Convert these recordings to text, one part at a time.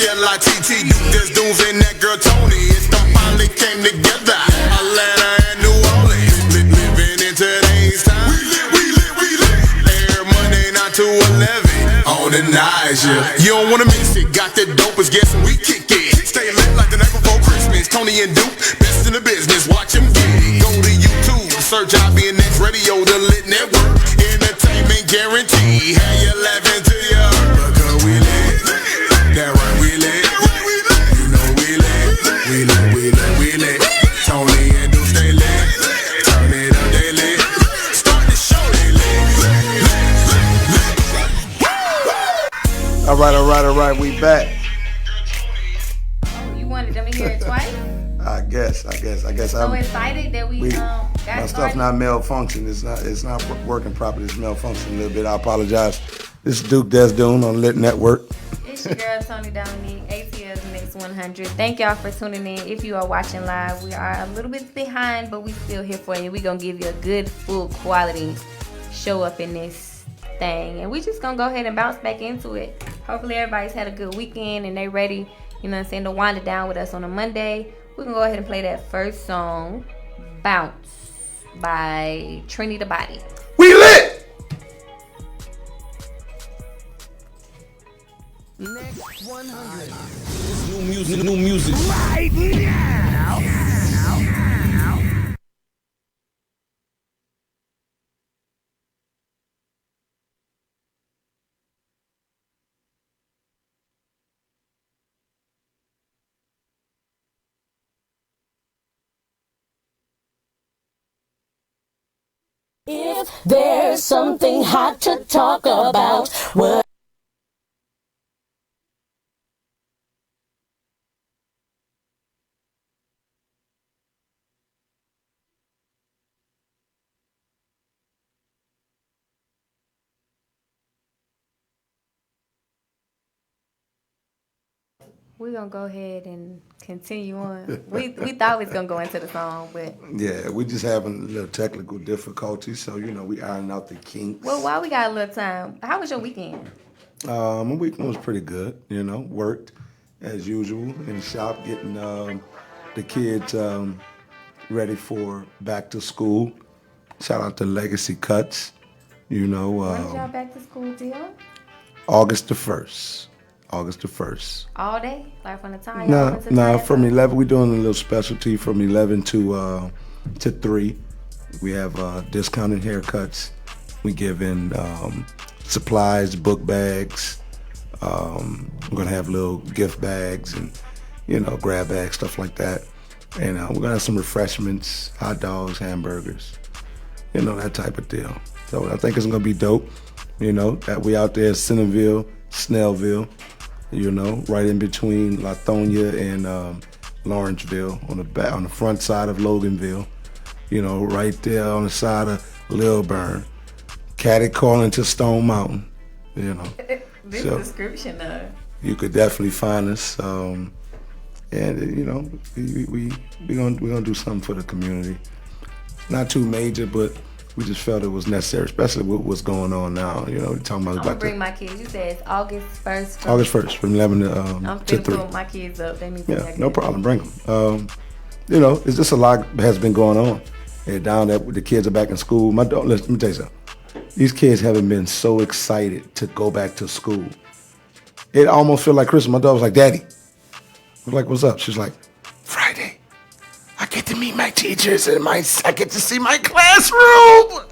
L-I-T-T, there's dudes and that girl Tony. It's them finally came together. Atlanta and New Orleans, living in today's time. We lit. Air Monday 9 to 11 on the night, yeah. You don't wanna miss it. Got the dopest guess we kick it. Stay lit like the night before Christmas. Tony and Duke, best in the business. Watch him get it. Go to YouTube, search IBNX Radio, the Litt Network. Entertainment guarantee. Have you laughing to your because we lit. That right, we lit. You know we lit. Tony and Duke stay lit. Turn it up, they lit. Start the show, they lit. All right, we back. Oh, you wanted them to hear it twice? I guess. So excited that we got my stuff not malfunction. It's not working properly. It's malfunctioning a little bit. I apologize. This is Duke Desdoon on Litt Network. It's your girl Tony Dominique, ATL's Next 100. Thank y'all for tuning in. If you are watching live, we are a little bit behind, but we still here for you. We're gonna give you a good, full quality show up in this thing, and we just gonna go ahead and bounce back into it. Hopefully everybody's had a good weekend and they ready, you know what I'm saying, to wind it down with us on a Monday. We're gonna go ahead and play that first song, Bounce by Trini the Body. We lit! Next 100. This new music. Right now. If there's something hot to talk about, what? We're going to go ahead and continue on. We thought we was going to go into the song, but... Yeah, we just having a little technical difficulties, so, we iron out the kinks. Well, while we got a little time, how was your weekend? My weekend was pretty good, worked as usual in the shop, getting the kids ready for back to school. Shout out to Legacy Cuts, When's y'all back to school deal? August the 1st. All day? Like from the time y'all went to No, from 11, we're doing a little specialty from 11 to 3. We have discounted haircuts. We give in supplies, book bags. We're going to have little gift bags and, grab bags, stuff like that. And we're going to have some refreshments, hot dogs, hamburgers, that type of deal. So I think it's going to be dope, that we out there at Centerville, Snellville, right in between Lithonia and Lawrenceville, on the front side of Loganville, right there on the side of Lilburn, catty calling to Stone Mountain, This so description, you could definitely find us, and we gonna do something for the community. Not too major, but we just felt it was necessary, especially with what's going on now. We're talking about. I'm gonna bring my kids. You said it's August 1st. August 1st, from 11 I'm to 3. Put my kids up. They need to Yeah, no problem. Bring them. It's just a lot has been going on. And down there, the kids are back in school. Let me tell you something. These kids haven't been so excited to go back to school. It almost felt like Christmas. My daughter was like, "Daddy," I was like, "What's up?" She's like, "Friday, I get to meet my teachers and I get to see my classroom."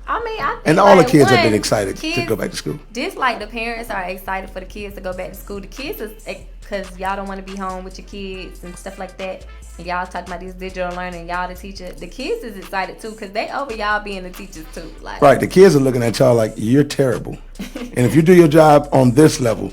I think and all the kids have been excited to go back to school. Just like the parents are excited for the kids to go back to school. The kids is because y'all don't want to be home with your kids and stuff like that. And y'all talking about this digital learning. Y'all the teacher. The kids is excited too because they over y'all being the teachers too. Like, right, the kids are looking at y'all like you're terrible. And if you do your job on this level,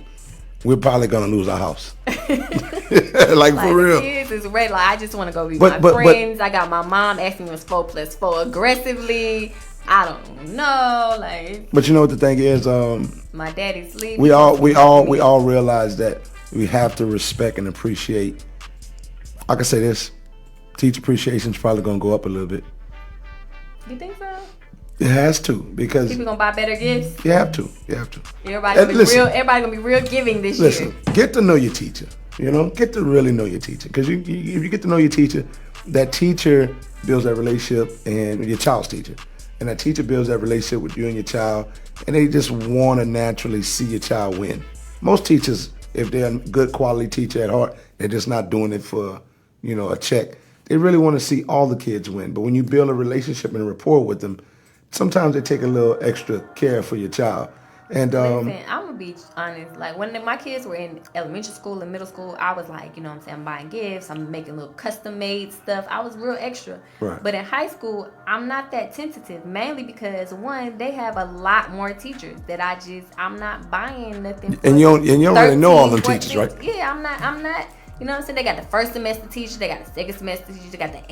we're probably gonna lose our house. like for real. The kids is ready. Like I just want to go be my friends. I got my mom asking me 4+4 aggressively. I don't know, like. But you know what the thing is? My daddy's sleeping. We all realize that we have to respect and appreciate. I can say this: teacher appreciation is probably gonna go up a little bit. You think so? It has to, because People gonna buy better gifts. you have to. Everybody gonna be Listen. Everybody gonna be real giving this Listen, year. get to know your teacher. Get to really know your teacher. Because if you get to know your teacher, that teacher builds that relationship, and your child's teacher. And that teacher builds that relationship with you and your child, and they just want to naturally see your child win. Most teachers, if they're a good quality teacher at heart, they're just not doing it for, a check. They really want to see all the kids win. But when you build a relationship and a rapport with them, sometimes they take a little extra care for your child. And Listen, I'm gonna be honest. Like when my kids were in elementary school and middle school, I was like, I'm buying gifts. I'm making little custom made stuff. I was real extra. Right. But in high school, I'm not that tentative. Mainly because one, they have a lot more teachers that I'm not buying nothing. For and you don't really know all them 14, teachers, right? Yeah, I'm not. You know what I'm saying? They got the first semester teacher. They got the second semester teacher. They got the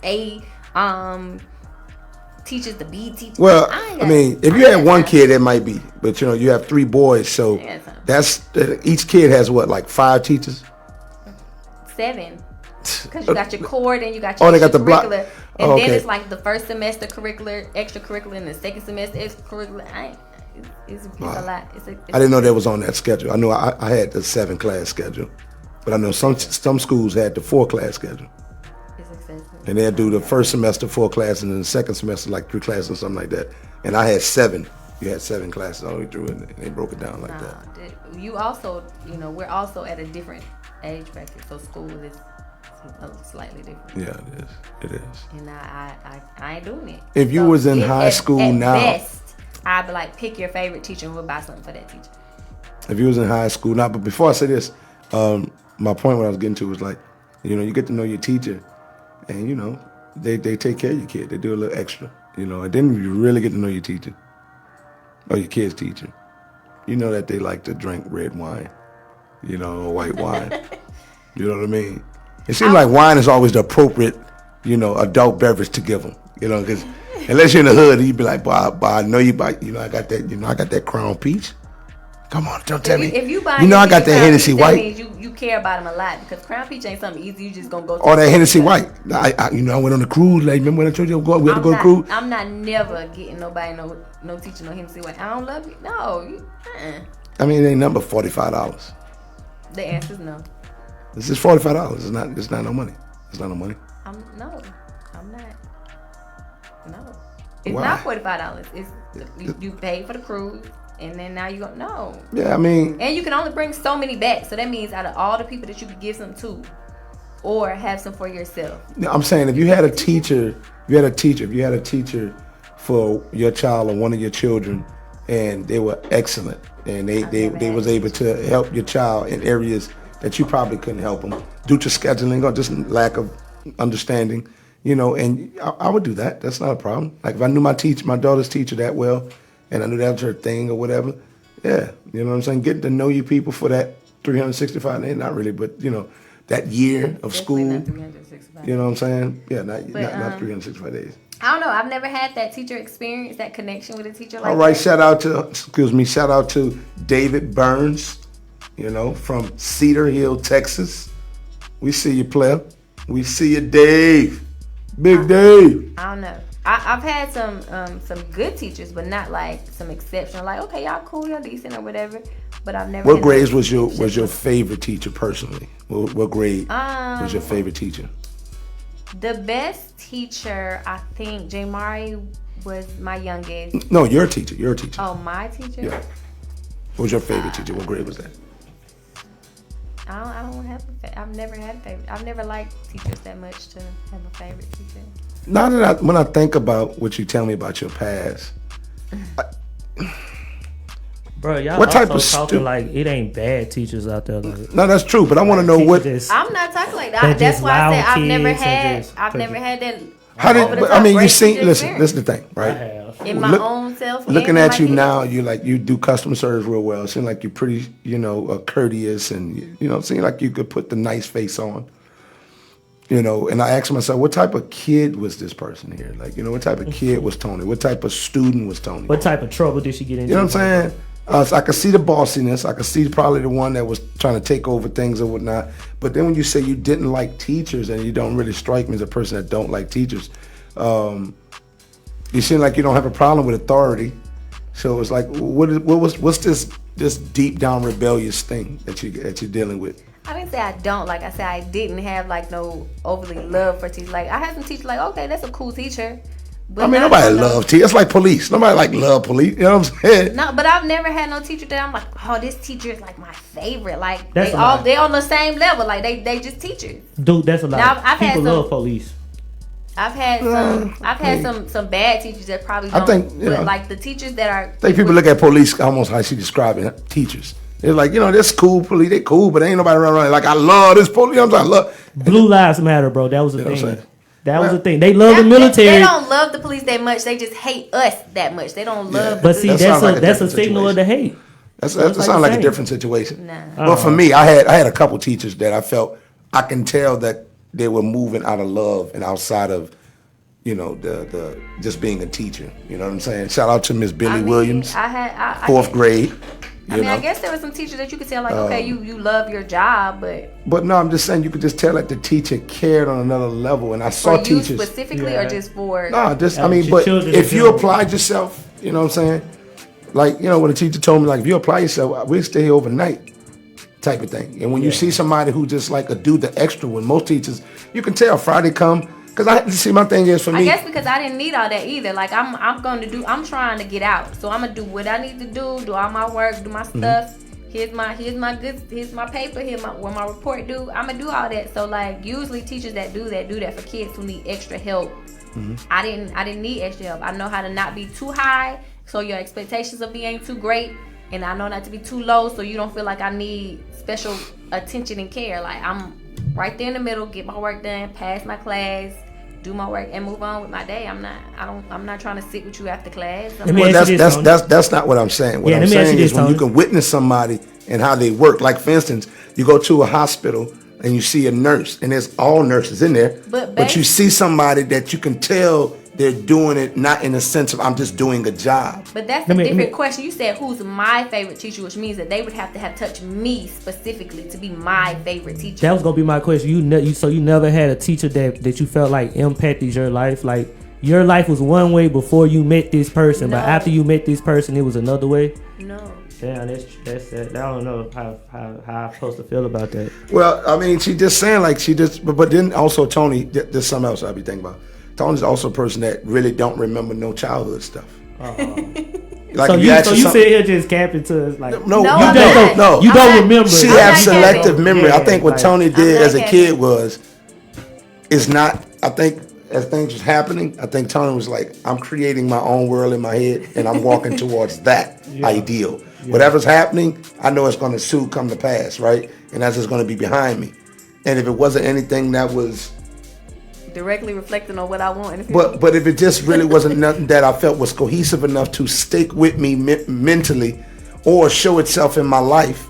A teachers, the B teachers. Well, if you had one kid, it might be. But, you have 3 boys, so that's each kid has what, like 5 teachers? 7. Because you got your core, then you got your they got the block. extracurricular, and then it's like the first semester curricular, extracurricular, and the second semester extracurricular. It's a lot. I didn't know that was on that schedule. I know I had the 7-class schedule, but I know some schools had the 4-class schedule. It's excessive. And they'd do the first semester 4 classes, and then the second semester like 3 classes or something like that. And I had 7. You had 7 classes all the way through, and they broke it down like that. You also, we're also at a different age bracket, so school is slightly different. Yeah, it is. And I ain't doing it. If you was in high school at now, best, I'd be like, pick your favorite teacher and we'll buy something for that teacher. if you was in high school now, but before I say this, my point what I was getting to was like, you get to know your teacher, and they take care of your kid. They do a little extra, and then you really get to know your teacher or your kid's teacher. You know that they like to drink red wine, or white wine. You know what I mean? It seems like wine is always the appropriate, adult beverage to give them, because unless you're in the hood, you'd be like, "Boy, I know you buy, I got that Crown Peach. Come on, don't tell me. If you buy, I got that Hennessy White. White. That means you care about them a lot, because Crown Peach ain't something easy. You just gonna go. Or that Hennessy White. I went on a cruise. Like, remember when I told you we had to go on a cruise? I'm not never getting nobody no teacher no Hennessy White. I don't love you. No. I mean, it ain't number $45. The answer's no. This is $45. It's not no money. It's not no money. I'm not. No. It's Why? not $45. It's you paid for the cruise, and then now you go no. Yeah, I mean. And you can only bring so many back. So that means out of all the people that you could give some to, or have some for yourself. I'm saying if you had a teacher for your child or one of your children, and they were excellent, and they was able to help your child in areas that you probably couldn't help them due to scheduling or just lack of understanding, and I would do that. That's not a problem. Like if I knew my daughter's teacher that well, and I knew that was her thing or whatever, yeah, you know what I'm saying? Getting to know you people for that 365 days, not really, but that year of school, not 365. you know what I'm saying? Yeah, not 365 days. I don't know. I've never had that teacher experience, that connection with a teacher like that. All right, shout out to David Burns, from Cedar Hill, Texas. We see you, player. We see you, Dave. Big Dave. I don't know. I've had some good teachers, but not like some exceptional. Like, okay, y'all cool, y'all decent or whatever. But I've never. What grades was your favorite teacher personally? What grade was your favorite teacher? The best teacher, I think, Jamari was my youngest. No, your teacher. Oh, my teacher? Yeah. What was your favorite teacher? What grade was that? I don't have I've never had a favorite. I've never liked teachers that much to have a favorite teacher. Now that when I think about what you tell me about your past, bro, y'all what type also of talking like it ain't bad teachers out there. Like, no, that's true, but I want to know what. I'm not talking like that. That's why I said I've never had that. How did? I mean, you see. Listen, this is the thing, right? In my own self. Looking at you now, you do customer service real well. It seems like you're pretty, courteous, and seem like you could put the nice face on. And I asked myself, what type of kid was this person here? Like, what type of kid was Tony? What type of student was Tony? What type of trouble did she get into? You know what I'm saying? So I could see the bossiness. I could see probably the one that was trying to take over things or whatnot. But then when you say you didn't like teachers, and you don't really strike me as a person that don't like teachers, You seem like you don't have a problem with authority. So it's like, what's this deep down rebellious thing that you're dealing with? I didn't say I don't. Like I said, I didn't have like no overly love for teachers. Like I had some teachers like, okay, that's a cool teacher. But I mean, nobody loves teachers. It's like police. Nobody like love police. You know what I'm saying? No, but I've never had no teacher that I'm like, oh, this teacher is like my favorite. Like That's they on the same level. Like they just teachers. Dude, that's a lot. Now, I've People had love police. I've had some bad teachers that probably don't. I think, but like the teachers that are. I think people look at police almost how she described it. Teachers. They're like, this cool police. They cool, but ain't nobody running around like, I love this police. I'm like, look. Blue Lives Matter, bro. That was the You know what I'm thing. saying? That was the thing. They love the military. They don't love the police that much. They just hate us that much. They don't love. But see, That that's sounds like a that's a different signal of the hate. That like sounds the like a same. different situation. Nah. Well, for me, I had a couple teachers that I felt I can tell that they were moving out of love and outside of, the just being a teacher. You know what I'm saying? Shout out to Miss Billy Williams, fourth grade. I guess there was some teachers that you could tell like, okay, you love your job, but no, I'm just saying you could just tell that the teacher cared on another level, and I saw for you teachers specifically or just for. No, just for but children if in you general. applied yourself, you know what I'm saying? Like, when a teacher told me, like, if you apply yourself, we'll stay here overnight, type of thing. And when you see somebody who just like a do the extra, when most teachers, you can tell Friday come. Because my thing is for me. I guess because I didn't need all that either. Like I'm trying to get out. So I'm gonna do what I need to do all my work, do my stuff. Here's my goods, here's my paper, where my report due. I'm gonna do all that. So like usually teachers that do that for kids who need extra help. I didn't need extra help. I know how to not be too high, so your expectations of me ain't too great. And I know not to be too low, so you don't feel like I need special attention and care. Like I'm right there in the middle, get my work done, pass my class, do my work, and move on with my day. I'm not trying to sit with you after class. That's not what I'm saying. What I'm saying is when you can witness somebody and how they work. Like for instance, you go to a hospital and you see a nurse, and there's all nurses in there, but you see somebody that you can tell they're doing it not in a sense of I'm just doing a job. But that's a different question. You said who's my favorite teacher, which means that they would have to have touched me specifically to be my favorite teacher. That was gonna be my question. So you never had a teacher that you felt like impacted your life. Like your life was one way before you met this person, but after you met this person, it was another way. No. Damn, that's I don't know how I'm supposed to feel about that. Well, I mean, she just saying like but then also Tony, there's something else I'll be thinking about. Tony's also a person that really don't remember no childhood stuff. Like so you sit here just capping to us like no, you don't remember. She has selective memory. I think what Tony did as a kid is not. I think as things was happening, I think Tony was like, I'm creating my own world in my head, and I'm walking towards that ideal. Yeah. Whatever's happening, I know it's going to soon come to pass, right? And that's just going to be behind me. And if it wasn't anything that was directly reflecting on what I want. But if it just really wasn't nothing that I felt was cohesive enough to stick with me mentally or show itself in my life,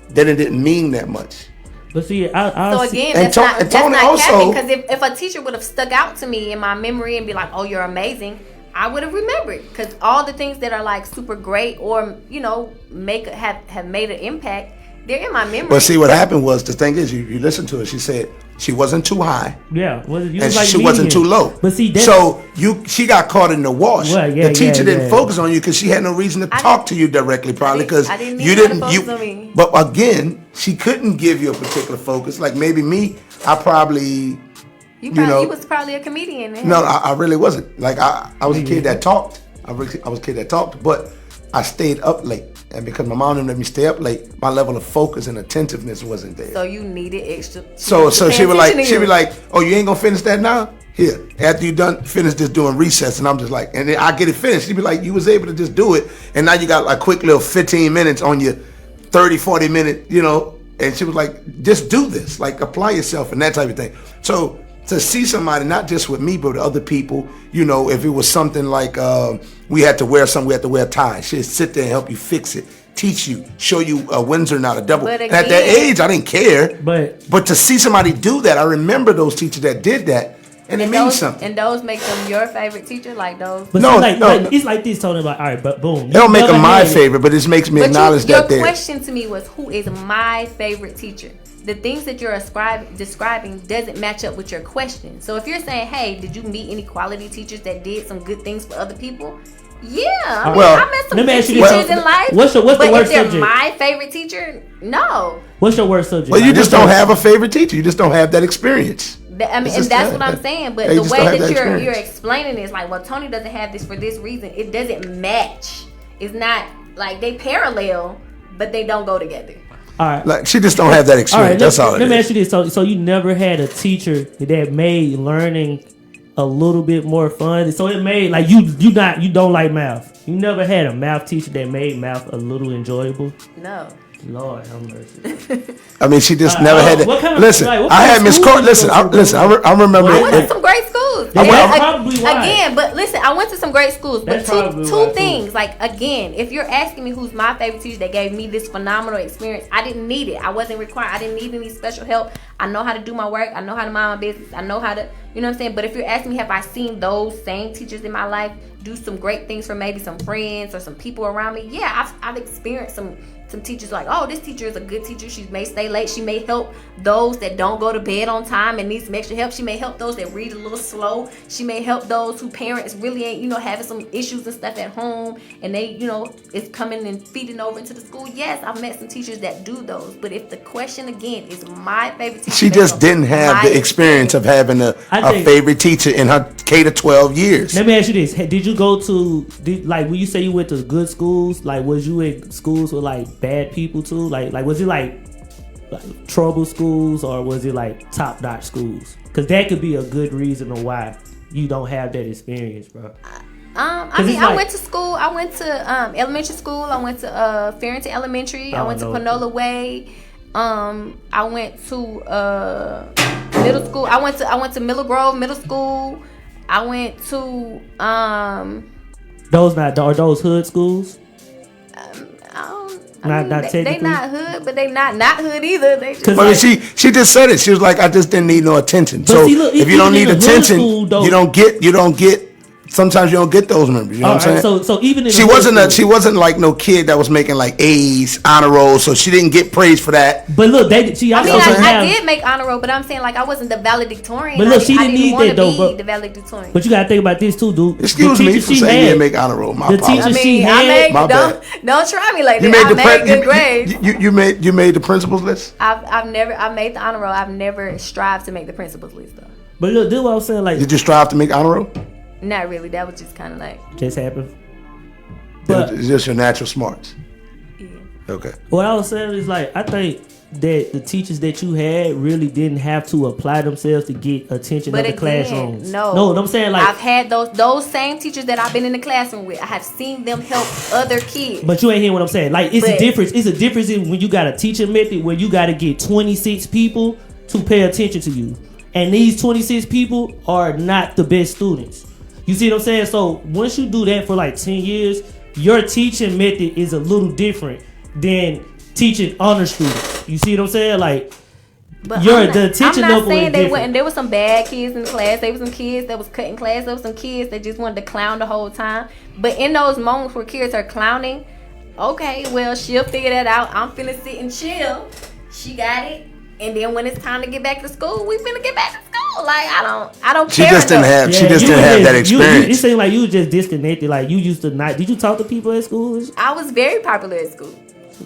then it didn't mean that much. But see, that's not capping, because if a teacher would have stuck out to me in my memory and be like, oh, you're amazing, I would have remembered. Because all the things that are like super great or, have made an impact, they're in my memory. But see, what happened was, the thing is, you listen to her, she said she wasn't too high. Yeah. And she wasn't too low. But see, she got caught in the wash. Well, the teacher didn't focus on you because she had no reason to talk to you directly, probably because you didn't. Focus on me. But again, she couldn't give you a particular focus. Like maybe me, I probably. You was probably a comedian. No, I really wasn't. Like I was a kid that talked. I was a kid that talked, but I stayed up late. And because my mom didn't let me stay up late, my level of focus and attentiveness wasn't there. So you needed extra. So she would be like, oh, you ain't gonna finish that now? Here, after you done finish this doing recess, and I'm just like, and then I get it finished. She'd be like, you was able to just do it, and now you got like quick little 15 minutes on your 30, 40 minute, and she was like, just do this, like apply yourself and that type of thing. So to see somebody, not just with me, but with other people, if it was something like we had to wear a tie, she'd sit there and help you fix it, teach you, show you a Windsor, not a double. And at that age, I didn't care. But to see somebody do that, I remember those teachers that did that, and it means something. And those make them your favorite teacher, like those? But it's like this, Tony, like, all right, but boom. It don't make them my favorite, but it makes me acknowledge that. Your question to me was, who is my favorite teacher? the things that you're describing doesn't match up with your question. So if you're saying, hey, did you meet any quality teachers that did some good things for other people? Yeah, I met some good teachers in life. What's the worst if they're subject? My favorite teacher? No. What's your worst subject? Well, you just don't have a favorite teacher. You just don't have that experience. And that's what I'm saying. But the way that you're explaining it is like, well, Tony doesn't have this for this reason. It doesn't match. It's not like they parallel, but they don't go together. All right. Like she just don't have that experience. That's all it is. Let me ask you this. So you never had a teacher that made learning a little bit more fun. So it made like you don't like math. You never had a math teacher that made math a little enjoyable? No. Lord have mercy. I mean, she just never had that. Listen, I had Miss Court. Listen, I remember. I went to some great schools. Again, but listen, I went to some great schools. But two things. Like, again, if you're asking me who's my favorite teacher that gave me this phenomenal experience, I didn't need it. I wasn't required. I didn't need any special help. I know how to do my work. I know how to mind my business. I know how to, you know what I'm saying? But if you're asking me, have I seen those same teachers in my life do some great things for maybe some friends or some people around me? Yeah, I've experienced some teachers like, oh, this teacher is a good teacher. She may stay late. She may help those that don't go to bed on time and need some extra help. She may help those that read a little slow. She may help those who parents really ain't, having some issues and stuff at home, and they, it's coming and feeding over into the school. Yes, I've met some teachers that do those. But if the question again is my favorite teacher, she just didn't have the experience of having a favorite teacher in her K to 12 years. Let me ask you this: did you go to when you say you went to good schools? Like, was you in schools with like bad people too? Like was it like trouble schools, or was it like top-notch schools? Because that could be a good reason of why you don't have that experience, bro. I went to school. I went to elementary school. I went to Farrington Elementary. I went to Panola Way. I went to middle school. I went to Miller Grove Middle School. I went to are those hood schools? They not hood, but they not hood either. They just but she just said it. She was like, I just didn't need no attention. So if you don't need attention, you don't get. Sometimes you don't get those members. You know what I'm saying? So even in she wasn't like no kid that was making like A's, honor rolls, so she didn't get praise for that. But look, I did make honor roll, but I'm saying like I wasn't the valedictorian. But look, she didn't need that though, bro. The valedictorian. But you gotta think about this too, dude. Excuse me for saying you didn't make honor roll. My apologies. My bad. Don't try me like that. I made good grades. You made the principals list. I made the honor roll. I've never strived to make the principals list though. But look, this what I was saying. Like, did you strive to make honor roll? Not really. That was just kind of like just happened. But it's just your natural smarts. Yeah. Okay. What I was saying is like I think that the teachers that you had really didn't have to apply themselves to get attention in the classrooms. No, I'm saying like I've had those same teachers that I've been in the classroom with. I have seen them help other kids. But you ain't hearing what I'm saying. Like it's a difference. It's a difference in when you got a teaching method where you got to get 26 people to pay attention to you, and these 26 people are not the best students. You see what I'm saying? So once you do that for like 10 years, your teaching method is a little different than teaching honor students. You see what I'm saying? Like, the attention level is different. I'm not saying there were some bad kids in the class. There were some kids that was cutting class. There were some kids that just wanted to clown the whole time. But in those moments where kids are clowning, okay, well, she'll figure that out. I'm finna sit and chill. She got it. And then when it's time to get back to school, we finna get back to school. Like I don't care. She just didn't have that experience. It seemed like you just disconnected. Like you used to not. Did you talk to people at school? I was very popular at school.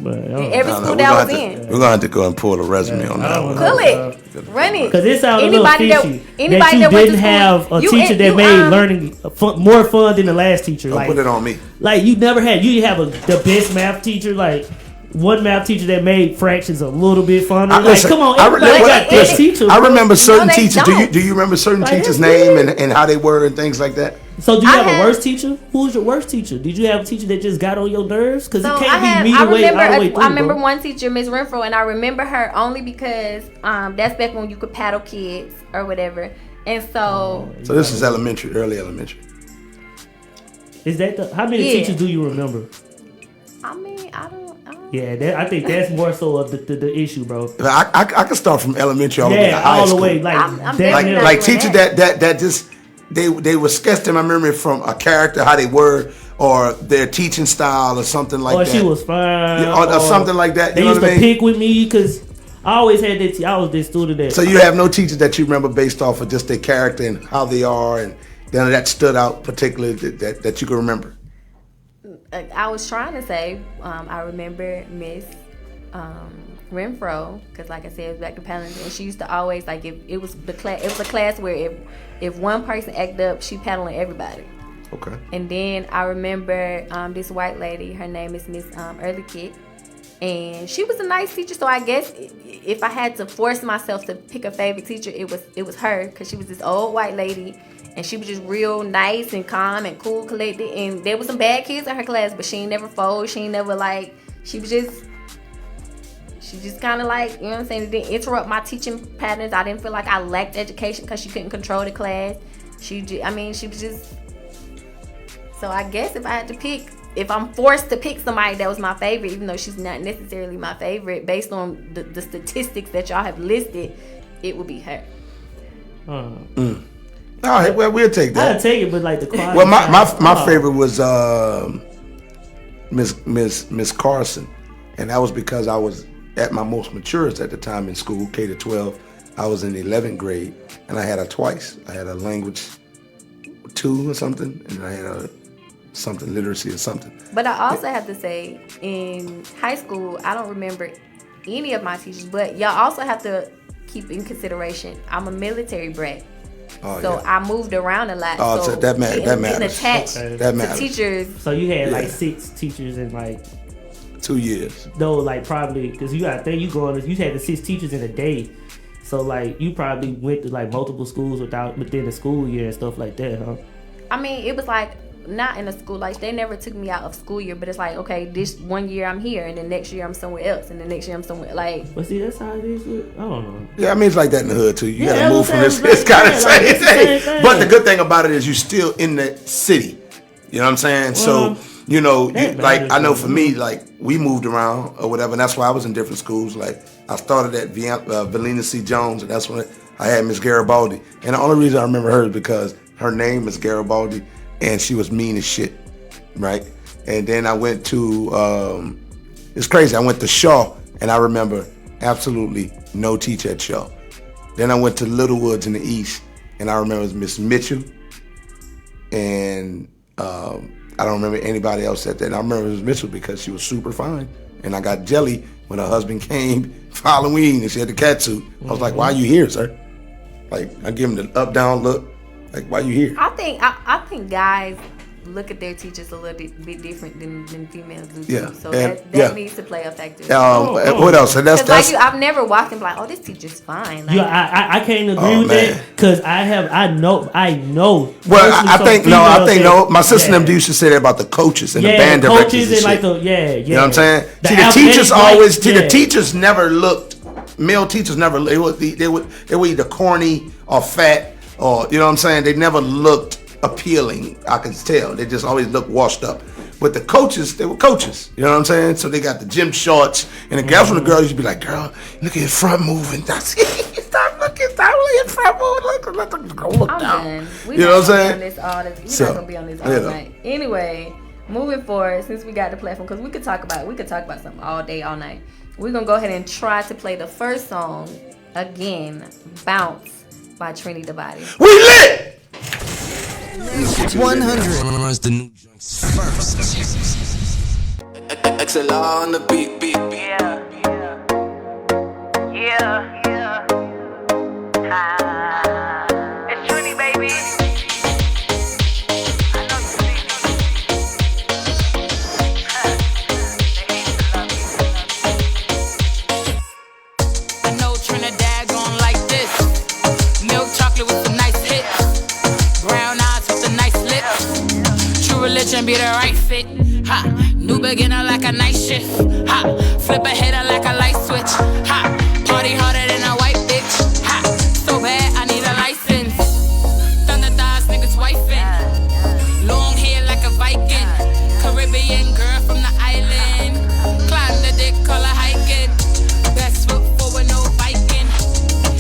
But every school that I was in. We're gonna have to go and pull a resume on that one. Pull it, run it. Because it sounds a little fishy that you didn't have a teacher that made learning more fun than the last teacher. Don't put it on me. Like you never had. You didn't have the best math teacher. Like one math teacher that made fractions a little bit funner. Listen, come on, everybody got this teacher. I remember certain teachers. Do you remember certain teachers' name and how they were and things like that? So do you have a worst teacher? Who was your worst teacher? Did you have a teacher that just got on your nerves? Because it can't be me all the way through. I remember one teacher, Miss Renfro, and I remember her only because that's back when you could paddle kids or whatever. And so this is early elementary. Is that how many teachers do you remember? I mean, I don't. Yeah, I think that's more so of the issue, bro. I can start from elementary all the way to high school. All the way, like teachers that just they would sketch them. I remember from a character how they were or their teaching style or something like that. Or she was fine, or something like that. They used to pick with me because I always had that. I was this student that. So you have no teachers that you remember based off of just their character and how they are, and then that stood out particularly that you can remember. I was trying to say, I remember Miss Renfro, because like I said, it was back to paddling, and she used to always like if it was the class. It was a class where if one person acted up, she paddling everybody. Okay. And then I remember this white lady. Her name is Miss Early and she was a nice teacher. So I guess if I had to force myself to pick a favorite teacher, it was her, because she was this old white lady. And she was just real nice and calm and cool, collected. And there was some bad kids in her class, but she ain't never fold. She ain't never she just kind of like, you know what I'm saying? It didn't interrupt my teaching patterns. I didn't feel like I lacked education because she couldn't control the class. She was just. So I guess if I had to pick, if I'm forced to pick somebody that was my favorite, even though she's not necessarily my favorite, based on the statistics that y'all have listed, it would be her. All right, well, we'll take that. I'll take it, but like the quality. Well, my favorite was Miss Carson, and that was because I was at my most maturest at the time in school, K to 12. I was in the 11th grade, and I had her twice. I had a language 2 or something, and I had a something literacy or something. But I also have to say, in high school, I don't remember any of my teachers, but y'all also have to keep in consideration, I'm a military brat. Oh, so yeah. I moved around a lot. Oh, so that matters. That matters. And attached That to matters. teachers. So you had like Yeah. 6 teachers in like 2 years. though, like probably because you got there you had the 6 teachers in a day. So like you probably went to like multiple schools within the school year and stuff like that, huh? I mean, it was like not in a school, like they never took me out of school year, but it's like, okay, this one year I'm here, and the next year I'm somewhere else, and the next year I'm somewhere like. But see, that's how it is. I don't know. Yeah, I mean it's like that in the hood too. You Yeah, gotta move from that's this kind of like, same it's the same thing. thing. But the good thing about it is you're still in the city. You know what I'm saying? So you know, like I know for me, like we moved around or whatever, and that's why I was in different schools. Like I started at Valina C. Jones, and that's when I had Miss Garibaldi. And the only reason I remember her is because her name is Garibaldi, and she was mean as shit, right? And then I went to, it's crazy, I went to Shaw, and I remember absolutely no teacher at Shaw. Then I went to Little Woods in the East, and I remember it was Miss Mitchell, and I don't remember anybody else at that. And I remember it was Mitchell because she was super fine. And I got jelly when her husband came for Halloween and she had the cat suit. I was like, why are you here, sir? Like, I give him the up-down look. Like, why you here? I think guys look at their teachers a little bit different than females do. Yeah. So And- that needs to play a factor. What else? And that's Like I've never walked and be like, oh, this teacher's fine. Like, Yeah, I can't agree with man. that because I know. well, I think no. My sister yeah. and them used to say that about the coaches and the Yeah, band directors coaches and and like shit. yeah. You know what I'm saying? The See, the athletic teachers like- always. See, yeah. the teachers never looked. Male teachers never. They were either corny or fat or you know what I'm saying. They never looked appealing. I can tell. They just always looked washed up. But the coaches, they were coaches. You know what I'm saying? So they got the gym shorts, and the girls from the girls used to be like, "Girl, look at your front moving. That's stop looking front moving. Look I'm down." done. You know what I'm saying? We're not gonna be on this all night. Anyway, moving forward, since we got the platform, because we could talk about something all day, all night. We're gonna go ahead and try to play the first song again, "Bounce" by Trini Divided. We lit. 100. The new joints first. XLR on the beat. It's Trini, baby. I know you see me. I know Trinidad gon' like this. Milk chocolate with some nice hits. Brown eyes with a nice lips. True religion be the right fit. Ha, new beginner like a night shift. Ha, flip a header like a light switch. Ha, party harder than a white bitch. Ha, so bad I need a license. Thunder thighs, niggas wifing. Long hair like a Viking. Caribbean girl from the island. Climb the dick, call her hiking. Best foot forward, no biking.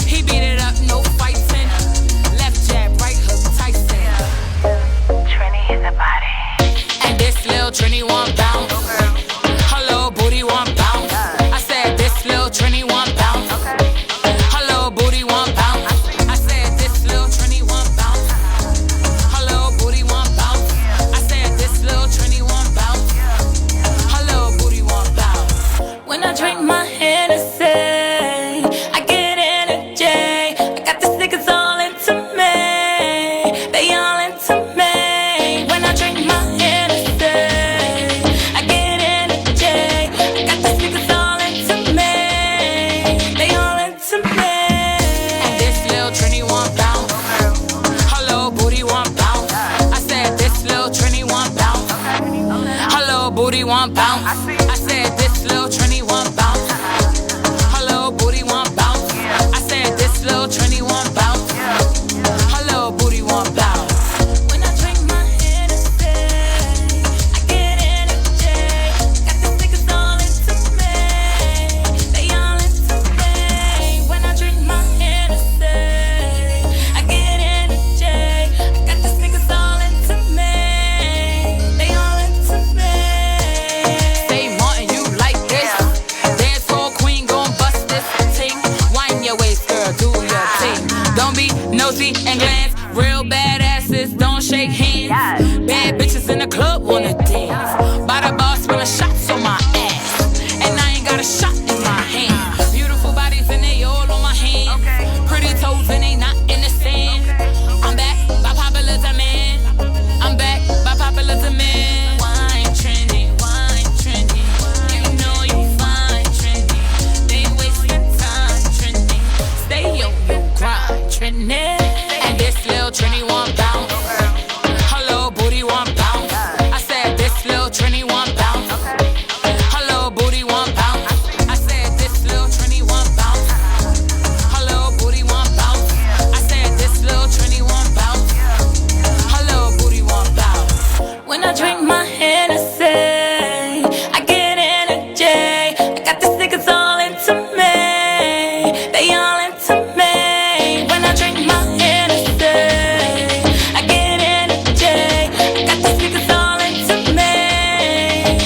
He beat it up, no fighting. Left jab, right hook, Tyson. Trini hit the body. And this lil' Trini want bounce. Her little booty want bounce. I said this see and glance. Real badasses don't shake hands. Bad bitches in the club wanna dance. By the bar spilling shots on my ass, and I ain't got a shot in my hand. Beautiful bodies and they all on my hand. Pretty toes and they not in the sand. I'm back by popular demand. I'm back by popular demand. Wine trendy, wine trendy. You know you fine trendy. They wasting time trendy. Stay on your grind trendy. And this little trendy one bounce. Hello booty one bounce. I said this little trendy one bounce. Hello booty one bounce. I said this little trendy one bounce. Hello booty one bounce. I said this little trendy one bounce. Hello booty one bounce. When I drink my Hennessy, I get energy. I got these niggas all into me. They all into me. When I drink my Hennessy, I get energy. I got these niggas all into me.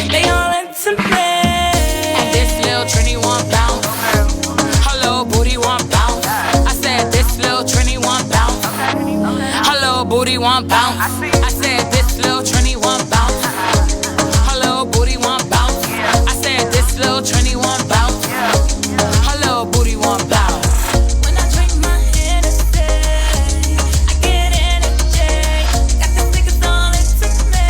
They all into me. And this little trini one bounce. Hello booty one bounce. I said this little trini one bounce. Hello booty one bounce. I said this little trini one bounce. Hello booty one bounce. I said this little trini one bounce. Hello booty one bounce. When I drink my Hennessy, I get energy. Got these niggas all into me.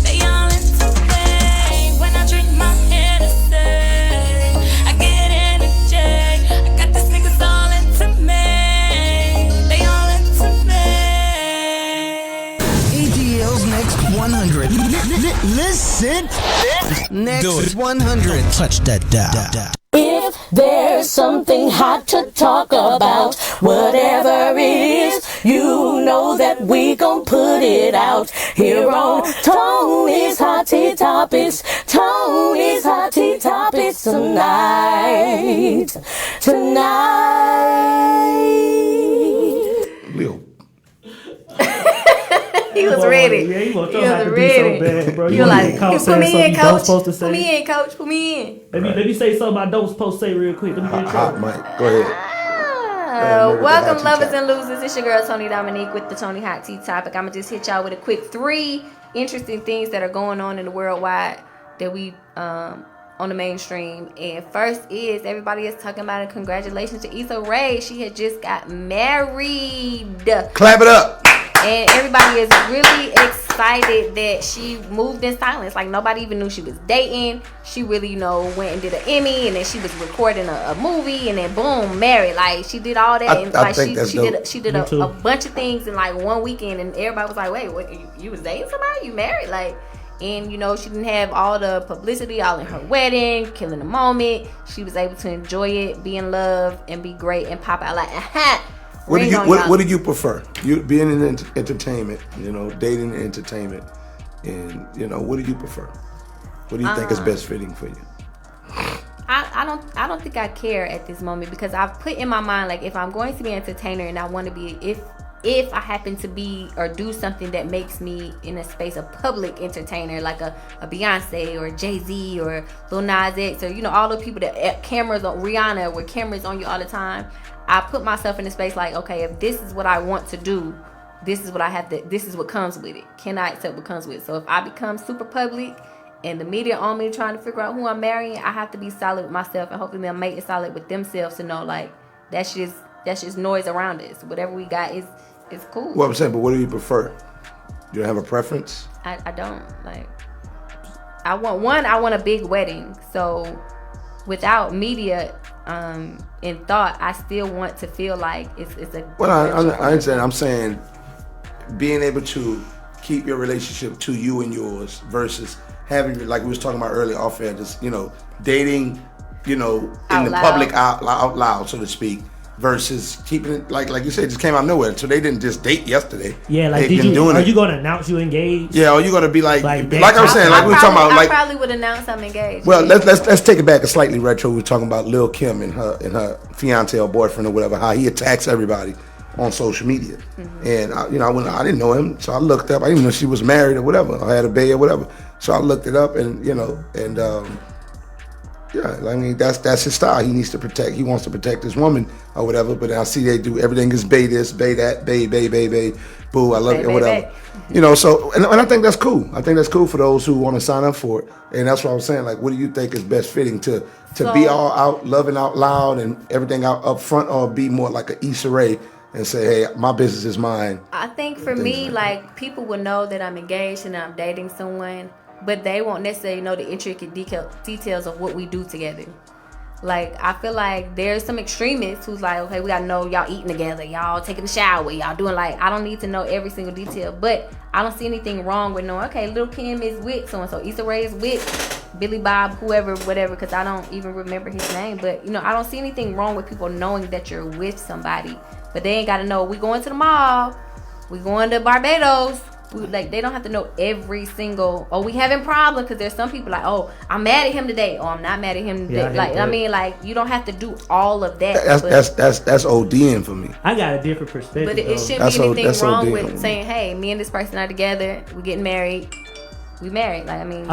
They all into me. When I drink my Hennessy, I get energy. I got these niggas all into me. They all into me. ATL's next 100. Listen. Next 100. Touch that dial. If there's something hot to talk about, whatever it is, you know that we gon' put it out here on Tony's Hot Tea Topics. Tony's Hot Tea Topics tonight. Lil. He was ready. Yeah, you want He your was to be so ready. bad, bro. You're like, caught put saying me in, something you don't coach. supposed to Put me say. in, coach. Put me in. Let me say something I don't supposed to say real quick. Let me get in Hot trouble. mic. Go ahead. Welcome, Hot Tea lovers Talk. and losers. It's your girl, Tony Dominique, with the Tony Hot Tea Topic. I'm going to just hit y'all with a quick 3 interesting things that are going on in the worldwide that we, on the mainstream. And first is, everybody is talking about it. Congratulations to Issa Rae. She had just got married. Clap it up. And everybody is really excited that she moved in silence. Like, nobody even knew she was dating. She really, went and did an Emmy, and then she was recording a movie, and then boom, married. Like, she did all that. I And like, think that's dope. she did a bunch of things in like one weekend, and everybody was like, wait, what, you was dating somebody? You married? Like, and she didn't have all the publicity all in her wedding, killing the moment. She was able to enjoy it, be in love, and be great, and pop out like, What do you prefer? You being in entertainment, dating and entertainment, and what do you prefer? What do you think is best fitting for you? I don't think I care at this moment, because I've put in my mind, like, if I'm going to be an entertainer and I want to be, if I happen to be or do something that makes me in a space of public entertainer, like a Beyonce or Jay-Z or Lil Nas X, or all the people that cameras on, Rihanna, where cameras on you all the time, I put myself in a space like, okay, if this is what I want to do, this is what I have to, this is what comes with it. Can I accept what comes with it? So if I become super public and the media on me trying to figure out who I'm marrying, I have to be solid with myself, and hopefully they'll make it solid with themselves to know, like, that's just noise around us. Whatever we got is cool. Well, I'm saying, but what do you prefer? You don't have a preference? I don't. Like, I want a big wedding. So without media in thought, I still want to feel like it's a. Well, I understand. I'm saying being able to keep your relationship to you and yours versus having, like we was talking about earlier off air, just dating, in the public out loud, so to speak. Versus keeping it like you said, it just came out of nowhere. So they didn't just date yesterday. Yeah, like, They've been doing are it. you going to announce you engaged? Yeah, or you going to be like I was saying, I we were talking about, I like, probably would announce I'm engaged. well, let's take it back a slightly retro. We were talking about Lil Kim and her fiance or boyfriend or whatever, how he attacks everybody on social media. Mm-hmm. And I didn't know him, so I looked up. I didn't even know she was married or whatever, or had a baby or whatever. So I looked it up, and Yeah, I mean that's his style. He needs to protect. He wants to protect his woman or whatever. But I see they do everything is bay this, bay that, bay, boo. I love it or whatever. You know. So and I think that's cool. I think that's cool for those who want to sign up for it. And that's what I was saying. Like, what do you think is best fitting to be all out, loving out loud, and everything out up front, or be more like an Issa Rae and say, hey, my business is mine. I think for me, like people will know that I'm engaged and I'm dating someone, but they won't necessarily know the intricate details of what we do together. Like, I feel like there's some extremists who's like, okay, we gotta know y'all eating together, y'all taking a shower, y'all doing like, I don't need to know every single detail, but I don't see anything wrong with knowing, okay, Lil' Kim is with so-and-so, Issa Rae is with Billy Bob, whoever, whatever, because I don't even remember his name, but, you know, I don't see anything wrong with people knowing that you're with somebody, but they ain't gotta know, we going to the mall, we going to Barbados. Like, they don't have to know every single, we having problems, because there's some people like, I'm mad at him today, I'm not mad at him today. I mean, like, you don't have to do all of that. That's ODing for me. I got a different perspective. But it shouldn't be anything wrong with saying, hey, me and this person are together, we getting married, we married. Like, I mean,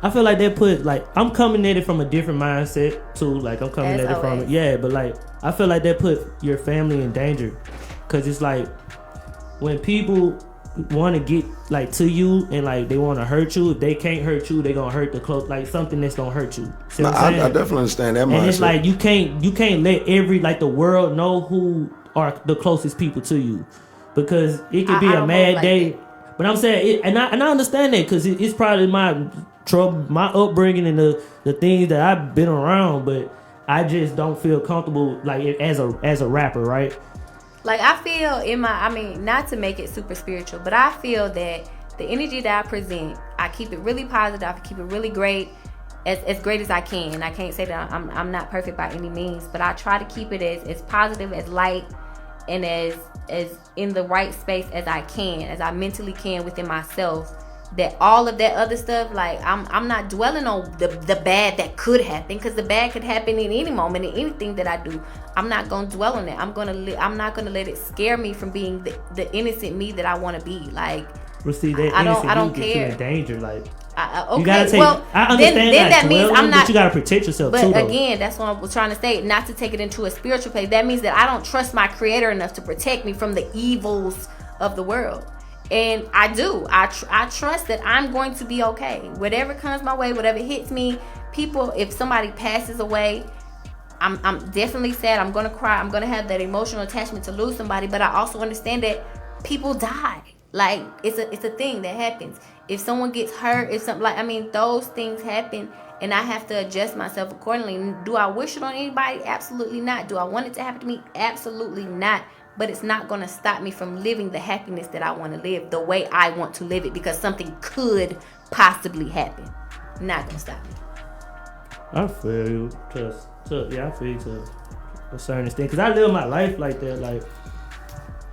I feel like they put, like, I'm coming at it from a different mindset too. Like, I'm coming at it from but like, I feel like they put your family in danger, because it's like when people want to get like to you and like they want to hurt you, if they can't hurt you, they gonna hurt the close, like something that's gonna hurt you. See what I'm saying? I definitely understand that mindset. And it's like you can't let the world know who are the closest people to you, because it could be a mad day. But I'm saying and I understand that, because it's probably my trouble, my upbringing, and the things that I've been around, but I just don't feel comfortable like as a rapper, right? Like, I feel not to make it super spiritual, but I feel that the energy that I present, I keep it really positive, I keep it really great, as great as I can. I can't say that I'm not perfect by any means, but I try to keep it as positive, as light, and as in the right space as I can, as I mentally can within myself. That all of that other stuff, like, I'm not dwelling on the bad that could happen, because the bad could happen in any moment in anything that I do. I'm not gonna dwell on it. I'm not gonna let it scare me from being the innocent me that I want to be. Like, well, see, that I don't care. care. You in danger, like. Okay, you gotta take, well, I understand then that means I'm not. But you gotta protect yourself but too. But again, that's what I was trying to say. Not to take it into a spiritual place. That means that I don't trust my Creator enough to protect me from the evils of the world. And I do. I trust that I'm going to be okay. Whatever comes my way, whatever hits me, people, if somebody passes away, I'm definitely sad. I'm gonna cry. I'm gonna have that emotional attachment to lose somebody. But I also understand that people die. Like, it's a thing that happens. If someone gets hurt, if something, like, I mean, those things happen, and I have to adjust myself accordingly. Do I wish it on anybody? Absolutely not. Do I want it to happen to me? Absolutely not. But it's not going to stop me from living the happiness that I want to live, the way I want to live it, because something could possibly happen. Not going to stop me. I feel you. I feel you to a certain extent, because I live my life like that, like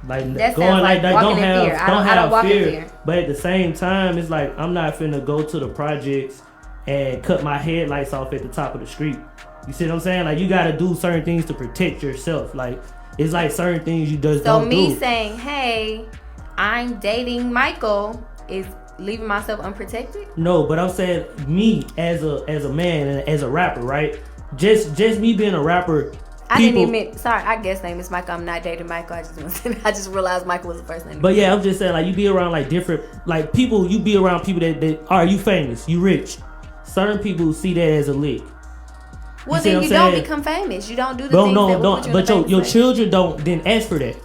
that going like don't have fear. Fear. But at the same time, it's like I'm not finna go to the projects and cut my headlights off at the top of the street. You see what I'm saying? Like, you got to do certain things to protect yourself. Like, it's like certain things you just don't do. So me saying, hey, I'm dating Michael is leaving myself unprotected? No, but I'm saying me as a man and as a rapper, right? Just me being a rapper. I guess name is Michael. I'm not dating Michael. I just realized Michael was the first name. But yeah, I'm just saying, like, you be around like different, like, people. You be around people that are you famous, you rich. Certain people see that as a lick. Well, then you don't become famous. You don't do the things that will put you in the But your children don't then ask for that.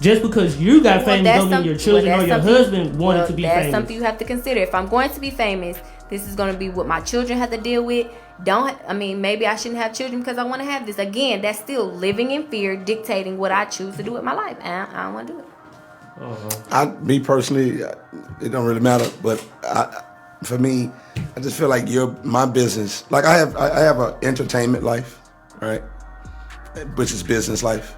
Just because you got famous don't mean your children or your husband wanted to be famous. That's something you have to consider. If I'm going to be famous, this is going to be what my children have to deal with. Maybe I shouldn't have children because I want to have this. Again, that's still living in fear, dictating what I choose to do with my life. And I don't want to do it. Me personally, it don't really matter. But for me, I just feel like my business. Like, I have an entertainment life, right? Which is business life.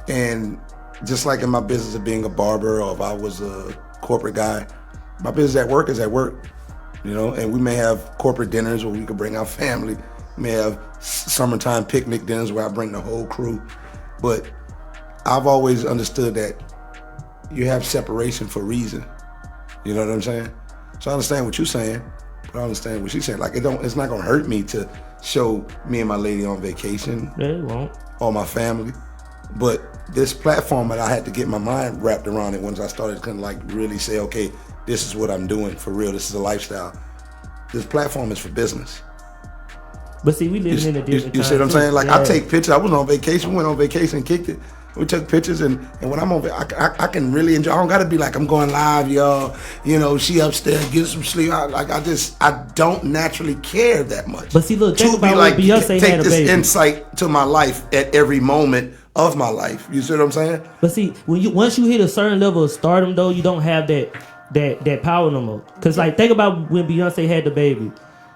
And just like in my business of being a barber, or if I was a corporate guy, my business at work is at work, you know. And we may have corporate dinners where we could bring our family. We may have summertime picnic dinners where I bring the whole crew. But I've always understood that you have separation for a reason. You know what I'm saying? So I understand what you're saying, but I understand what she's saying. Like, it's not gonna hurt me to show me and my lady on vacation They won't. or my family. But this platform, that I had to get my mind wrapped around it once I started kind of like really say, okay, this is what I'm doing for real. This is a lifestyle. This platform is for business. But see, we living in a different You time see what I'm too. saying? Like, Yeah. I take pictures. I was on vacation. We went on vacation and kicked it. We took pictures, and when I'm on, I can really enjoy. I don't gotta be like, I'm going live, y'all. You know, she upstairs, get some sleep. I don't naturally care that much. But see, look, think to about be when like, Beyonce take had a this baby. insight to my life at every moment of my life. You see what I'm saying? But see, once you hit a certain level of stardom, though, you don't have that power no more. Cause like, think about when Beyonce had the baby.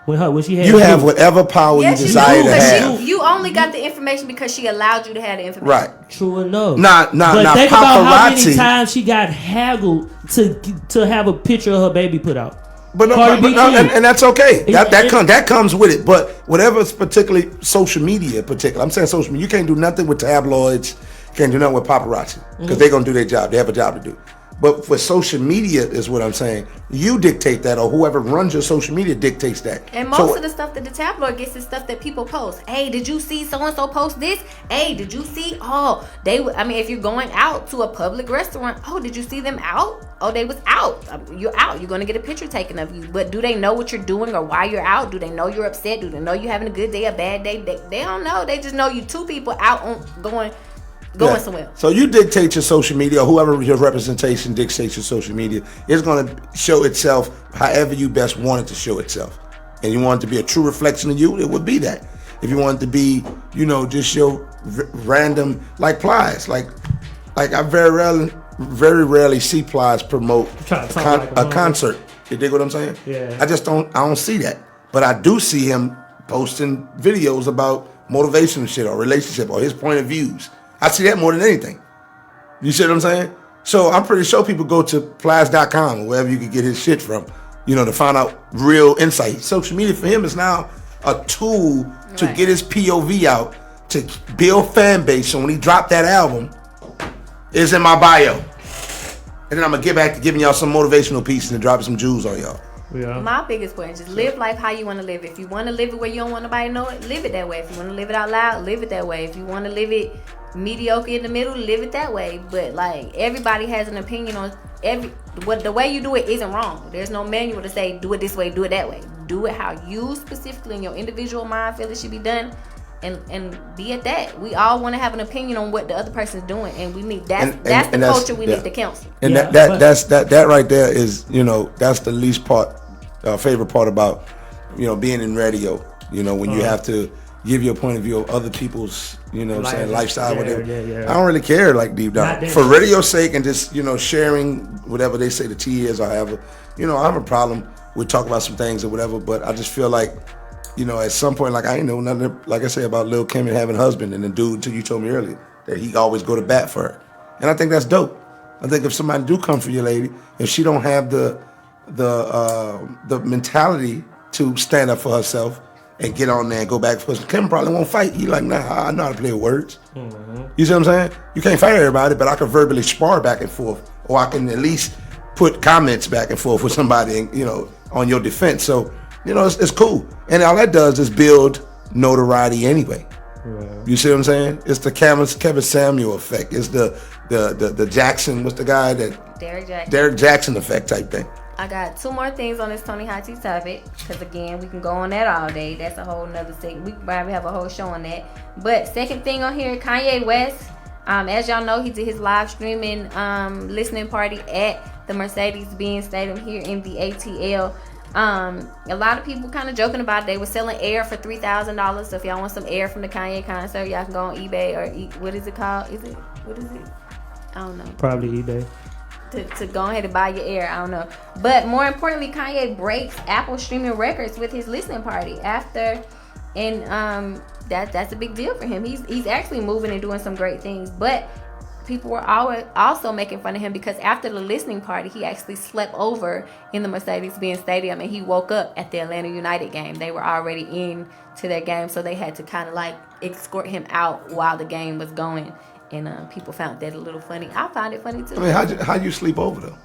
When she had You have whatever power Yes, you you desire do, to but have. you only got the information because she allowed you to have the information. Right. True enough. Nah, But think about how many paparazzi. times she got haggled to have a picture of her baby put out. But no, Cardi B too. and that's okay. That It- comes with it. But whatever's particularly social media, I'm saying social media. You can't do nothing with tabloids. You can't do nothing with paparazzi because they're gonna do their job. They have a job to do. But for social media is what I'm saying. You dictate that, or whoever runs your social media dictates that. And most of the stuff that the tabloid gets is stuff that people post. Hey, did you see so and so post this? Hey, did you see? Oh, if you're going out to a public restaurant, oh, did you see them out? Oh, they was out. You're out. You're gonna get a picture taken of you. But do they know what you're doing or why you're out? Do they know you're upset? Do they know you're having a good day, a bad day? They don't know. They just know you two people out on going somewhere. So you dictate your social media, or whoever your representation dictates your social media. It's going to show itself however you best want it to show itself. And you want it to be a true reflection of you, it would be that. If you want it to be, just show random, like Plies. Like I very rarely see Plies promote a concert. You dig what I'm saying? Yeah. I don't see that. But I do see him posting videos about motivational shit or relationship or his point of views. I see that more than anything. You see what I'm saying? So I'm pretty sure people go to Plies.com or wherever you can get his shit from, to find out real insight. Social media for him is now a tool to get his POV out, to build fan base. So when he dropped that album, it's in my bio. And then I'm going to get back to giving y'all some motivational pieces and dropping some jewels on y'all. Yeah. My biggest point is just live life how you want to live. If you want to live it where you don't want nobody to know it, live it that way. If you want to live it out loud, live it that way. If you want to live it mediocre in the middle, live it that way. But like, everybody has an opinion on the way you do it isn't wrong. There's no manual to say do it this way, do it that way. Do it how you specifically in your individual mind feel it should be done, and be at that. We all want to have an opinion on what the other person's doing, and we need that's the culture we need to counsel. And that right there is, that's the least favorite part about being in radio. When you have to give your point of view of other people's lifestyle, whatever. Yeah. I don't really care, like, deep down, for radio's sake, and just sharing whatever they say the tea is or however. I have a problem with talking about some things or whatever, but I just feel like at some point, like, I ain't know nothing, like I say, about Lil' Kim and having a husband, and the dude, until you told me earlier, that he always go to bat for her. And I think that's dope. I think if somebody do come for your lady, if she don't have the mentality to stand up for herself and get on there and go back for us, Kim probably won't fight. He like, nah, I know how to play with words. Mm-hmm. You see what I'm saying? You can't fight everybody, but I can verbally spar back and forth, or I can at least put comments back and forth with somebody, and, on your defense. So, it's cool. And all that does is build notoriety anyway. Yeah. You see what I'm saying? It's the Kevin Samuel effect. It's the Jackson, what's the guy that? Derek Jackson effect type thing. I got two more things on this Tony Hot Tea topic, because again, we can go on that all day. That's a whole nother thing. We probably have a whole show on that. But second thing on here, Kanye West. As y'all know, he did his live streaming listening party at the Mercedes-Benz Stadium here in the ATL. A lot of people kind of joking about it. They were selling air for $3,000. So if y'all want some air from the Kanye concert, y'all can go on eBay or what is it called? What is it? I don't know. Probably eBay. To go ahead and buy your air. I don't know. But more importantly, Kanye breaks Apple streaming records with his listening party and that's a big deal for him. He's actually moving and doing some great things. But people were also making fun of him because after the listening party, he actually slept over in the Mercedes-Benz Stadium, and he woke up at the Atlanta United game. They were already in to their game, so they had to kind of like escort him out while the game was going. And people found that a little funny. I found it funny too. I mean, how you sleep over though?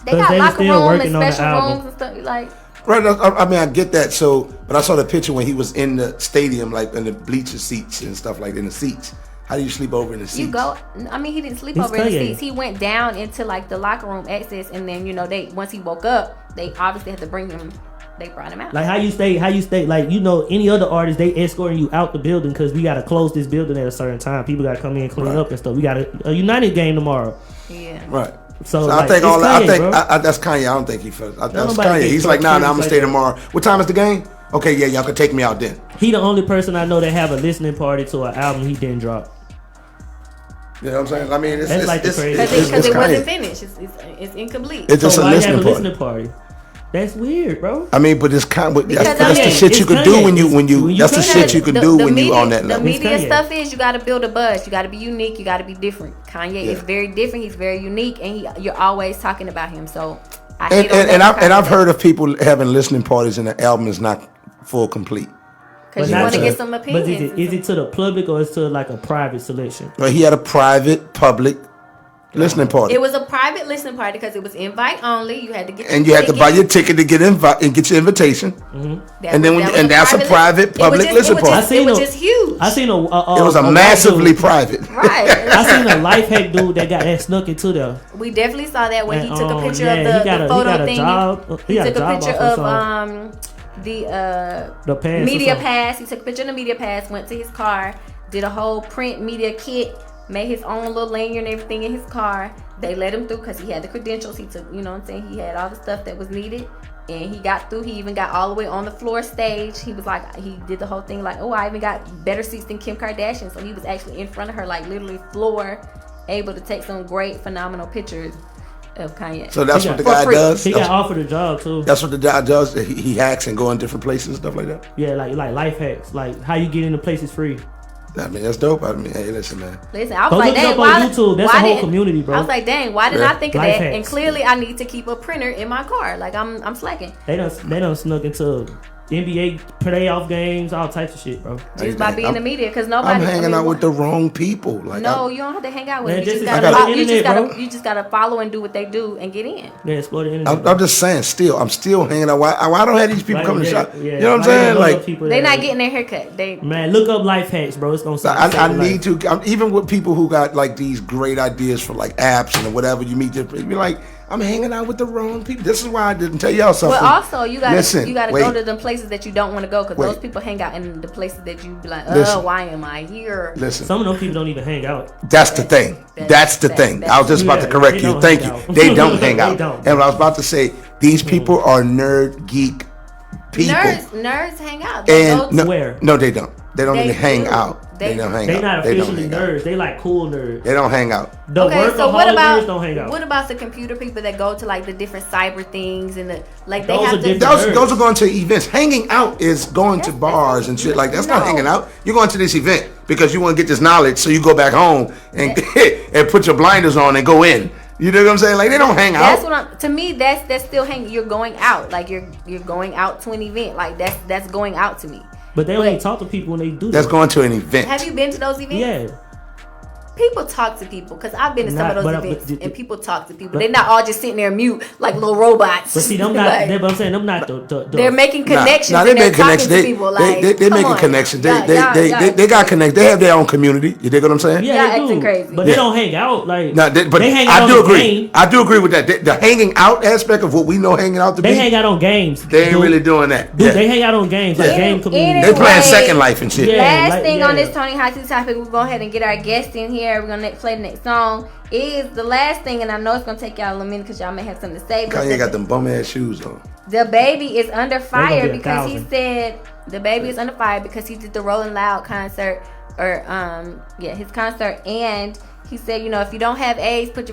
They got locker room and special rooms and stuff. Like, Right. I mean, I get that. So, but I saw the picture when he was in the stadium, like in the bleacher seats and stuff like that, in the seats. How do you sleep over in the seats? You go. I mean, he didn't sleep It's over in the crazy. seats. He went down into like the locker room access, and then they once he woke up, they obviously had to bring him. They brought him out. Like how you stay, like any other artist, they escorting you out the building because we gotta close this building at a certain time. People gotta come in, clean up and stuff. We got a United game tomorrow. Yeah. Right. So I like, think it's Kanye, bro. that's Kanye. I don't think he felt. That's nobody Kanye. gets He's like, nah, I'm gonna like stay that. tomorrow. What time is the game? Okay, yeah, y'all can take me out then. He the only person I know that have a listening party to an album he didn't drop. You know what I'm saying? I mean, That's like the crazy- Because it Kanye. wasn't finished. It's incomplete. It's just So a why you listening have a party. listening party? That's weird, bro. I mean, but it's kind. That's Because the Kanye. shit you It's can do Kanye. when you. When you That's the Kanye. shit you can do when you on that The level. media Kanye. stuff is you got to build a buzz. You got to be unique. You got to be different. Kanye is Yeah. very different. He's very unique, and you're always talking about him. So I hate And I've heard of people having listening parties and the album is not full complete. because But you not want to to- get some But opinions. is it to the public or is it to like a private selection? But he had a private, public listening party, It was a private listening party because it was invite only. You had to get and you had to buy your ticket to get and get your invitation. And then that's a private public listening party. It was just huge. I seen It was a white massively dude. private. Right. I seen a life hack dude that snuck into there. We definitely saw that when he And, took a picture yeah, of he the got a photo thing. job. He He got a took a job picture off of of the pass or media something. pass. He took a picture of the media pass, went to his car, did a whole print media kit, made his own little lanyard and everything in his car. They let him through because he had the credentials. He took, you know what I'm saying? He had all the stuff that was needed. And he got through. He even got all the way on the floor stage. He was like, he did the whole thing like, oh, I even got better seats than Kim Kardashian. So he was actually in front of her, like literally floor, able to take some great, phenomenal pictures of Kanye. So that's He what the got- guy for free. does. He got offered a job too. That's what the guy does. He hacks and go in different places and stuff like that. Yeah, like life hacks, like how you get into places free. I mean, that's dope. I mean, hey, listen, man. Listen, I was Go like, look it dang, up on why? YouTube. That's why a whole didn't- community, bro. I was like, dang, why didn't Yeah. I think of Life that? hacks. And clearly, I need to keep a printer in my car. Like I'm slacking They done snuck into NBA playoff games, all types of shit, bro. just by being in the media because nobody. I'm hanging out with the wrong people. Like, No, you don't have to hang out with Man, them. You this just is- gotta, I got you the just internet, gotta, bro. you just gotta follow and do what they do and get in. Yeah, explore the internet. I'm just saying. I'm still hanging out. Why don't have these people Like, come to the yeah, shop? yeah. You know what I'm Like, saying? look up Like, people They that- not getting their haircut. They Man, look up life hacks, bro. It's gonna save I your need life. to. Even with people who got like these great ideas for like apps and whatever, you meet different. You be like, I'm hanging out with the wrong people. This is why I didn't tell y'all something. But also, you gotta Listen, go wait. to the places that you don't want to go because Wait. those people hang out in the places that you be like, Listen. why am I here? Listen, Some of those people don't even hang out. that's the thing. That's the thing. I was just about to correct they you. don't Thank hang you. out. They don't hang They out. don't. And what I was about to say, these people are nerd geek people. Nerds hang out. They go And to- no, Where? no, they don't. They don't They even hang do. out. They They don't hang They out. not They don't officially hang out. nerds. They like cool nerds. They don't hang out. The Okay, so what workaholic about nerds don't hang out. what about the computer people that go to like the different cyber things and the like they Those have are to different. Those are going to events. Hanging out is going to bars and shit like that. That's not No. hanging out. You're going to this event because you want to get this knowledge, so you go back home and and put your blinders on and go in. You know what I'm saying? Like they don't hang That's out. what I'm. To me, that's still hanging. You're going out, like you're going out to an event. Like that's going out to me. But they don't But- even talk to people when they do That's that. going to an event. Have you been to those events? Yeah. People talk to people because I've been to some Not- of those but- events but- and people talk to people. but- They're not all just sitting there mute like little robots. But see, them not. Like, But I'm saying them not the they're making Nah, connections. nah, they and they're make talking connections. to people. Like They come making on. connections. Y'all- They got connections. They have their own community. You dig what I'm saying? Yeah, Y'all they acting do. crazy. But they don't hang out like. Nah, but they hang out I do on the agree. game. I do agree with that. The hanging out aspect of what we know hanging out to They be. hang out on games. They ain't dude. really doing that. Dude, Yeah. they hang out on games like Yeah. game community. They playing Anyway, Second Life and shit. Yeah. Last like- thing yeah. on this Tony Hot Tea topic, we'll go ahead and get our guest in here. We're gonna play the next song. Is the last thing, and I know it's gonna take y'all a little minute because y'all may have something to say. But Kanye got them bum ass shoes on. the baby is under fire be a because he 1,000. said the baby is under fire because he did the Rolling Loud concert or his concert, and he said, you know, if you don't have AIDS, put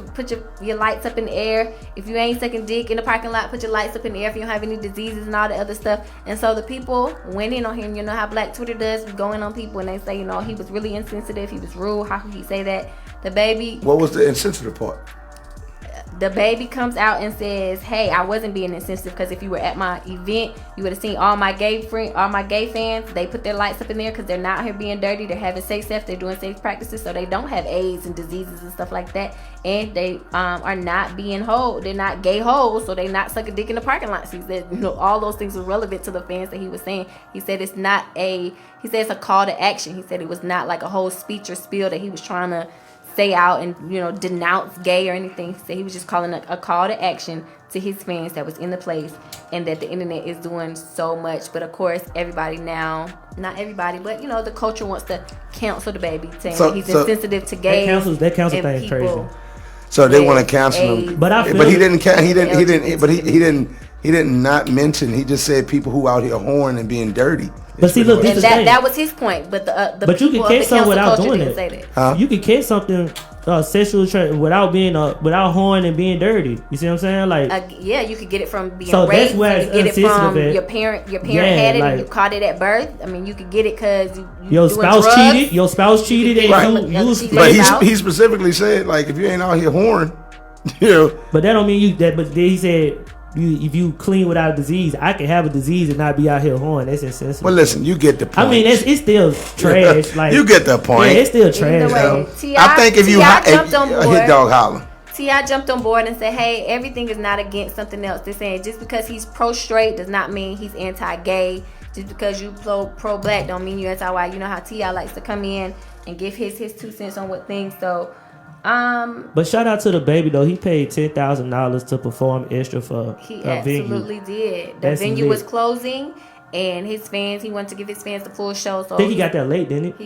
your lights up in the air. If you ain't sucking dick in the parking lot, put your lights up in the air. If you don't have any diseases and all the other stuff. And so the people went in on him. You know how Black Twitter does, going on people, and they say, you know, he was really insensitive. He was rude. How could he say that? The baby, What was the insensitive part? the baby comes out and says, "Hey, I wasn't being insensitive because if you were at my event, you would have seen all my gay fans. They put their lights up in there because they're not out here being dirty. They're having safe sex. They're doing safe practices, so they don't have AIDS and diseases and stuff like that. And they are not being whole. They're not gay hoes, so they're not sucking dick in the parking lots." He said, all those things were relevant to the fans that he was saying. He said it's a call to action. He said it was not like a whole speech or spiel that he was trying to say out and denounce gay or anything. He said he was just calling a call to action to his fans that was in the place, and that the internet is doing so much. But of course, everybody now, not everybody, but the culture wants to cancel the baby, saying that he's insensitive to gays. That cancel thing is crazy. So they want to cancel him, but he didn't not mention. He just said people who out here whoring and being dirty. But see, look, this is that was his point. But but you can catch something without doing it. You can catch something sexual without being without whoring and being dirty. You see what I'm saying? Like you could get it from being raped. That's where you get it from your parent. Your parent had it, and you caught it at birth. I mean, you could get it because your spouse cheated. Your spouse cheated, and but he specifically said, like, if you ain't out here whoring, But that don't mean you. But then he said, if you clean without a disease, I can have a disease and not be out here whoring. That's insensitive. Well, listen, you get the point. I mean, it's still trash. Like, you get the point. Yeah, it's still trash. I think if you hit dog holler. T.I. jumped on board and said, "Hey, everything is not against something else." They're saying just because he's pro-straight does not mean he's anti-gay. Just because you pro-black don't mean you anti-white. You know how T.I. likes to come in and give his 2 cents on what things. So. But shout out to the baby though. He paid $10,000 to perform extra for he a venue. Absolutely did. The venue was closing, and his fans. He wanted to give his fans the full show. So I think he got that late, didn't he?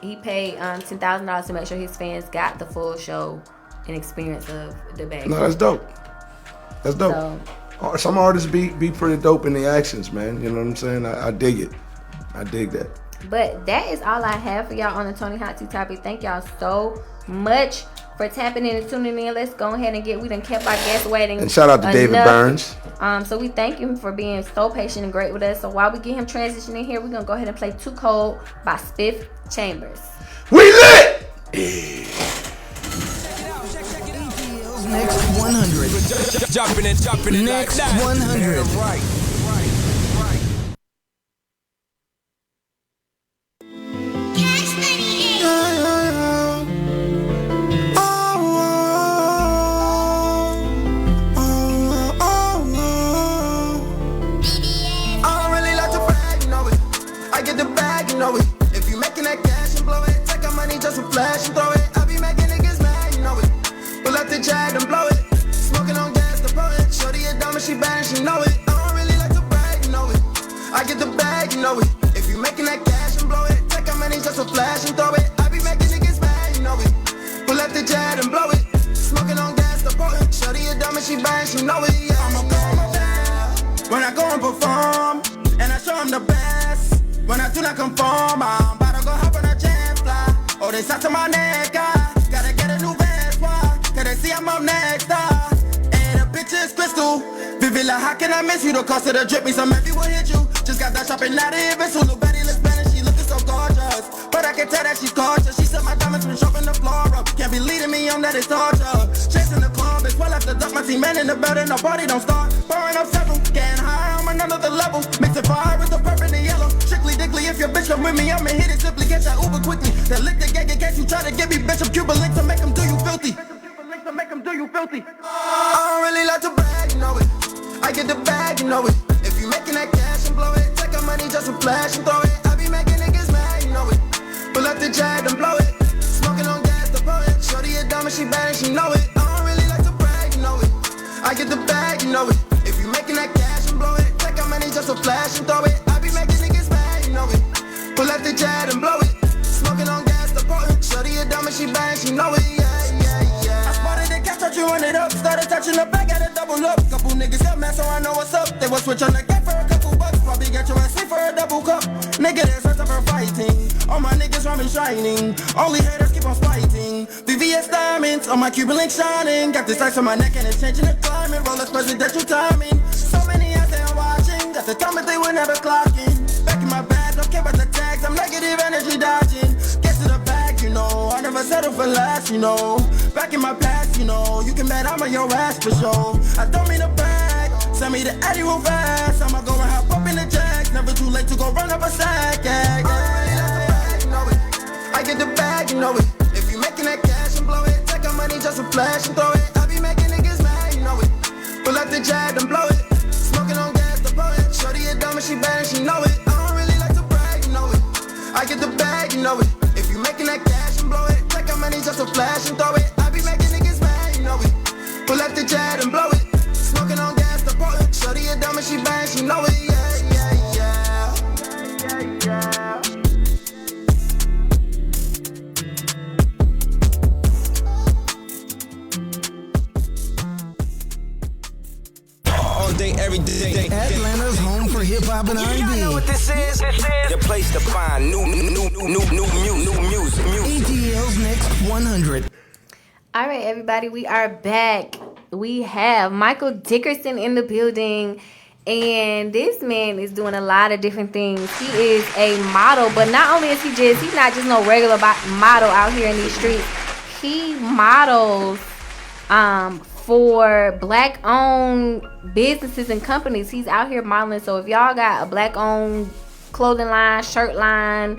He paid $10,000 to make sure his fans got the full show and experience of the baby. No, that's dope. That's dope. So, some artists be pretty dope in the actions, man. You know what I'm saying? I dig it. I dig that. But that is all I have for y'all on the Tony Hot Tea topic. Thank y'all so much for tapping in and tuning in. Let's go ahead and we done kept our guests waiting. And shout out to David Burns. So we thank him for being so patient and great with us. So while we get him transitioning here, we're gonna go ahead and play Too Cold by Spiff Chambers. We lit! Next 100. Jumping Next 100. Right. Flash and throw it. I be making niggas mad, you know it. Pull up the jag and blow it. Smoking on gas, the poet. Shorty a dumb and she bad and she know it. I don't really like to brag, you know it. I get the bag, you know it. If you making that cash and blow it, take our money just a flash and throw it. I be making niggas mad, you know it. Pull up the jag and blow it. Smoking on gas, the poet. Shorty a dumb and she bad and she know it. Yeah, I'ma go on my best when I go and perform, and I show them the best. When I do not conform, I'm about to go hop on a jet fly. Oh, they sat to my neck, gotta get a new vest, why? Cause they see I'm up next, and the bitch is crystal. Vivid, like, how can I miss you? The cost of the drip means some maybe will hit you. Just got that shopping out of here, so little Betty looks better, she looking so gorgeous. But I can tell that she's cautious. She said my diamonds been sharp in the floor up. Can't be leading me on that, it's torture. Chasing the club, it's well after duck, my team man in the building, the party don't start. Pouring up several, getting high, I'm on another level. Mixing fire with the purple and the yellow. Strictly dickly, if your bitch come with me, I'ma hit it simply, get that Uber quickly. Then lick the gag in case you try to get me, bitch, I'm Cuban link to make them do you filthy. I don't really like to brag, you know it. I get the bag, you know it. If you making that cash and blow it, take our money just to flash and throw it. I be making niggas mad, you know it. Pull up the jag and blow it. Smoking on gas, the poet. Shorty a dumb and she bad and she know it. I don't really like to brag, you know it. I get the bag, you know it. If you making that cash and blow it, take our money just to flash and throw it. I be making niggas mad, you know it. Pull up the jag and blow it. Smoking on gas, the poet. Shorty a dumb and she bad and she know it. I spotted the catch, you run it up. Started touching the back, had a double up. Couple niggas got mad, so I know what's up. They was switch on the gate for a couple bucks. Probably get your ass sleep for a double cup. Nigga, there's search for fighting. All my niggas rhyming shining. Only haters keep on fighting. VVS diamonds on my Cuban link shining. Got this ice on my neck and it's changing the climate. Rollers presidential timing. So many eyes they are watching. Got the comment they would never clock in. Back in my bag, don't care about the tags. I'm negative energy dodging. Get to the bag, you know. I never settle for less, you know. Back in my past, you know, you can bet I'm on your ass for sure. I don't mean to brag, send me the Eddie real fast. I'ma go and hop up in the jacks, never too late to go run up a sack, yeah, yeah. You know it. I get the bag, you know it. If you making that cash and blow it, take your money just to flash and throw it. I be making niggas mad, you know it. Pull up the jab and blow it. Smoking on gas, the poet. Shorty a dumb and she bad and she know it. I don't really like to brag, you know it. I get the bag, you know it. If you making that cash and blow it, take your money just to flash and throw it. I be making niggas mad, you know it. Pull up the jab and blow it. Smoking on gas, the poet. Shorty a dumb and she bad and she know it. Yeah, yeah, yeah. Yeah, yeah. All day, every day. Atlanta's home for hip hop and R&B. You know what this is? The place to find new music. ATL's Next 100. All right, everybody, we are back. We have Michael Dickerson in the building, and this man is doing a lot of different things. He is a model, but not only is he's not just no regular model out here in these streets. He models for black-owned businesses and companies. He's out here modeling. So if y'all got a black-owned clothing line, shirt line,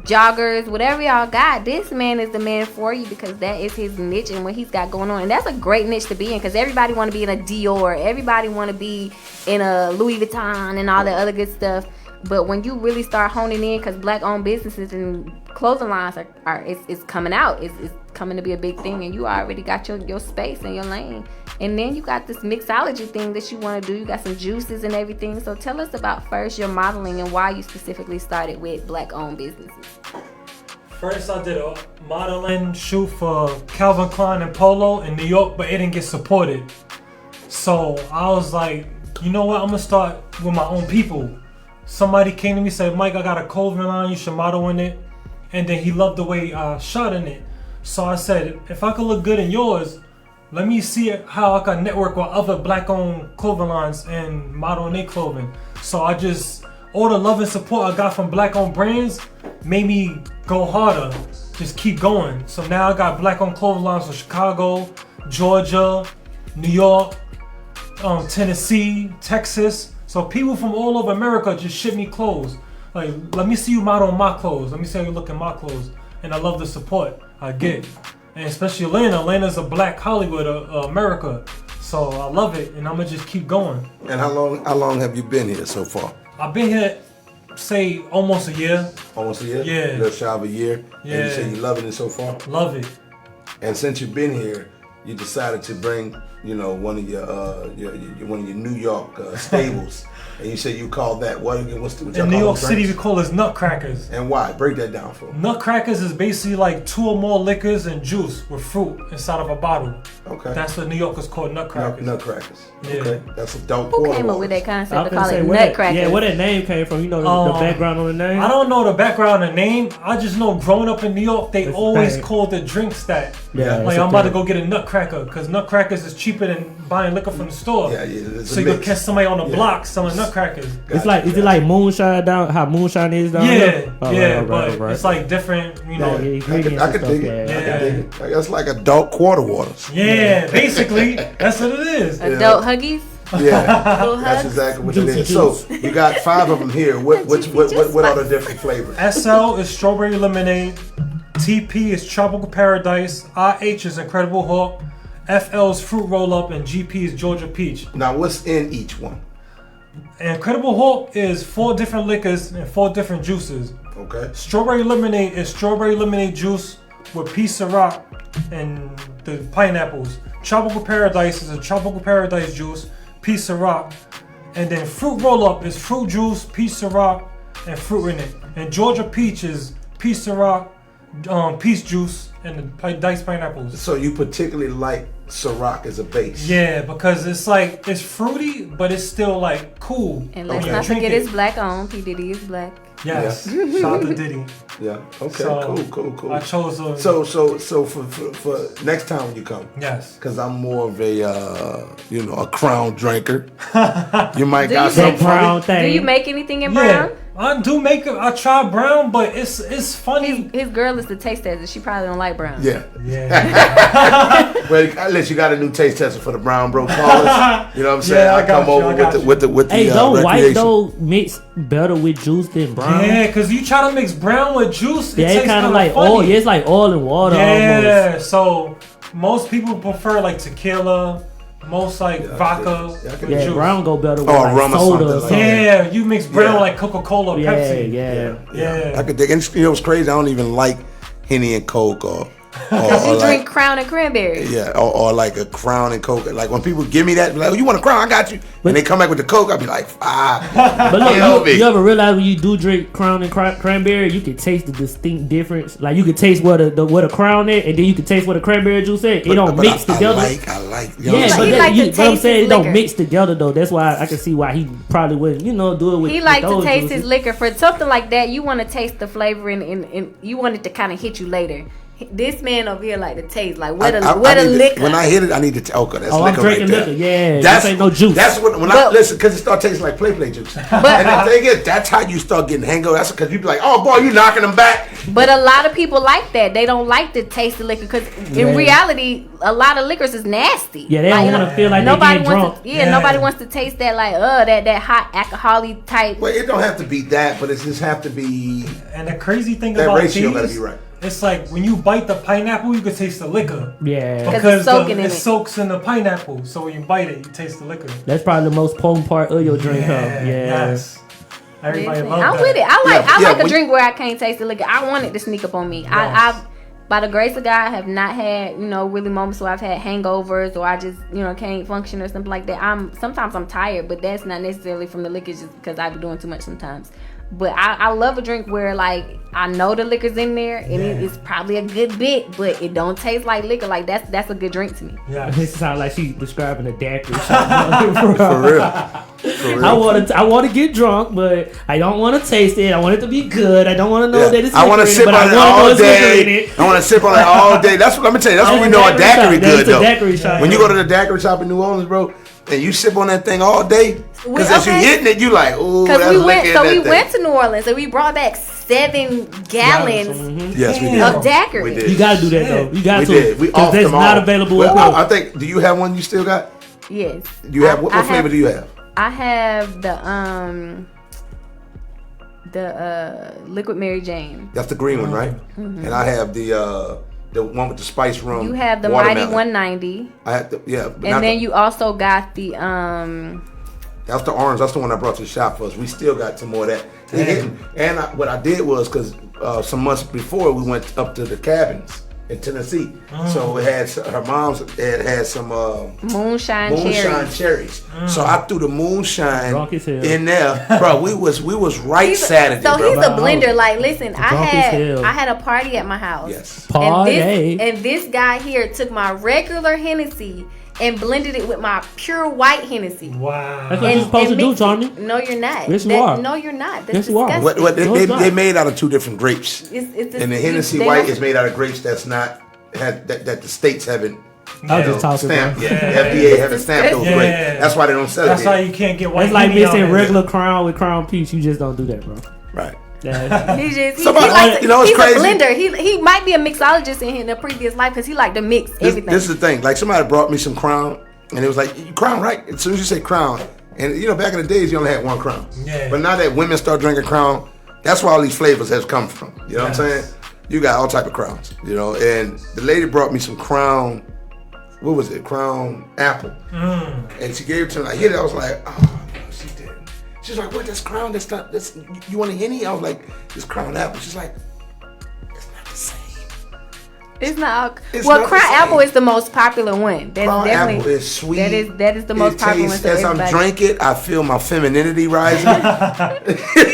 joggers, whatever y'all got, this man is the man for you, because that is his niche and what he's got going on. And that's a great niche to be in, because everybody want to be in a Dior, everybody want to be in a Louis Vuitton and all that other good stuff. But when you really start honing in, because black-owned businesses and clothing lines it's coming out, it's coming to be a big thing, and you already got your space and your lane. And then you got this mixology thing that you want to do. You got some juices and everything. So tell us about first your modeling and why you specifically started with black-owned businesses. First, I did a modeling shoot for Calvin Klein and Polo in New York, but it didn't get supported. So I was like, you know what? I'm gonna start with my own people. Somebody came to me and said, Mike, I got a clothing line, you should model in it. And then he loved the way I shot in it. So I said, if I could look good in yours, let me see how I can network with other black-owned clothing lines and model in their clothing. So all the love and support I got from black-owned brands made me go harder, just keep going. So now I got black-owned clothing lines from Chicago, Georgia, New York, Tennessee, Texas. So people from all over America just ship me clothes. Like, let me see you model my clothes. Let me see how you look in my clothes. And I love the support I get. And especially Atlanta. Atlanta's a black Hollywood, America. So I love it, and I'm gonna just keep going. And how long have you been here so far? I've been here, say, almost a year. Almost a year? Yeah. Just shy of a year? Yeah. And you say you're loving it so far? Love it. And since you've been here, you decided to bring, one of your New York staples. And you say you call that what again? What's in New York City, we call this nutcrackers. And why? Break that down for me. Nutcrackers is basically like 2 or more liquors and juice with fruit inside of a bottle. Okay. That's what New Yorkers call nutcrackers. Nutcrackers. Yeah. Okay. That's a dope. Who came up with that concept to call it nutcrackers? Yeah, where that name came from? You know the background on the name? I don't know the background and name. I just know growing up in New York, they always called the drinks that. Yeah. Like I'm about to go get a nutcracker, because nutcrackers is cheaper than buying liquor from the store. Yeah. So you could catch somebody on the block selling nutcrackers. Is it like moonshine down? How moonshine is down there? But it's like different, I could dig it. That's like adult quarter waters. Yeah, basically, that's what it is. Adult huggies. Yeah, that's exactly what it is. So you got 5 of them here. What are the different flavors? SL is strawberry lemonade. TP is tropical paradise. IH is Incredible Hawk. FL is fruit roll up, and GP is Georgia peach. Now, what's in each one? Incredible Hulk is 4 different liquors and 4 different juices. Okay. Strawberry lemonade is strawberry lemonade juice with piece of rock and the pineapples. Tropical paradise is a tropical paradise juice, piece of rock. And then fruit roll up is fruit juice, piece of rock, and fruit in it. And Georgia peach is piece of rock, peach juice, and the diced pineapples. So you particularly like Ciroc as a base? Yeah, because it's fruity, but it's still like cool. And let's not forget it's black owned. P. Diddy is black. Yes. Yeah. Shout out to Diddy. Yeah. Okay. So, cool. I chose those. So for next time when you come. Yes. Because I'm more of a Crown drinker. You might Do got you some Brown thing. Do you make anything in brown? I do make it. I try brown, but it's funny. His girl is the taste tester. She probably don't like brown. Yeah. Yeah. Well, unless you got a new taste tester for the brown bro callers. You know what I'm saying? Yeah, I I come got you, over I got with the Hey, don't white recreation. though mix better with juice than brown? Yeah, because you try to mix brown with juice, it Yeah, tastes it's kind of like funny. oil. Yeah, it's like oil and water Yeah, almost. so most people prefer like tequila, most like vodka with Yeah, juice. brown go better with Or like rum or soda. something Or like something. Yeah, you mix brown Yeah. like Coca-Cola, Yeah, Pepsi. yeah. I could dig. And you know what's crazy? I don't even like Henny and Coke or Cause you like, drink Crown and Cranberry. yeah, or like a Crown and Coke. Like when people give me that, be like, oh, you want a Crown? I got you. When they come back with the Coke, I'll be like, But look, you ever realize when you do drink Crown and Cranberry, you can taste the distinct difference. Like you can taste what a Crown is, and then you can taste what a cranberry juice is. It don't mix together. I like. You Yeah, know what I'm but saying? like to but I'm taste saying his it don't liquor. mix together though. That's why I can see why he probably wouldn't, do it with. He with like to those taste juices. his liquor. For something like that, you want to taste the flavor and you want it to kind of hit you later. This man over here like to taste like where the liquor. When I hit it, I need to. Okay, that's Oh, I'm liquor drinking right there. liquor. Yeah, That's this ain't no juice. That's when I listen because it start tasting like play juice. And the thing is, that's how you start getting hangover. That's because you be like, oh boy, you knocking them back. But a lot of people like that. They don't like to taste the liquor because in reality, a lot of liquors is nasty. Yeah, they don't want to feel like they're getting drunk. Nobody wants to taste that like that hot alcohol-y type. Well, it don't have to be that, but it just have to be. And the crazy thing That about ratio these, gotta be right. it's like when you bite the pineapple, you can taste the liquor. Yeah. Because it's soaking in it it. soaks in the pineapple. So when you bite it, you taste the liquor. That's probably the most potent part of your drink, huh? Yeah. Yes. Everybody Listen, loves I'm that. with it. I like a when- drink where I can't taste the liquor. I want it to sneak up on me. I by the grace of God, have not had really moments where I've had hangovers or I just can't function or something like that. Sometimes I'm tired, but that's not necessarily from the liquor, just because I be doing too much sometimes. But I love a drink where like I know the liquor's in there and it's probably a good bit, but it don't taste like liquor. Like that's a good drink to me. Yeah. This sounds like she's describing a daiquiri shop. For real. I want to get drunk, but I don't want to taste it. I want it to be good. I don't want to know that it's I want to liquor in sip it, but on it I wanna know all it's liquor in day. it. I want to sip on it all day. That's what I'm gonna tell you. That's when we know a daiquiri good That's though. a daiquiri shop. When you go to the daiquiri shop in New Orleans, bro, and you sip on that thing all day, because as you hitting it, you like, ooh, that's Because liquor we in that went thing. to New Orleans and we brought back 7 gallons Yes, we did. of daiquiri. We did. You gotta do that though. You got We to. did. We Because offed that's them not all. available. Well, up I think. Do you have one you still got? Yes. You have what flavor do you have? I have the liquid Mary Jane. That's the green one, right? And I have the one with the spice rum. You have the watermelon. Mighty 190. I have the, yeah. but not And then the- you also got the That's the orange. That's the one I brought to the shop for us. We still got some more of that. They hitting. And what I did was because some months before we went up to the cabins in Tennessee, so it had her mom's had some moonshine cherries. So I threw the moonshine Drunk as hell. in there, bro. We was right Saturday, So bro. he's a blender. Like, listen, I Drunk as hell. had a party at my house. Yes. Party. And this guy here took my regular Hennessy and blended it with my pure white Hennessy. Wow. That's what you're supposed to do, mixed it. Tommy. No, you're not. Yes, you are. No, you're not. That's Yes, you are. disgusting. What No, it's not. they made out of two different grapes, It's and the Hennessy they white don't- is made out of grapes that the states haven't. I was just talking Stamped. about. Yeah, FDA haven't stamped those Yeah. grapes. That's why they don't sell That's it. why here. you can't get white. It's like Henny out mixing here. regular Crown with Crown Peach. You just don't do that, bro. Right. Yeah. He Somebody- likes you know what's he's crazy? a blender. He might be a mixologist in a previous life because he liked to mix everything. This is the thing. Like somebody brought me some Crown, and it was like Crown, right? As soon as you say Crown, and back in the days you only had one Crown. Yeah. But now that women start drinking Crown, that's where all these flavors has come from. You know what I'm saying? You got all type of crowns. And the lady brought me some Crown. What was it? Crown apple. And she gave it to me. I hit it. I was like, oh no, she didn't. She's like, what? That's Crown. That's not. That's you want a Henny? I was like, it's Crown apple. She's like, it's not the same. It's not. It's Well, not Crown the same. Apple is the most popular one. That's Crown definitely, apple is sweet. That is the most popular one. tastes, So as I'm everybody- drinking, I feel my femininity rising.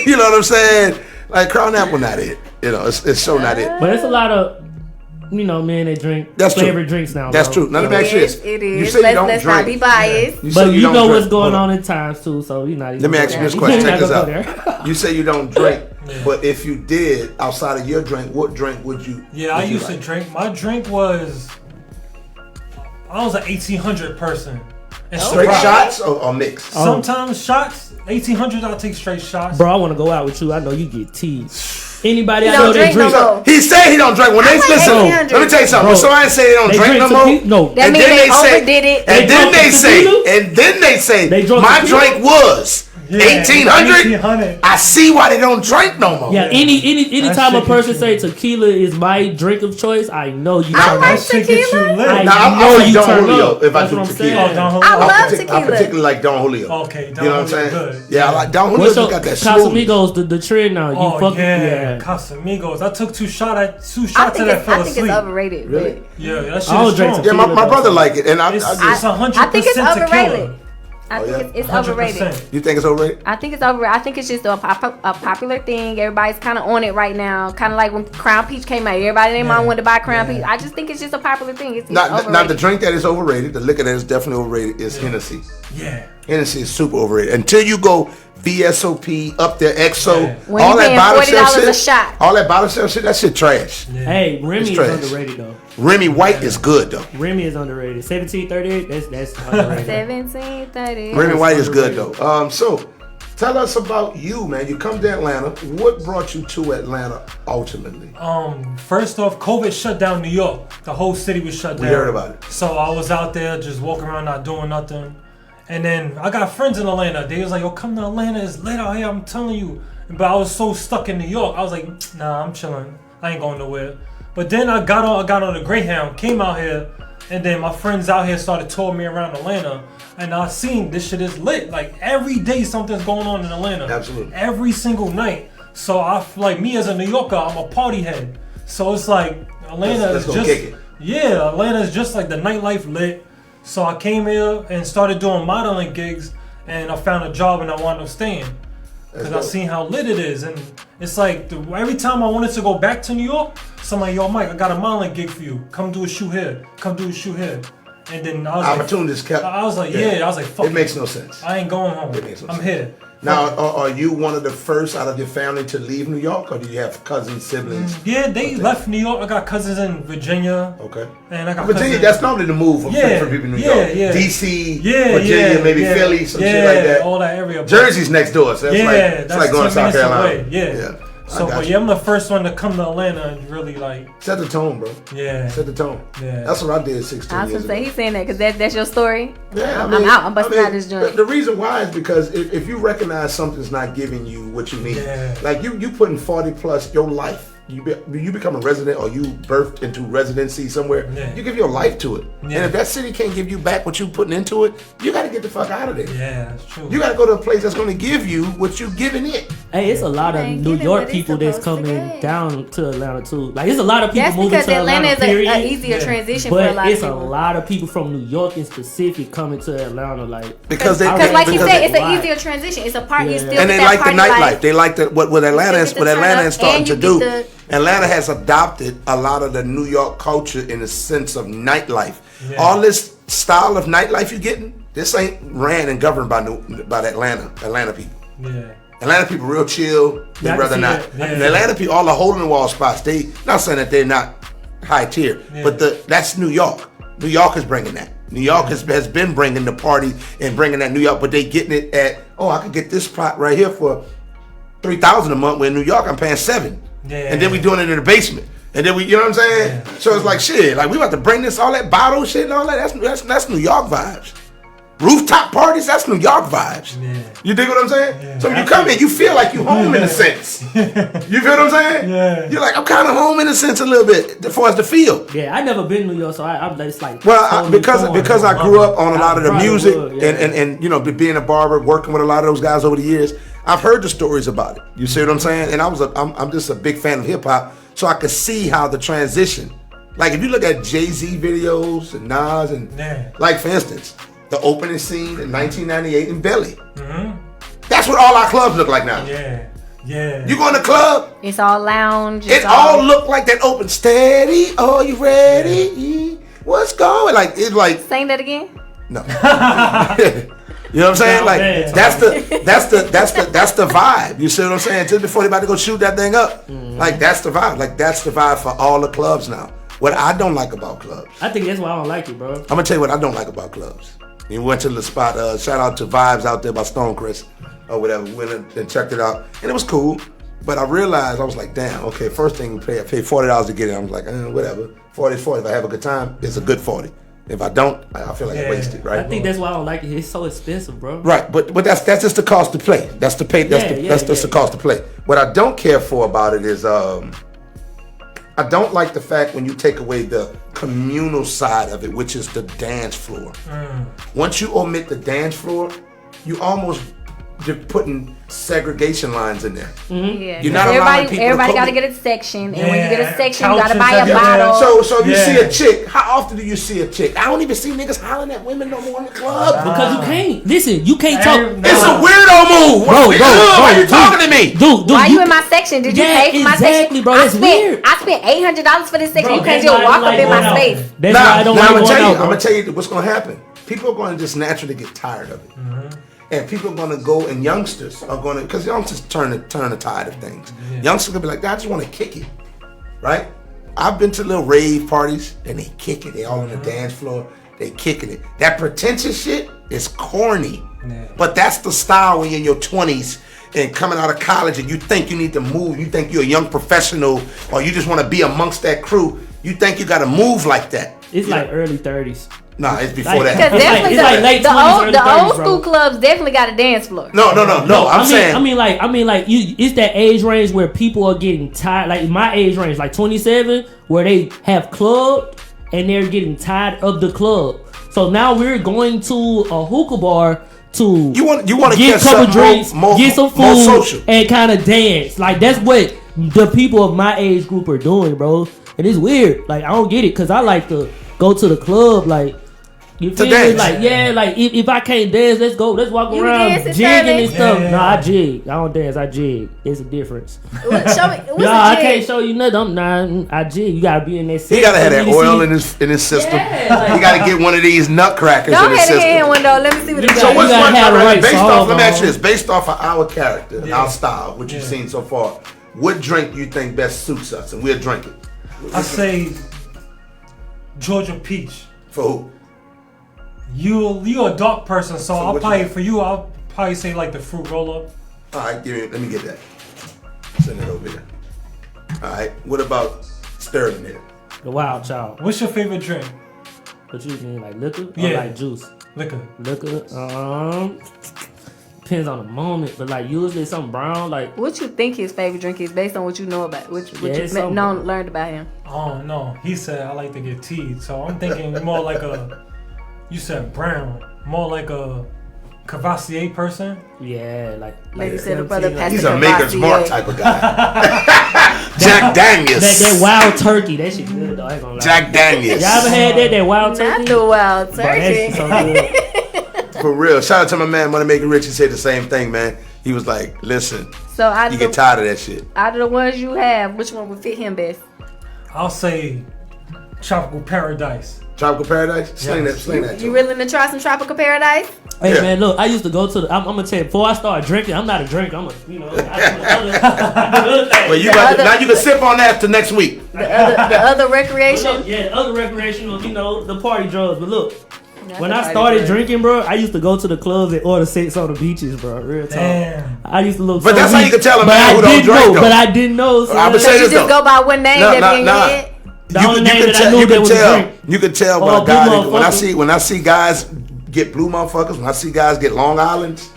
You know what I'm saying? Like Crown apple, not it. It's so not it. But it's a lot of, men that drink That's true. flavored drinks now. That's bro. true. None of It that shit. is. It You is. say you don't Let's drink. not be biased. You say But you don't know drink. what's going Hold on in times too, so you're not even. Let me ask you this question. Check this out. out. You say you don't drink, but if you did, outside of your drink, what drink would you? Yeah, I would you used to drink. My drink was, I was an 1800 person. And Straight Sprite. shots or mixed? Sometimes shots. 1800, I'll take straight shots. Bro, I want to go out with you. I know you get teased. Anybody He I know don't that drink drink. no more. He said he don't drink. When they listen, let me tell you something. When somebody say they don't drink no more, No. That and means then they say, overdid it. and then they say, my tequila? drink was Yeah, 1800. I see why they don't drink no more. Yeah, any That time a shit person get say you. tequila is my drink of choice, I know you. I turn like up. That shit get you tequila. lit. Now, I know like you Don turn Julio up. if I That's do what I'm tequila. saying. Oh, Don I Julio. love I tequila. particularly like Don Julio. Okay, Don You know what I'm Julio saying? good. Yeah, I like Don Julio. What's Just your got that smooth. Casamigos, the trend now? You Oh fuck yeah, Casamigos. I took two shots of that fell I think asleep. it's overrated. Really? but Yeah, that shit I don't is drink strong. Yeah, my tequila, brother though. like it, and It's I 100% I think it's overrated. tequila. I think yeah? it's overrated. 100%. you think it's overrated? I think it's over. I think it's just a popular thing. Everybody's kind of on it right now. Kind of like when Crown Peach came out. Everybody in their mind wanted to buy Crown Peach. I just think it's just a popular thing. It's Not overrated. the drink that is overrated. The liquor that is definitely overrated is Hennessy. Yeah. Hennessy is super overrated. Until you go VSOP up there, XO, Yeah. When all you that paying bottle $40 shelf shit, a shot. all that bottle shelf shit, that shit trash. Hey, Remy It's is trash. underrated though. Remy White is good though. Remy is underrated. 1738, that's underrated. 1730. Remy White is good though. So tell us about you, man. You come to Atlanta. What brought you to Atlanta ultimately? First off, COVID shut down New York. The whole city was shut down. We heard about it. So I was out there just walking around not doing nothing. And then I got friends in Atlanta. They was like, yo, come to Atlanta. It's lit out here, I'm telling you. But I was so stuck in New York. I was like, nah, I'm chilling. I ain't going nowhere. But then I got on the Greyhound, came out here, and then my friends out here started touring me around Atlanta. And I seen this shit is lit. Like every day something's going on in Atlanta. Absolutely. Every single night. So I like me as a New Yorker, I'm a party head. So it's like Atlanta Let's is go just kick it. yeah, Atlanta is just like the nightlife lit. So I came here and started doing modeling gigs, and I found a job and I wound up staying because I seen how lit it is. And it's like every time I wanted to go back to New York, somebody, yo, Mike, I got a modeling gig for you. Come do a shoot here. Come do a shoot here. And then I was Opportunities kept. I was like, yeah. I was like, fuck It makes no sense. I ain't going home. It makes no I'm sense. here. Now, are you one of the first out of your family to leave New York, or do you have cousins, siblings? Yeah, they left New York. I got cousins in Virginia. Okay. And I got Virginia, cousins. that's normally the move for Yeah, people in New yeah, York. yeah. DC, Yeah, Virginia, yeah, maybe yeah. Philly, some Yeah, shit like that. all that area. Jersey's next door, so that's Yeah, like that's like going to 10 South minutes Carolina. away. Yeah. I So, got but you. yeah, I'm the first one to come to Atlanta and really like. Set the tone, bro. Yeah. Set the tone. Yeah. That's what I did 16 I was years gonna say ago. he's saying that because that's your story. Yeah, I'm out. I'm busting out this joint. The reason why is because if you recognize something's not giving you what you need, Yeah. like you putting 40 plus your life, you become a resident or you birthed into residency somewhere, Yeah. you give your life to it. Yeah. And if that city can't give you back what you putting into it, you got to get the fuck out of there. Yeah, that's true. You got to go to a place that's going to give you what you giving it. Hey, it's a lot of ain't New getting York what it's people that's supposed to coming get. down to Atlanta too. Like, it's a lot of people That's moving because to Atlanta is period. an easier Yeah. transition for a But lot of it's a people. lot of people from New York in specific coming to Atlanta, like Because they Because like you because said, they- it's an Why? easier transition. It's a part you Yeah. still and get they that like the party nightlife. life. They like what Atlanta You is. still What get the Atlanta turn is up, starting and to you do. get Atlanta has adopted a lot of the New York culture in the sense of nightlife. Yeah. All this style of nightlife you getting, this ain't ran and governed by Atlanta people. Yeah. Atlanta people real chill. They Yeah, I can rather see not. that. Yeah. And Atlanta people, all the hole in the wall spots. They not saying that they're not high tier, Yeah. but that's New York. New York is bringing that. New York has been bringing the party and bringing that New York, but they getting it at I could get this plot right here for $3,000 a month. Where in New York I'm paying $7,000, Yeah. and then we doing it in the basement. And then you know what I'm saying? Yeah. So it's like shit. Like we about to bring this all that bottle shit and all that. That's New York vibes. Rooftop parties, that's New York vibes. Yeah. You dig what I'm saying? Yeah. So when you come in, you feel like you home in a sense. You feel what I'm saying? Yeah. You're like, I'm kind of home in a sense a little bit as far as the feel. yeah, I never been to New York, so I'm it's like Well, totally foreign. because I grew up on a lot of the Probably music would, yeah. and you know being a barber, working with a lot of those guys over the years, I've heard the stories about it. You see what I'm saying? And I'm just a big fan of hip hop, so I could see how the transition. Like if you look at Jay-Z videos and Nas and Yeah. like for instance, the opening scene in 1998 in Belly. Mm-hmm. That's what all our clubs look like now. Yeah. Yeah. You go in the club, It's all lounge. it all look like that open steady. Oh, you ready? What's going? Like it's like Saying that again? no. You know what I'm saying? No, Like man. that's the vibe. You see what I'm saying? Just before they about to go shoot that thing up. Like that's the vibe. Like that's the vibe for all the clubs now. What I don't like about clubs. I think that's why I don't like it, bro. I'm gonna tell you what I don't like about clubs. And we went to the spot. Shout out to Vibes out there by Stonecrest or whatever. We went and checked it out, and it was cool. But I realized I was like, damn. Okay, first thing I paid $40 to get it. I was like, whatever. 40 is 40. If I have a good time, it's a good 40. If I don't, I feel like I wasted, right? I think that's why I don't like it. It's so expensive, bro. Right, but that's just the cost to play. That's the pay. That's the cost to play. What I don't care for about it is I don't like the fact when you take away the communal side of it, which is the dance floor. Once you omit the dance floor, you almost you're putting segregation lines in there. Yeah. You're not allowing people. Everybody got to get a section, and when you get a section, you got to buy a bottle. So if you see a chick, how often do you see a chick? I don't even see niggas hollering at women no more in the club. Because you can't. Listen, you can't talk. It's a weirdo move. Bro, why are you talking to me? Dude, why you in my section? Did you pay for my section? Exactly, bro. That's weird. I spent $800 for this section. Bro, you can't just walk up in my space. That's why I don't like going out, I'm gonna tell you what's gonna happen. People are gonna just naturally get tired of it. And people are going to go, and youngsters are going to, because youngsters turn the tide of things. Youngsters going to be like, I just want to kick it, right? I've been to little rave parties, and they kick it. They all on the dance floor. They kicking it. That pretentious shit is corny. But that's the style when you're in your 20s and coming out of college, and you think you need to move. You think you're a young professional, or you just want to be amongst that crew. You think you got to move like that. It's like early 30s. Nah, it's before that. Because definitely late 20s, the old 30s, school clubs definitely got a dance floor. No. I'm saying. I mean, it's that age range where people are getting tired. Like my age range, like 27, where they have clubbed and they're getting tired of the club. So now we're going to a hookah bar to you want to get a couple drinks, more, get some food, and kind of dance. Like that's what the people of my age group are doing, bro. And it's weird. Like I don't get it because I like to go to the club, like. You feel me? Like, yeah, like if I can't dance, let's go. Let's walk around jigging and stuff. No, I jig. I don't dance. I jig. It's a difference. Show me. What's I can't show you nothing. I jig. You gotta be in that. He gotta have that oil in his system. Yeah, he gotta get one of these nutcrackers in his system. Go ahead, let me see what it So what's one based off? Let me ask you this: based off of our character and our style, what you've seen so far, what drink you think best suits us, and we'll drink it? I say Georgia peach. For who? You a dark person, so I'll probably say like the fruit roll up. All right, let me get that. Send it over here. All right, what about Sterling here? The Wild Child. What's your favorite drink? What you mean, like liquor or like juice? Liquor. Depends on the moment, but like usually something brown. Like what you think his favorite drink is based on what you know about, what you learned about him. Oh no, he said I like to get teed, so I'm thinking more like a. You said brown, more like a Cavassier person. Yeah, like you said, the brother Pastor. He's a Maker's Mark type of guy. Jack Daniels. That wild turkey, that shit good though. I ain't gonna lie. Jack Daniels. Y'all ever had that wild turkey? Not the wild turkey. So good. For real. Shout out to my man, Money Maker Rich. He said the same thing, man. He was like, listen, you get tired of that shit. Out of the ones you have, which one would fit him best? I'll say Tropical Paradise. Tropical Paradise? Sling that. You willing to try some Tropical Paradise? Hey man, look, I used to go to the. I'm gonna tell you, before I started drinking, I'm not a drinker. I'm a, well, now you can sip on that to next week. The other recreation. The other recreational, the party drugs. But look, when I started drinking, bro, I used to go to the clubs and order sex on the beaches, bro. Real talk. Damn. I used to look. But that's how you can tell a man who don't drink, though. But I didn't know. So I would say this though. You just go by one name that be in your head. The only name that I knew that was a drink. You can tell when a guy, when I see guys get blue motherfuckers, when I see guys get Long Islands.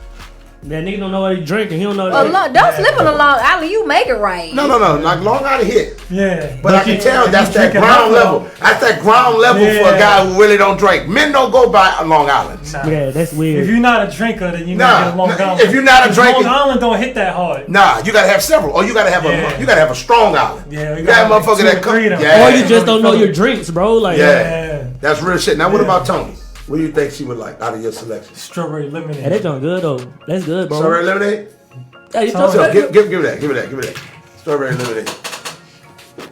That nigga don't know what he's drinking. He don't know. Don't slip on a Long Island. You make it right. No. Like Long Island hit. Yeah. But I can tell that's that ground level. That's that ground level for a guy who really don't drink. Men don't go by Long Island. Nah. Yeah, that's weird. If you're not a drinker, then you're not getting Long Island. If you're not a drinker, Long Island don't hit that hard. Nah, you gotta have several. Or you gotta have a strong island. Yeah, you gotta have a motherfucker that come. Or you just don't know your drinks, bro. Like that's real shit. Now what about Tony? What do you think she would like out of your selection? Strawberry lemonade. Hey, that joint good though. That's good, bro. Strawberry lemonade? Hey, give that. Strawberry lemonade.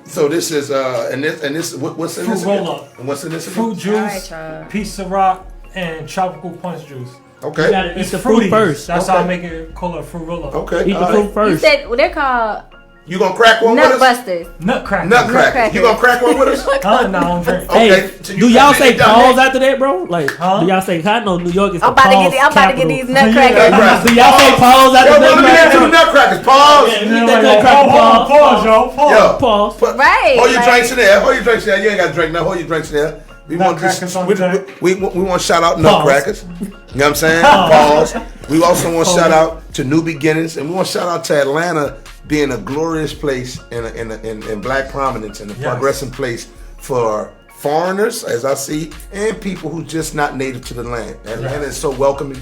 So this is what's in this? Fruit roll up. And what's in this? Fruit juice, piece of rock, and tropical punch juice. Okay. You gotta eat the fruit first. That's how I make it call a fruit roll up. Okay. Eat the fruit first. You said they're called You gonna crack one with us? Nutbusters. Nutcrackers. You gonna crack one with us? No, I don't drink. Okay. Hey, so do y'all say done pause that? after that, bro? Like, do y'all say? I know New York is I'm the about to pause get capital. these nutcrackers. Nutcrackers. Do y'all say pause after Yo, bro, let me that? answer the nutcrackers. Pause. Yeah, we get that nutcracker pause. Pause, y'all. Pause. Yo, Pause. Right. Hold your like- drinks in there. Hold your drinks in there. You ain't got to drink now. Hold your drinks in there. We want Nutcrackers on we, deck. we want to shout out Nutcrackers. You know what I'm saying? Pause. We also want to shout out to New Beginnings, and we want to shout out to Atlanta being a glorious place in black prominence and a progressive place for foreigners, as I see, and people who just not native to the land. Atlanta is so welcoming,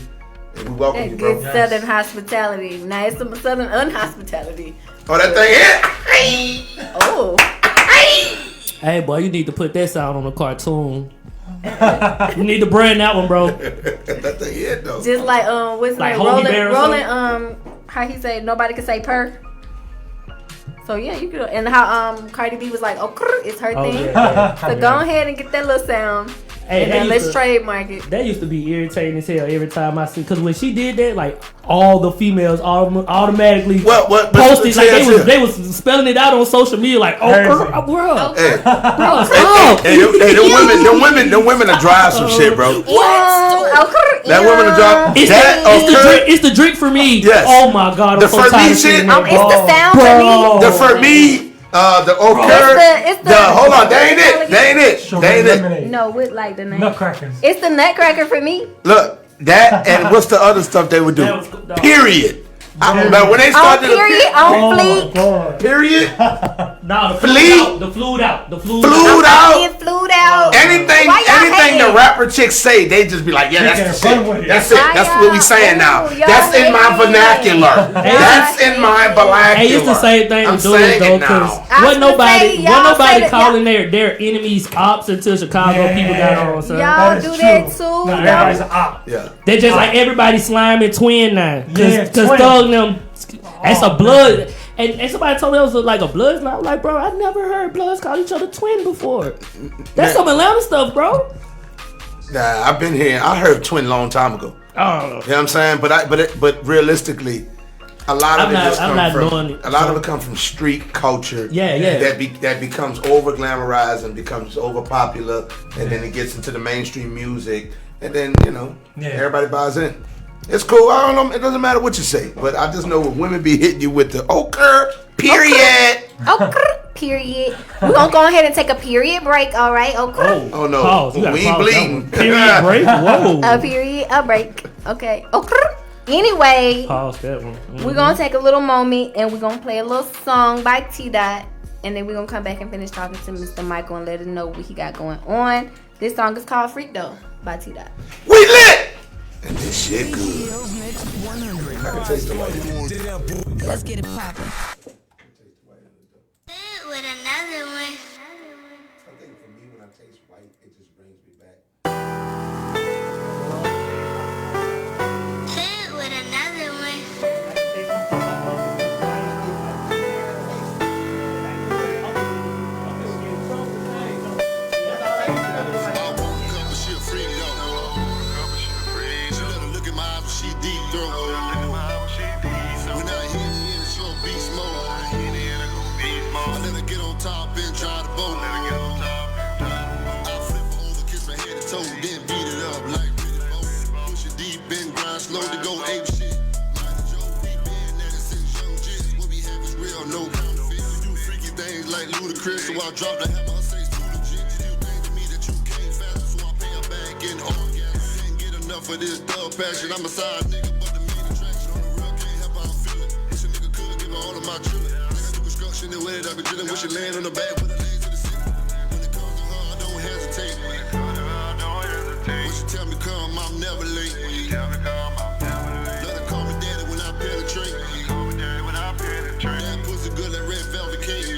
and we welcome That you, bro. good Southern hospitality. Now it's some Southern unhospitality. Oh, that thing hit. Oh. Hey, boy, you need to put that sound on a cartoon. You need to brand that one, bro. That thing hit though. Just like what's Like name? Holy Bear or Rolling how he say nobody can say purr. So yeah, you could, and how Cardi B was like, oh, it's her thing. Yeah. So go ahead and get that little sound. Hey, And that then used let's to- trademark it. That used to be irritating as hell every time I see. Because when she did that, like all the females automatically posted, like they was spelling it out on social media, like, oh, bro, Hey, bro, them women to drive some shit, bro. What? That woman to drive. It's the drink for me. Yes. Oh my god, The I'm so for tired me of shit. seeing that. It's the sound for me. The for me. The occur. It's the hold on, that ain't it. That ain't it. That ain't it. No, with like the name. Nutcrackers. It's the Nutcracker for me. Look, that and what's the other stuff they would do? Period. I don't know when they started. Period. On fleek. Period. Nah, the flued out. Flued out. Flued out. Anything the rapper chicks say, they just be like, yeah, that's the shit. That's it. That's what we saying now. That's in my vernacular. That's in my vernacular. Hey, it's the same thing with dudes saying though, it now. because wasn't nobody say calling their enemies ops until Chicago people got on. So Y'all do that too. No, everybody's an op. Yeah. they just like everybody slime and twin now. Yeah, Cause twin. Thug them, that's a blood. And somebody told me it was like a blood. I was like, bro, I never heard bloods call each other twin before. That's some Atlanta stuff, bro. Nah, I've been here. I heard twin long time ago. Oh, you know what I'm saying? But realistically, a lot of it comes from street culture. Yeah. That becomes over glamorized and becomes over popular, and then it gets into the mainstream music, and then everybody buys in. It's cool. I don't know. It doesn't matter what you say, but I just know when women be hitting you with the period. Period. We're gonna go ahead and take a period break, all right? Okay. Oh no. Pause. We ain't bleeding. Period break. Whoa. A break. Okay. Anyway, Pause that one. Mm-hmm. We're gonna take a little moment and we're gonna play a little song by T-Dot, and then we're gonna come back and finish talking to Mr. Michael and let him know what he got going on. This song is called Freak Though by T-Dot. We lit! And this shit good. I can taste the light. Let's get it poppin'. With another one. I think for me, when I taste white, it just brings me back. With another one. Slow to go ape shit. What we have is real, no counterfeit. We do freaky things like ludicrous, so I drop the hammer. I say too legit. You do things to me that you can't fathom, so I pay her back in orgasm. Can't get enough of this dub passion. I'm a side nigga, but the main attraction on the real can't help how I'm feeling. Wish a nigga could give her all of my chillin'. Like I do construction and with it, I be chillin'. Wish it land on the back with the legs to the ceiling. When it comes to her, I don't hesitate. When she tell me come, I'm never late. Call me daddy when I penetrate. That pussy good like red velvet cake. I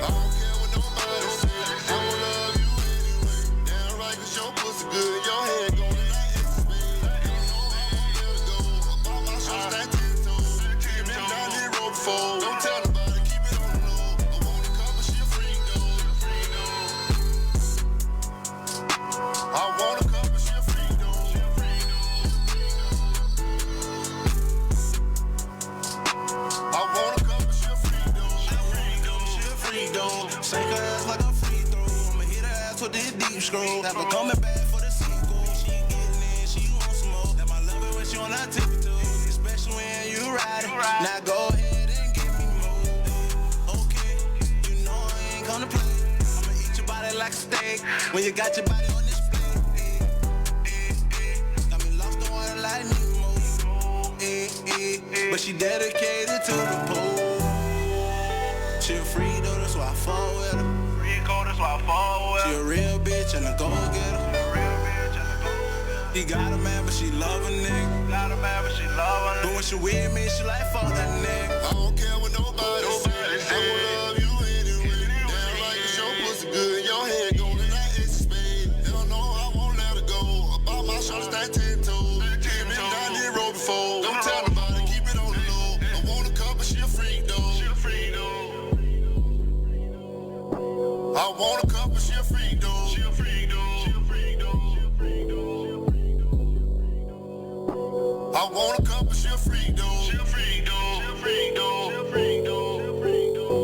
don't care what nobody say. I will love you anyway. Damn right, 'cause your pussy good. Your head going to like X-Space. You know how I'm here to go. About my shots, that 10 toes. Keep it down the road before. Don't tell nobody, keep it on the low. free though. Shake her ass like a free throw. I'ma hit her ass with this deep scroll. Never coming back for the sequel. She ain't getting in, she wants some more. That my love it when she on her tippy toes. Especially when you ride it. Now go ahead and give me more. Okay, you know I ain't gonna play. I'ma eat your body like a steak. When you got your body on this plate. Got me lost in water like Nemo. But she dedicated to the pole. She a free though, that's why I fall with her. Free cold, that's why I fall with her. She a real bitch and a go-getter. He got a man, but she love a nigga. Got a man, but she love a nigga. But when she with me, she like fuck that nigga. I don't care what nobody say. I will love you anyway. Damn like you show pussy good in your head going like it's a spade. Hell no, I won't let her go. About my shoulder, stand 10 toes. Been down this road before. Don't tell nobody, keep it on the low. I want a cup, but she a freak though. She a freak though. I want a cup, but she a freak though. She a freak though. She a freak though. She a freak though. I want a cup, but she a freak though. She a freak though. She a freak though. She a freak though. She a freak though.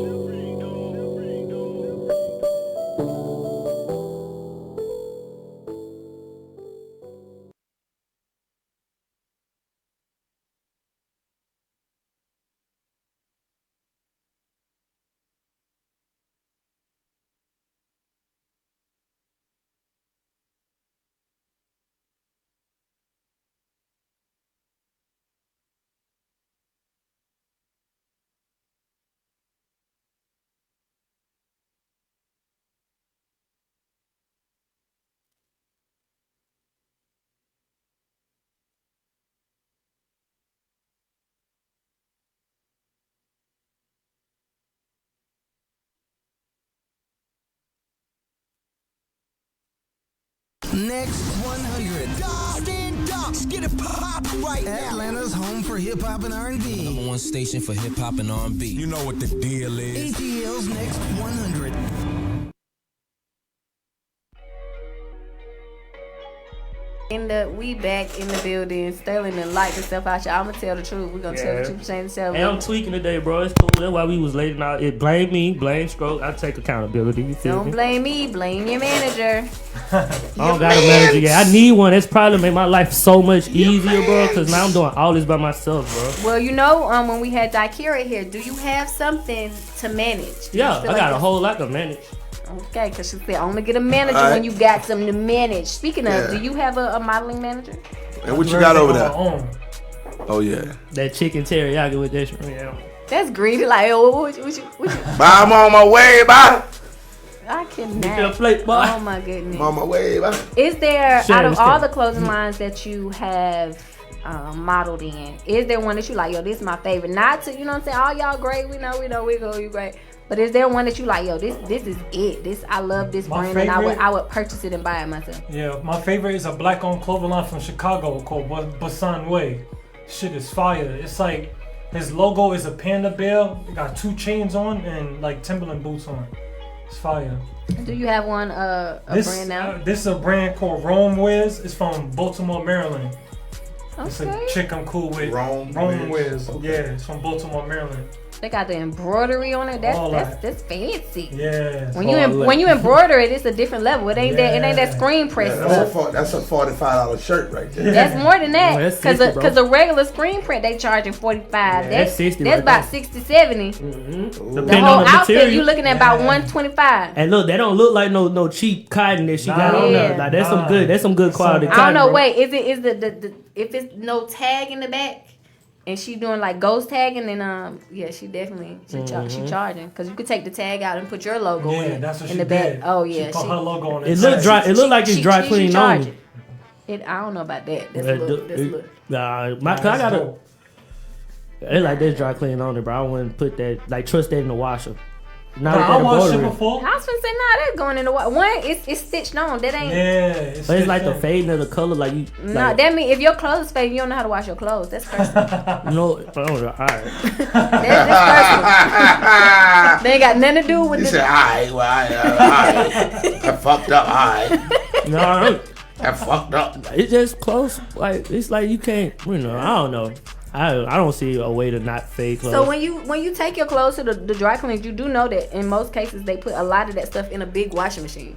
Next 100. Stand up. Get it pop right now. Atlanta's home for hip hop and R&B. Number one station for hip hop and R&B. You know what the deal is. ATL's Next 100. We back in the building. Sterling and Light the stuff out y'all. I'm gonna tell the truth. We're gonna tell the truth, shame the Hey, I'm tweaking today, bro. It's cool. That's why we was late out. It blame me, blame Stroke. I take accountability. You feel Don't me? blame me, blame your manager. I don't got a manager yet. I need one. That's probably make my life so much easier, bro. Cause now I'm doing all this by myself, bro. Well, you know, when we had Dykira here, do you have something to manage? Yeah, I got a whole lot to manage. Okay, because she said only get a manager when you got something to manage. Speaking of, do you have a modeling manager? And what you got over there? Oh yeah, that chicken teriyaki with that shrimp. Yeah. That's greedy. Like, oh, what you? Bye, I'm on my way, bye. I cannot. Get your plate, boy. Oh my goodness. I'm on my way, bye. Is there out of all the clothing lines that you have modeled in, is there one that you like? Yo, this is my favorite. Not to, you know what I'm saying? All y'all great. We know, you great. But is there one that you like? Yo, this is it. I love this brand, and I would purchase it and buy it myself. Yeah, my favorite is a black-owned clothing line from Chicago called Basan Way. Shit is fire. It's like his logo is a panda bear. It got 2 chains on and like Timberland boots on. It's fire. Do you have one brand now? This is a brand called Rome Wiz. It's from Baltimore, Maryland. Okay. It's a chick I'm cool with. Rome Wiz. Okay. Yeah, it's from Baltimore, Maryland. They got the embroidery on it. That's fancy. Yeah. When you embroider it, it's a different level. It ain't that screen press stuff. That's a $45 shirt right there. That's more than that. Because a regular screen print they charging $45. That's 60. That's about 60, 70. Mm-hmm. The whole outfit you looking at about $125. And look, that don't look like no cheap cotton that she got on there. Like that's some good quality cotton. I don't know. Bro. Wait, is the if it's no tag in the back? And she doing like ghost tagging, then she definitely she charging, because you could take the tag out and put your logo in the back. Oh yeah, she put her logo on it. It look dry. It look like it's dry clean on. I don't know about that. That's look. I gotta. It like this dry clean on it, bro. I wouldn't put that, like, trust that in the washer. I watched it before. I was gonna say, that's going in the water. One, it's stitched on. That ain't. Yeah, but it's like the fading of the color, like you. No, that mean if your clothes fade, you don't know how to wash your clothes. That's personal. No, all right. That's personal. They ain't got nothing to do with. You said, I fucked up. No, I fucked up. It's just close. Like it's like you can't. I don't know. I don't see a way to not fade clothes. So when you take your clothes to the dry cleaners, you do know that in most cases they put a lot of that stuff in a big washing machine.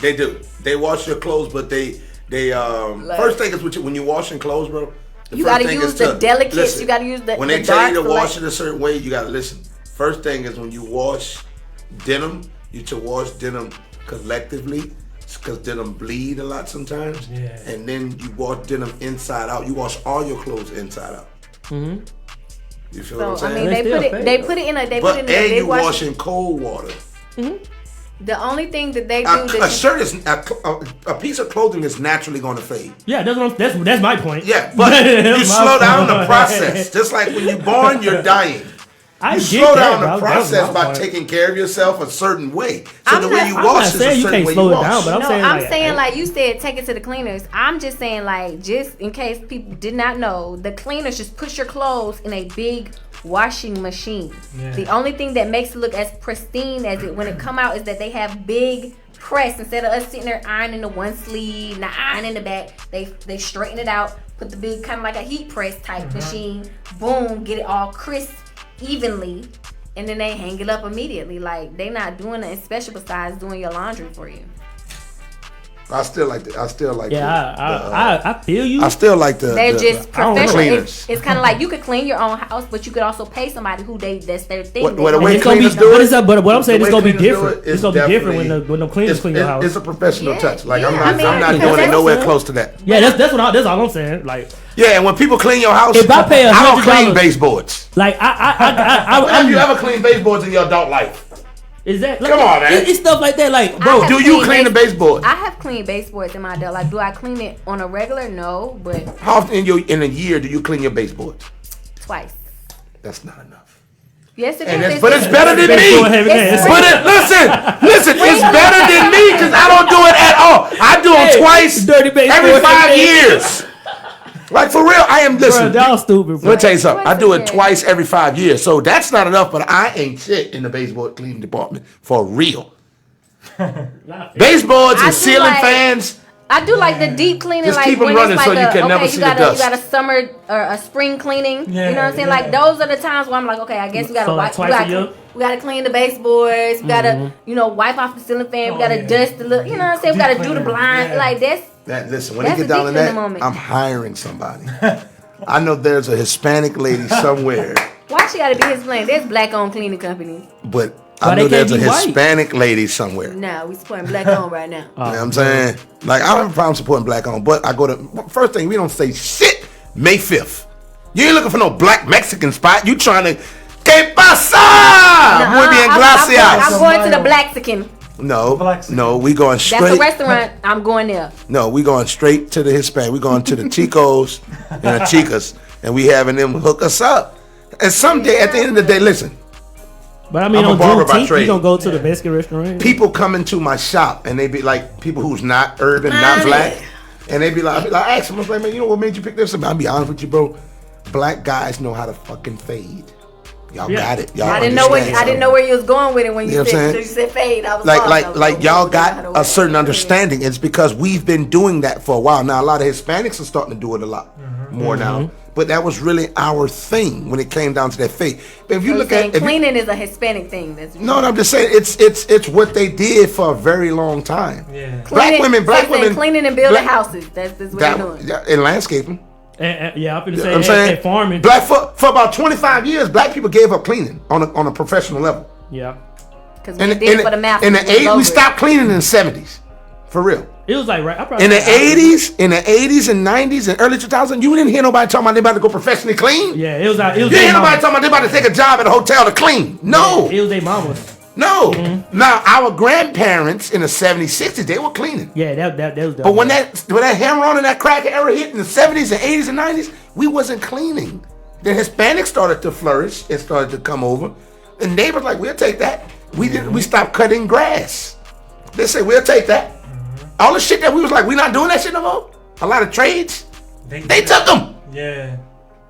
They do. They wash your clothes, but they first thing is when you washing clothes, bro. You gotta use the delicates. Listen, you gotta use the when they the tell you to dark wash it select- a certain way, you gotta listen. First thing is when you wash denim, you should wash denim collectively because denim bleed a lot sometimes. Yeah. And then you wash denim inside out. You wash all your clothes inside out. Mm-hmm. You feel So what I'm I saying? mean, they put it in a but big you washing. wash in cold water. Mm-hmm. The only thing that they do A shirt is a piece of clothing is naturally going to fade. Yeah, that's my point. Yeah, but you slow down the process. Just like when you're born, you're dying. You slow down the process by taking care of yourself a certain way. So the way you wash is a certain way you wash. I'm saying like you said, take it to the cleaners. I'm just saying like just in case people did not know, the cleaners just put your clothes in a big washing machine. Yeah. The only thing that makes it look as pristine as it when it come out is that they have big press instead of us sitting there ironing the one sleeve, not ironing the back. They straighten it out, put the big kind of like a heat press type machine, boom, get it all crisp evenly, and then they hang it up immediately. Like they not doing anything special besides doing your laundry for you. I still like the. I feel you. I still like the. They're just professional. Cleaners. It's kind of like you could clean your own house, but you could also pay somebody who that's their thing. What the way cleaners do it? But what I'm saying, it's gonna be different. It's gonna be different when the cleaners clean your house. It's a professional touch. Like I'm I mean, not doing it nowhere close to that. Yeah, that's all I'm saying. Like yeah, and when people clean your house, if I pay I don't clean $100, baseboards. Like when have you ever cleaned baseboards in your adult life? Is that come on, man? It's stuff like that. Like, bro, do you clean the baseboard? I have cleaned baseboards in my adult life. Do I clean it on a regular? No, but how often in a year do you clean your baseboards? Twice. That's not enough. Yes, it is. But it's better than me. Listen, it's better than me because I don't do it at all. I do them twice every 5 years. Like for real, I am. Listen, y'all stupid. Let me tell you something. I do it twice every 5 years, so that's not enough. But I ain't shit in the baseboard cleaning department for real. Baseboards and ceiling fans. I do like the deep cleaning. Just like keep them when running it's like so you can never see the dust. You got a summer or a spring cleaning. You know what I'm saying? Like those are the times where I'm like, okay, I guess we gotta wipe. We gotta clean the baseboards. We gotta, wipe off the ceiling fan. We gotta dust the look. You know what I'm saying? We gotta do the blind. Like that's. Listen, when you get down to that, I'm hiring somebody. I know there's a Hispanic lady somewhere. Why she gotta be Hispanic? There's black-owned cleaning companies. But I know there's a Hispanic lady somewhere. No, we supporting black-owned right now. You know what I'm saying? Like, I don't have a problem supporting black-owned, but I go to, first thing, we don't say shit May 5th. You ain't looking for no black Mexican spot. You trying to, ¿Qué pasa? Muy bien, gracias. I'm going to the Blaxican. No, we going straight. That's a restaurant. I'm going there. No, we going straight to the Hispanic. We going to the Chicos and the Chicas, and we having them hook us up. And someday, at the end of the day, listen. But I mean, on Juneteenth, you don't go to the Mexican restaurant. People come into my shop, and they be like, people who's not urban, not black, and they be like, I ask them, I was like, man, you know what made you pick this up? I'll be honest with you, bro. Black guys know how to fucking fade. Y'all got it. Y'all I didn't know where you was going with it when you said fade. I was like y'all got a certain understanding. It's because we've been doing that for a while now. A lot of Hispanics are starting to do it a lot more now. But that was really our thing when it came down to that fade. But if you look at cleaning is a Hispanic thing. No, I'm just saying it's what they did for a very long time. Yeah. Black women cleaning and building houses. That's what they're doing. And landscaping. Yeah, I'm gonna say farming. Black for about 25 years, black people gave up cleaning on a professional level. Yeah. Because we did it for the mouth. In the 80s, we stopped cleaning in the 70s. For real. It was like in the 80s and 90s and early 2000s, you didn't hear nobody talking about they about to go professionally clean. Yeah, it was. You didn't hear nobody talking about they about to take a job at a hotel to clean. No. Yeah, it was their mamas. No. Now our grandparents in the 70s, 60s, they were cleaning. Yeah, that was. But when that Hamron and that crack era hit in the 70s and 80s and 90s, we wasn't cleaning. The Hispanics started to flourish and started to come over. And neighbors like, we'll take that. We stopped cutting grass. They say we'll take that. All the shit that we was like, we not doing that shit no more. A lot of trades, they took them. Yeah.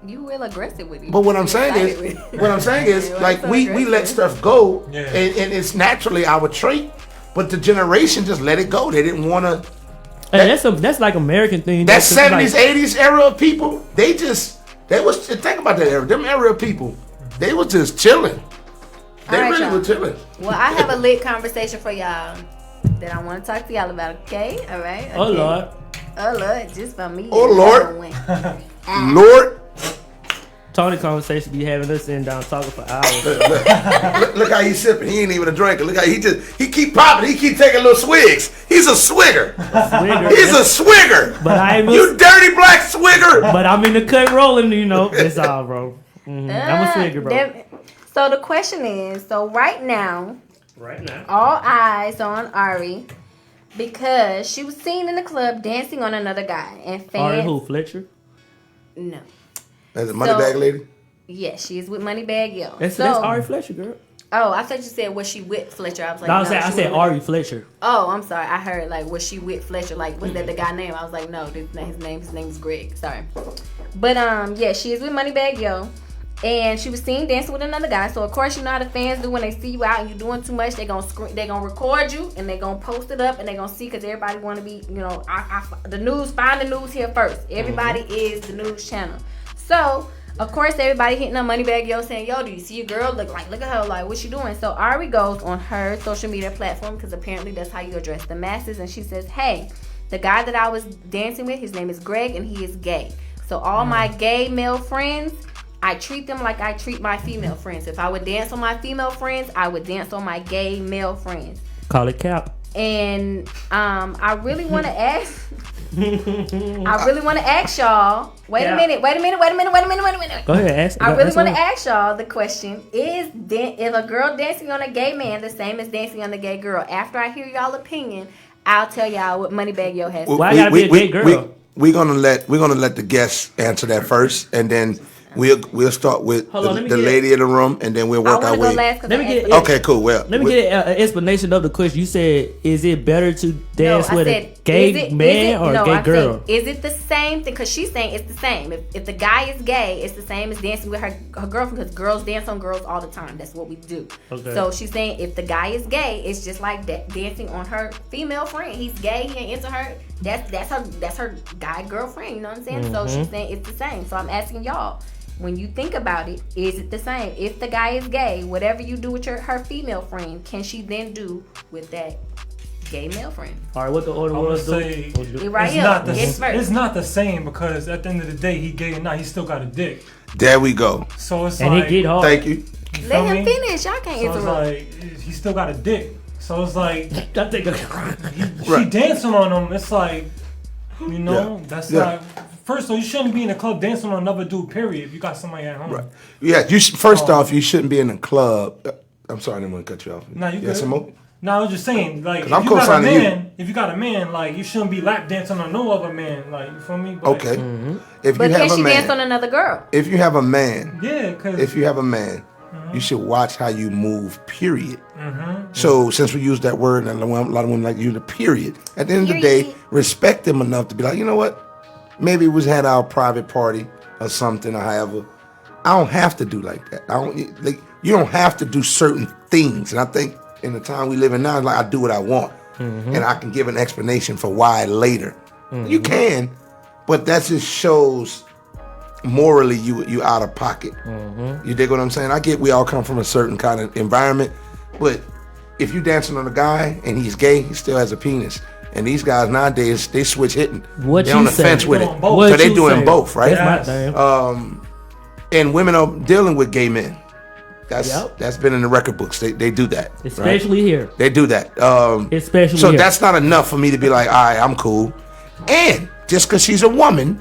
You real aggressive with it. But what I'm saying is, like we let stuff go, and it's naturally our trait. But the generation just let it go. They didn't want to. That's like American thing. That 70s, 80s era of people, they They was think about that era. Them area people, they was just chilling. They All right, really y'all. were chilling. Well, I have a lit conversation for y'all that I want to talk to y'all about. Okay, all right. Okay. Oh Lord. Oh Lord, just for me. Oh, Lord. Lord. Tony conversation be having us sitting down talking for hours. Look how he's sipping. He ain't even a drinker. Look how he keep popping. He keep taking little swigs. He's a swigger. He's a swigger. But I ain't you dirty black swigger. But I'm in the cut rolling, you know. That's all, bro. I'm a swigger, bro. So the question is, right now, all eyes are on Ari because she was seen in the club dancing on another guy, and fans. Ari who? Fletcher? No. That's a Moneybag lady? Yes, she is with Moneybag Yo. That's Ari Fletcher, girl. Oh, I thought you said was she with Fletcher? I was like, no, I said Ari Fletcher. Oh, I'm sorry. I heard like was she with Fletcher? Like was that the guy name? I was like, no, his name is Greg. Sorry, but yeah, she is with Moneybag Yo, and she was seen dancing with another guy. So of course you know how the fans do when they see you out and you doing too much. They gonna record you and they gonna post it up and they gonna see because everybody want to be the news. Find the news here first. Everybody is the news channel. So, of course, everybody hitting on Moneybag Yo saying, yo, do you see your girl? Look at her. Like, what's she doing? So, Ari goes on her social media platform because apparently that's how you address the masses. And she says, hey, the guy that I was dancing with, his name is Greg and he is gay. So, all my gay male friends, I treat them like I treat my female friends. If I would dance on my female friends, I would dance on my gay male friends. Call it cap. And I really want to ask... I really want to ask y'all. Wait a minute. Go ahead, ask. I really want to ask y'all the question: is if a girl dancing on a gay man the same as dancing on a gay girl? After I hear y'all opinion, I'll tell y'all what Moneybag Yo has. Why gotta be a gay girl? We're gonna let the guests answer that first, and then we'll start with the lady in the room, and then we'll work our way. Okay, cool. Well, let me get an explanation of the question. You said, is it better to dance with a gay man or a gay girl? Is it the same thing? Because she's saying it's the same. If the guy is gay, it's the same as dancing with her girlfriend. Because girls dance on girls all the time. That's what we do. Okay. So she's saying if the guy is gay, it's just like that dancing on her female friend. He's gay. He ain't into her. That's her guy girlfriend. You know what I'm saying? So she's saying it's the same. So I'm asking y'all. When you think about it, is it the same? If the guy is gay, whatever you do with her female friend, can she then do with that gay male friend? All right, what the order was? It's not the same because at the end of the day, he gay or not, he still got a dick. There we go. So it's and like, he get hard. Thank you. Let him finish. Y'all can't interrupt. So it's like he still got a dick. So it's like she dancing on him. It's like that's not. First of all, you shouldn't be in a club dancing on another dude, period, if you got somebody at home. Right. Yeah, first off, you shouldn't be in a club. I'm sorry, I didn't want to cut you off. No, you good. Some more? No, I was just saying, like, if you got a man, like, you shouldn't be lap dancing on no other man, like, you feel me? But, okay. But can she dance on another girl? If you have a man, if you have a man, you should watch how you move, period. So since we use that word, and a lot of women like to use the period, at the end of the day, respect them enough to be like, you know what? Maybe we had our private party or something or however. I don't have to do like that. You don't have to do certain things. And I think in the time we live in now, it's like I do what I want. And I can give an explanation for why later. You can, but that just shows morally you out of pocket. You dig what I'm saying? I get we all come from a certain kind of environment, but if you dancing on a guy and he's gay, he still has a penis. And these guys nowadays, they switch hitting. They're on the fence with it. So they doing both, right? That's my thing. And women are dealing with gay men. That's been in the record books. They do that. Especially here. They do that. Especially so here. That's not enough for me to be like, all right, I'm cool. And just because she's a woman,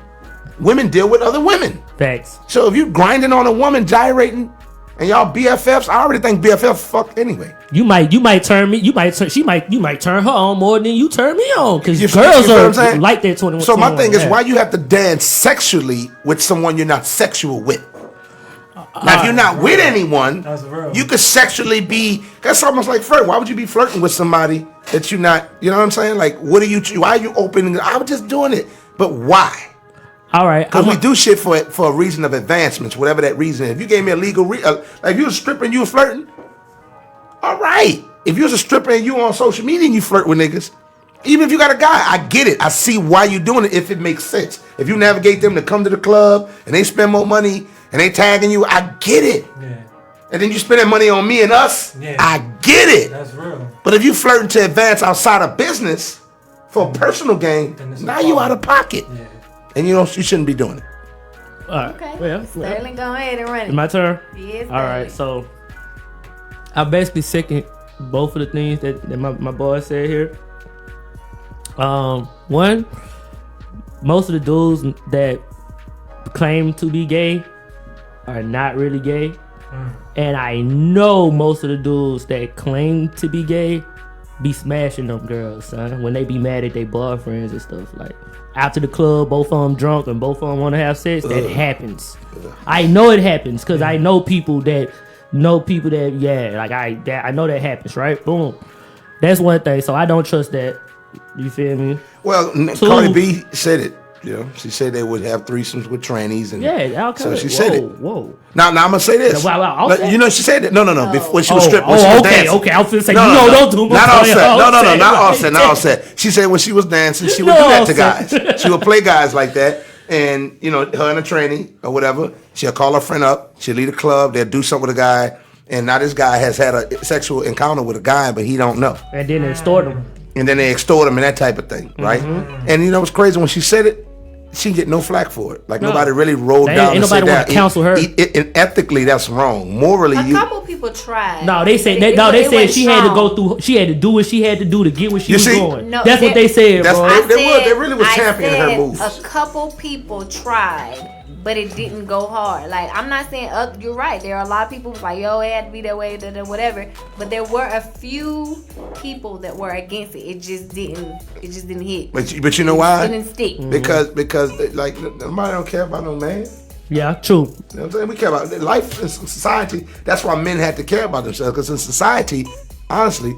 women deal with other women. Facts. So if you grinding on a woman, gyrating, and y'all BFFs, I already think BFF fuck anyway. You might turn me. You might turn her on more than you turn me on because girls are like that 21. So my thing is, why you have to dance sexually with someone you're not sexual with? Now, if you're not with anyone, you could sexually be. That's almost like flirting. Why would you be flirting with somebody that you're not? You know what I'm saying? Like, why are you opening? I was just doing it, but why? All right, because we do shit for a reason of advancements, whatever that reason is. If you gave me a legal, like if you was a stripper and you was flirting, all right. If you was a stripper and you on social media and you flirt with niggas, Even if you got a guy, I get it. I see why you're doing it if it makes sense. If you navigate them to come to the club and they spend more money and they tagging you, I get it. Yeah. And then you spend that money on me and us, I get it. That's real. But if you flirting to advance outside of business for a personal gain, now you out of pocket. Yeah. And you shouldn't be doing it. All right. Okay. Well, Sterling, go ahead and run it. my turn? Yes, all right, so I basically second both of the things that my boy said here. One, most of the dudes that claim to be gay are not really gay. And I know most of the dudes that claim to be gay be smashing them girls, son, when they be mad at their boyfriends and stuff. Like, after the club, both of them drunk and both of them want to have sex, that happens. I know it happens because I know people that I know that happens, right? Boom. That's one thing. So I don't trust that. You feel me? Well, Cardi B said it. You know, she said they would have threesomes with trannies, and so she said it. Whoa. Now I'm gonna say this. Offset? You know, she said that. No. When she was stripping, when she was dancing. Okay. I was gonna say don't do not Offset. No, not Offset. Not Offset. She said when she was dancing, she would do that to guys. She would play guys like that, and her and a tranny or whatever. She'll call her friend up. She'll leave the club. They'll do something with a guy, and now this guy has had a sexual encounter with a guy, but he don't know. And then they extort him. And then they extort him and that type of thing, right? And you know what's crazy? When she said it, she didn't get no flack for it. Like, nobody really rolled down and said that. Ain't nobody want to counsel her. And ethically, that's wrong. Morally, a couple people tried. No, they said she had to go through. She had to do what she had to do to get where she was going. No, that's what they said, bro. They really was championing her moves. A couple people tried, but it didn't go hard. Like, I'm not saying you're right. There are a lot of people like, yo, it had to be that way, whatever. But there were a few people that were against it. It just didn't hit. But you know why? It didn't stick. Because like, nobody don't care about no man. Yeah, true. You know what I'm saying? We care about life in society. That's why men had to care about themselves. Because in society, honestly,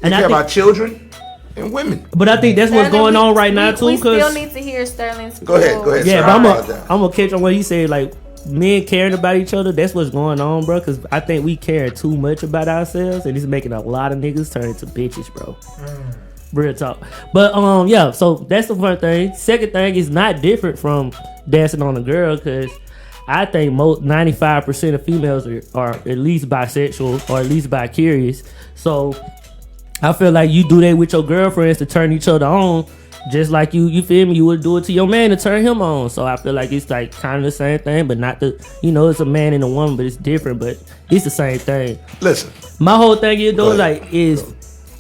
they care about children and women. But I think that's what's going on right now too. We still need to hear Sterling's. Go ahead. Yeah, but I'm gonna catch on what he said. Like, men caring about each other. That's what's going on, bro. Because I think we care too much about ourselves, and it's making a lot of niggas turn into bitches, bro. Real talk. But yeah. So that's the first thing. Second thing is not different from dancing on a girl, because I think 95% of females are at least bisexual or at least bi-curious. So I feel like you do that with your girlfriends to turn each other on, just like you feel me, you would do it to your man to turn him on. So I feel like it's like kind of the same thing, but not it's a man and a woman, but it's different, but it's the same thing. Listen, my whole thing is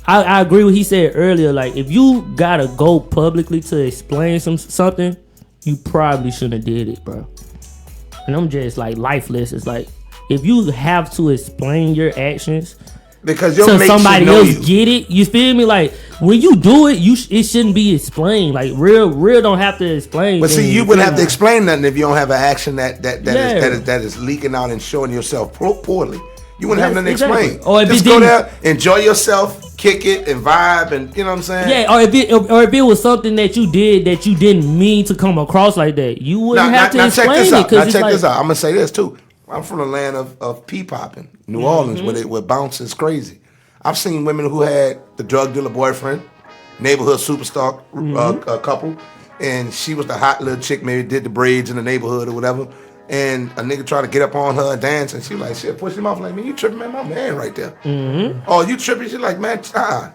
I agree with what he said earlier. Like, if you gotta go publicly to explain something, you probably shouldn't have did it, bro. And I'm just like lifeless. It's like, if you have to explain your actions because your so somebody else get it, you feel me? Like, when you do it, it shouldn't be explained. Like, real don't have to explain. But see, you wouldn't have to explain nothing if you don't have an action that is leaking out and showing yourself poorly. You wouldn't have nothing to explain. Or if just go there, enjoy yourself, kick it, and vibe, and you know what I'm saying? Yeah, or if it was something that you did that you didn't mean to come across like that, you wouldn't have to explain it. Now check this out. I'm gonna say this too. I'm from the land of pee-popping, New Orleans, where bounce is crazy. I've seen women who had the drug dealer boyfriend, neighborhood superstar couple, and she was the hot little chick, maybe did the braids in the neighborhood or whatever, and a nigga tried to get up on her and dance, and she was like, shit, push him off, like, man, you tripping, man, my man right there. Oh, you tripping? She like, man, you know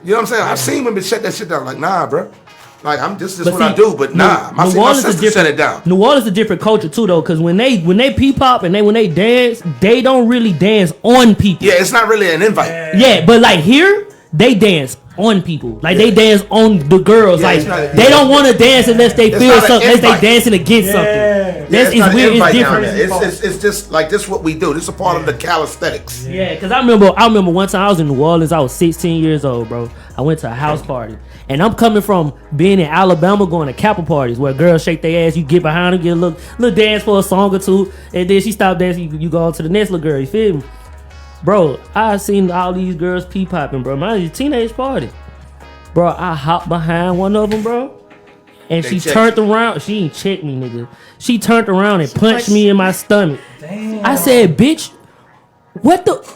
what I'm saying? I've seen women shut that shit down, like, nah, bro. Like, this is what I do, but nah. My sister shut it down. New Orleans is a different culture too, though, because when they pee-pop and when they dance, they don't really dance on people. Yeah, it's not really an invite. Yeah, but like here, they dance on people. Like, they dance on the girls. Yeah, like, they don't want to dance unless they feel something, unless they dancing against something. That's it's weird. It's different. It's just like, this is what we do. This is a part of the calisthenics. Yeah, because I remember one time I was in New Orleans. I was 16 years old, bro. I went to a house party. And I'm coming from being in Alabama, going to Kappa parties where girls shake their ass, you get behind them, get a little dance for a song or two, and then she stop dancing, you go on to the next little girl, you feel me? Bro, I seen all these girls pee-popping, bro. Mine was a teenage party. Bro, I hopped behind one of them, bro, and she turned around. She ain't checked me, nigga. She turned around and punched me in my stomach. Damn. I said, bitch, what the?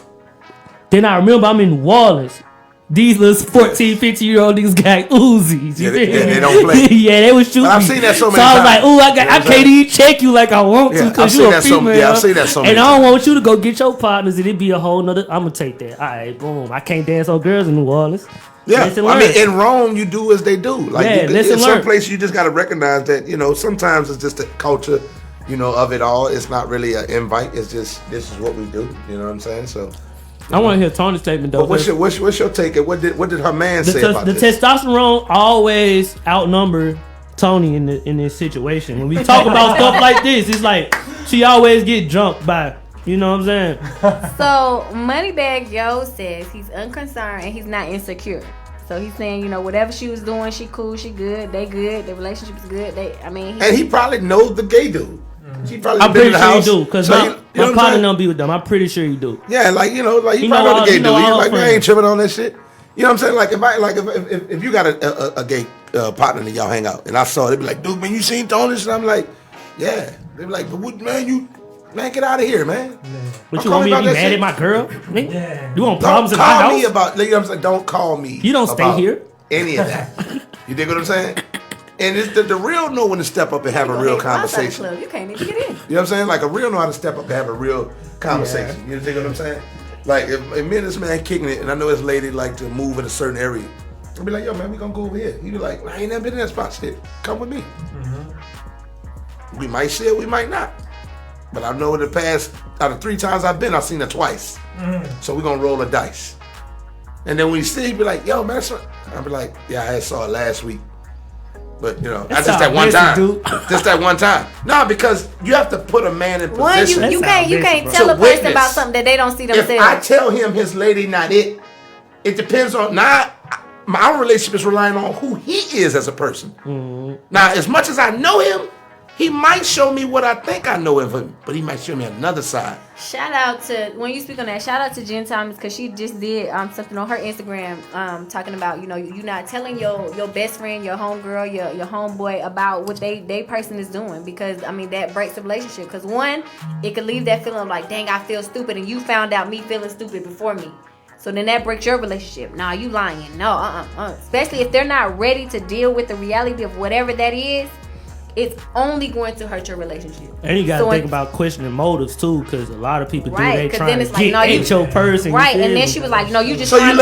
Then I remember I'm in New Orleans. These little 14, 15-year-old niggas got Uzis. Yeah, they don't play. Yeah, they was shooting. But I've seen that so many times. So I was times. like, I can't even check you like I want to because you're a female. I've seen that so many and I don't want you to go get your partners and it be a whole nother. I'm gonna take that. All right, boom. I can't dance on girls in New Orleans. Yeah, I mean, in Rome, you do as they do. Like, in some places, you just got to recognize that, sometimes it's just the culture, of it all. It's not really an invite. It's just, this is what we do. You know what I'm saying? So, I want to hear Tony's statement, though. But what's your take? What did her man say about this? The testosterone always outnumber Tony in this situation. When we talk about stuff like this, it's like she always get jumped by. You know what I'm saying? So Moneybag Yo says he's unconcerned and he's not insecure. So he's saying, whatever she was doing, she cool, she good, they good, their relationship is good. And he probably knows the gay dude. He probably I'm been pretty in the sure house. he do, because my partner don't be with them. I'm pretty sure he do. Yeah, he probably know the gay dude. He's like, man, I ain't tripping on that shit. You know what I'm saying? If you got a gay partner and y'all hang out, and I saw it, they'd be like, dude, man, you seen Tony? And I'm like, yeah. They'd be like, but what, man, get out of here, man. But you want me to be mad at my girl? Yeah. You want problems in my house? Don't call me about, don't call me. You don't stay here. Any of that. You dig what I'm saying? And it's the real know when to step up and have a real conversation. Club. You can't even get in. You know what I'm saying? Like a real know how to step up and have a real conversation. You dig what I'm saying? Like if me and this man kicking it, and I know his lady like to move in a certain area, I'll be like, yo, man, we gonna go over here. He'd be like, I ain't never been in that spot. Shit, come with me. Mm-hmm. We might share, we might not. But I know in the past, out of 3 times I've been, I've seen her twice. So we're gonna roll a dice. And then when you see, he be like, yo, man, I'll be like, yeah, I saw it last week. But, that's just that one time. Just that one time. No, because you have to put a man in position. You can't tell a person about something that they don't see themselves. If I tell him his lady not it depends on, my relationship is relying on who he is as a person. Mm-hmm. Now, as much as I know him, he might show me what I think I know of him, but he might show me another side. Shout out to, when you speak on that, shout out to Jen Thomas, because she just did something on her Instagram talking about, you not telling your best friend, your homegirl, your homeboy about what they person is doing, because, that breaks the relationship. Because one, it could leave that feeling of like, dang, I feel stupid, and you found out me feeling stupid before me. So then that breaks your relationship. Nah, you lying. No, especially if they're not ready to deal with the reality of whatever that is. It's only going to hurt your relationship. And you got to think about questioning motives too, because a lot of people do. They trying then it's to get at your person. Right, and then she was like, "No, you just trying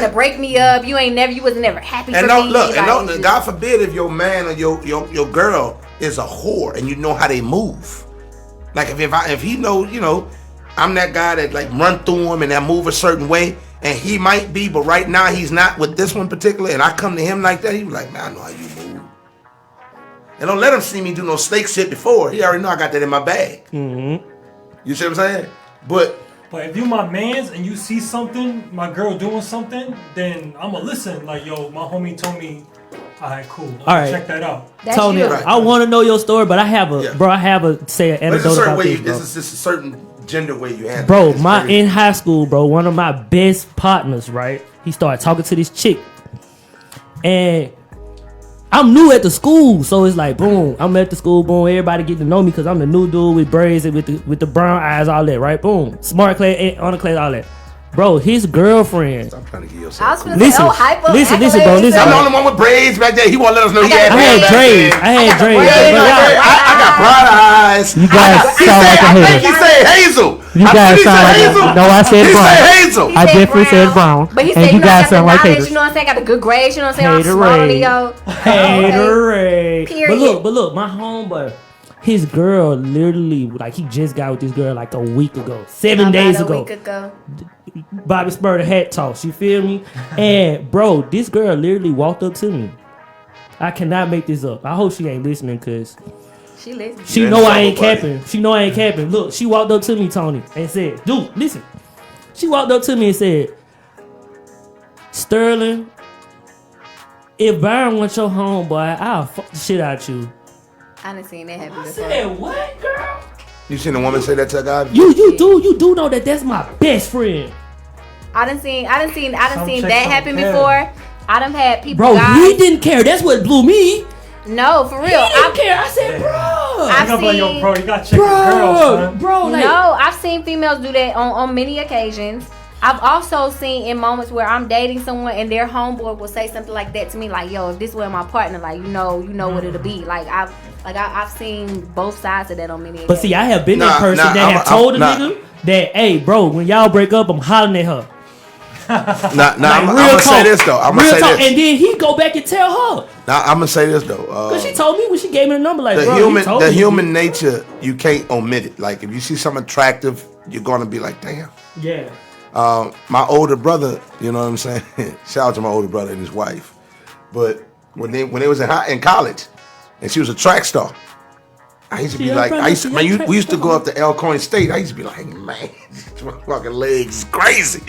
to break me up. You was never happy for me." And God forbid if your man or your girl is a whore and you know how they move. Like if he know, I'm that guy that like run through him and that move a certain way, and he might be, but right now he's not with this one particular, and I come to him like that, he be like, man, I know how you move. And don't let him see me do no snake shit before. He already know I got that in my bag. Mm-hmm. You see what I'm saying? But if you my mans and you see something, my girl doing something, then I'ma listen. Like, yo, my homie told me, all right, cool. Check that out. Tony, I want to know your story, but I have an anecdote about this, bro. This is just a certain gender way you handle bro, in high school, bro, one of my best partners, right? He started talking to this chick. And I'm new at the school, so it's like, boom, I'm at the school, boom, everybody get to know me because I'm the new dude with braids and with the brown eyes, all that, right? Boom. Smart class, on the class, all that. Bro, his girlfriend. I'm trying to get yourself. Listen, bro. Listen. I'm the only one with braids back there. He won't let us know he had braids. I had braids. I got bright eyes. You guys sound like a hater. I think he said Hazel. You guys sound like Hazel. No, I said brown. He said Hazel. I definitely said brown. But he said, you guys sound like haters. You know what I'm saying? Got the good grades. You know what I'm saying? I'm smart, Haterade. Period. But look, my homeboy. His girl literally, like, he just got with this girl like a week ago. 7 days ago. Bobby Spurter hat toss, you feel me? And, bro, this girl literally walked up to me. I cannot make this up. I hope she ain't listening, because she listens. She know I ain't capping. She know I ain't capping. Look, she walked up to me, Tony, and said, dude, listen. She walked up to me and said, Sterling, if Byron wants your homeboy, I'll fuck the shit out you. I done seen that happen before. I said, what, girl? You seen a woman say that to a guy? You do know that's my best friend. I done seen that happen before. I done had people. Bro, he didn't care. That's what blew me. No, for real. He didn't care. I said, bro. You gotta check your girl, son. Bro, no, I've seen females do that on many occasions. I've also seen in moments where I'm dating someone and their homeboy will say something like that to me, like, "Yo, if this were my partner, like, you know what it'll be." Like I've seen both sides of that on many. But see, I have been that person that have told a nigga that, "Hey, bro, when y'all break up, I'm hollering at her." I'm gonna say this though. I'm gonna say this, and then he go back and tell her. Now I'm gonna say this though. Cause she told me when she gave me the number, like, the human nature, you can't omit it. Like if you see something attractive, you're gonna be like, damn. Yeah. My older brother, you know what I'm saying? Shout out to my older brother and his wife. But when they was in college, and she was a track star, I used to be like, we used to go up to Elkhorn State. I used to be like, man, these fucking legs is crazy.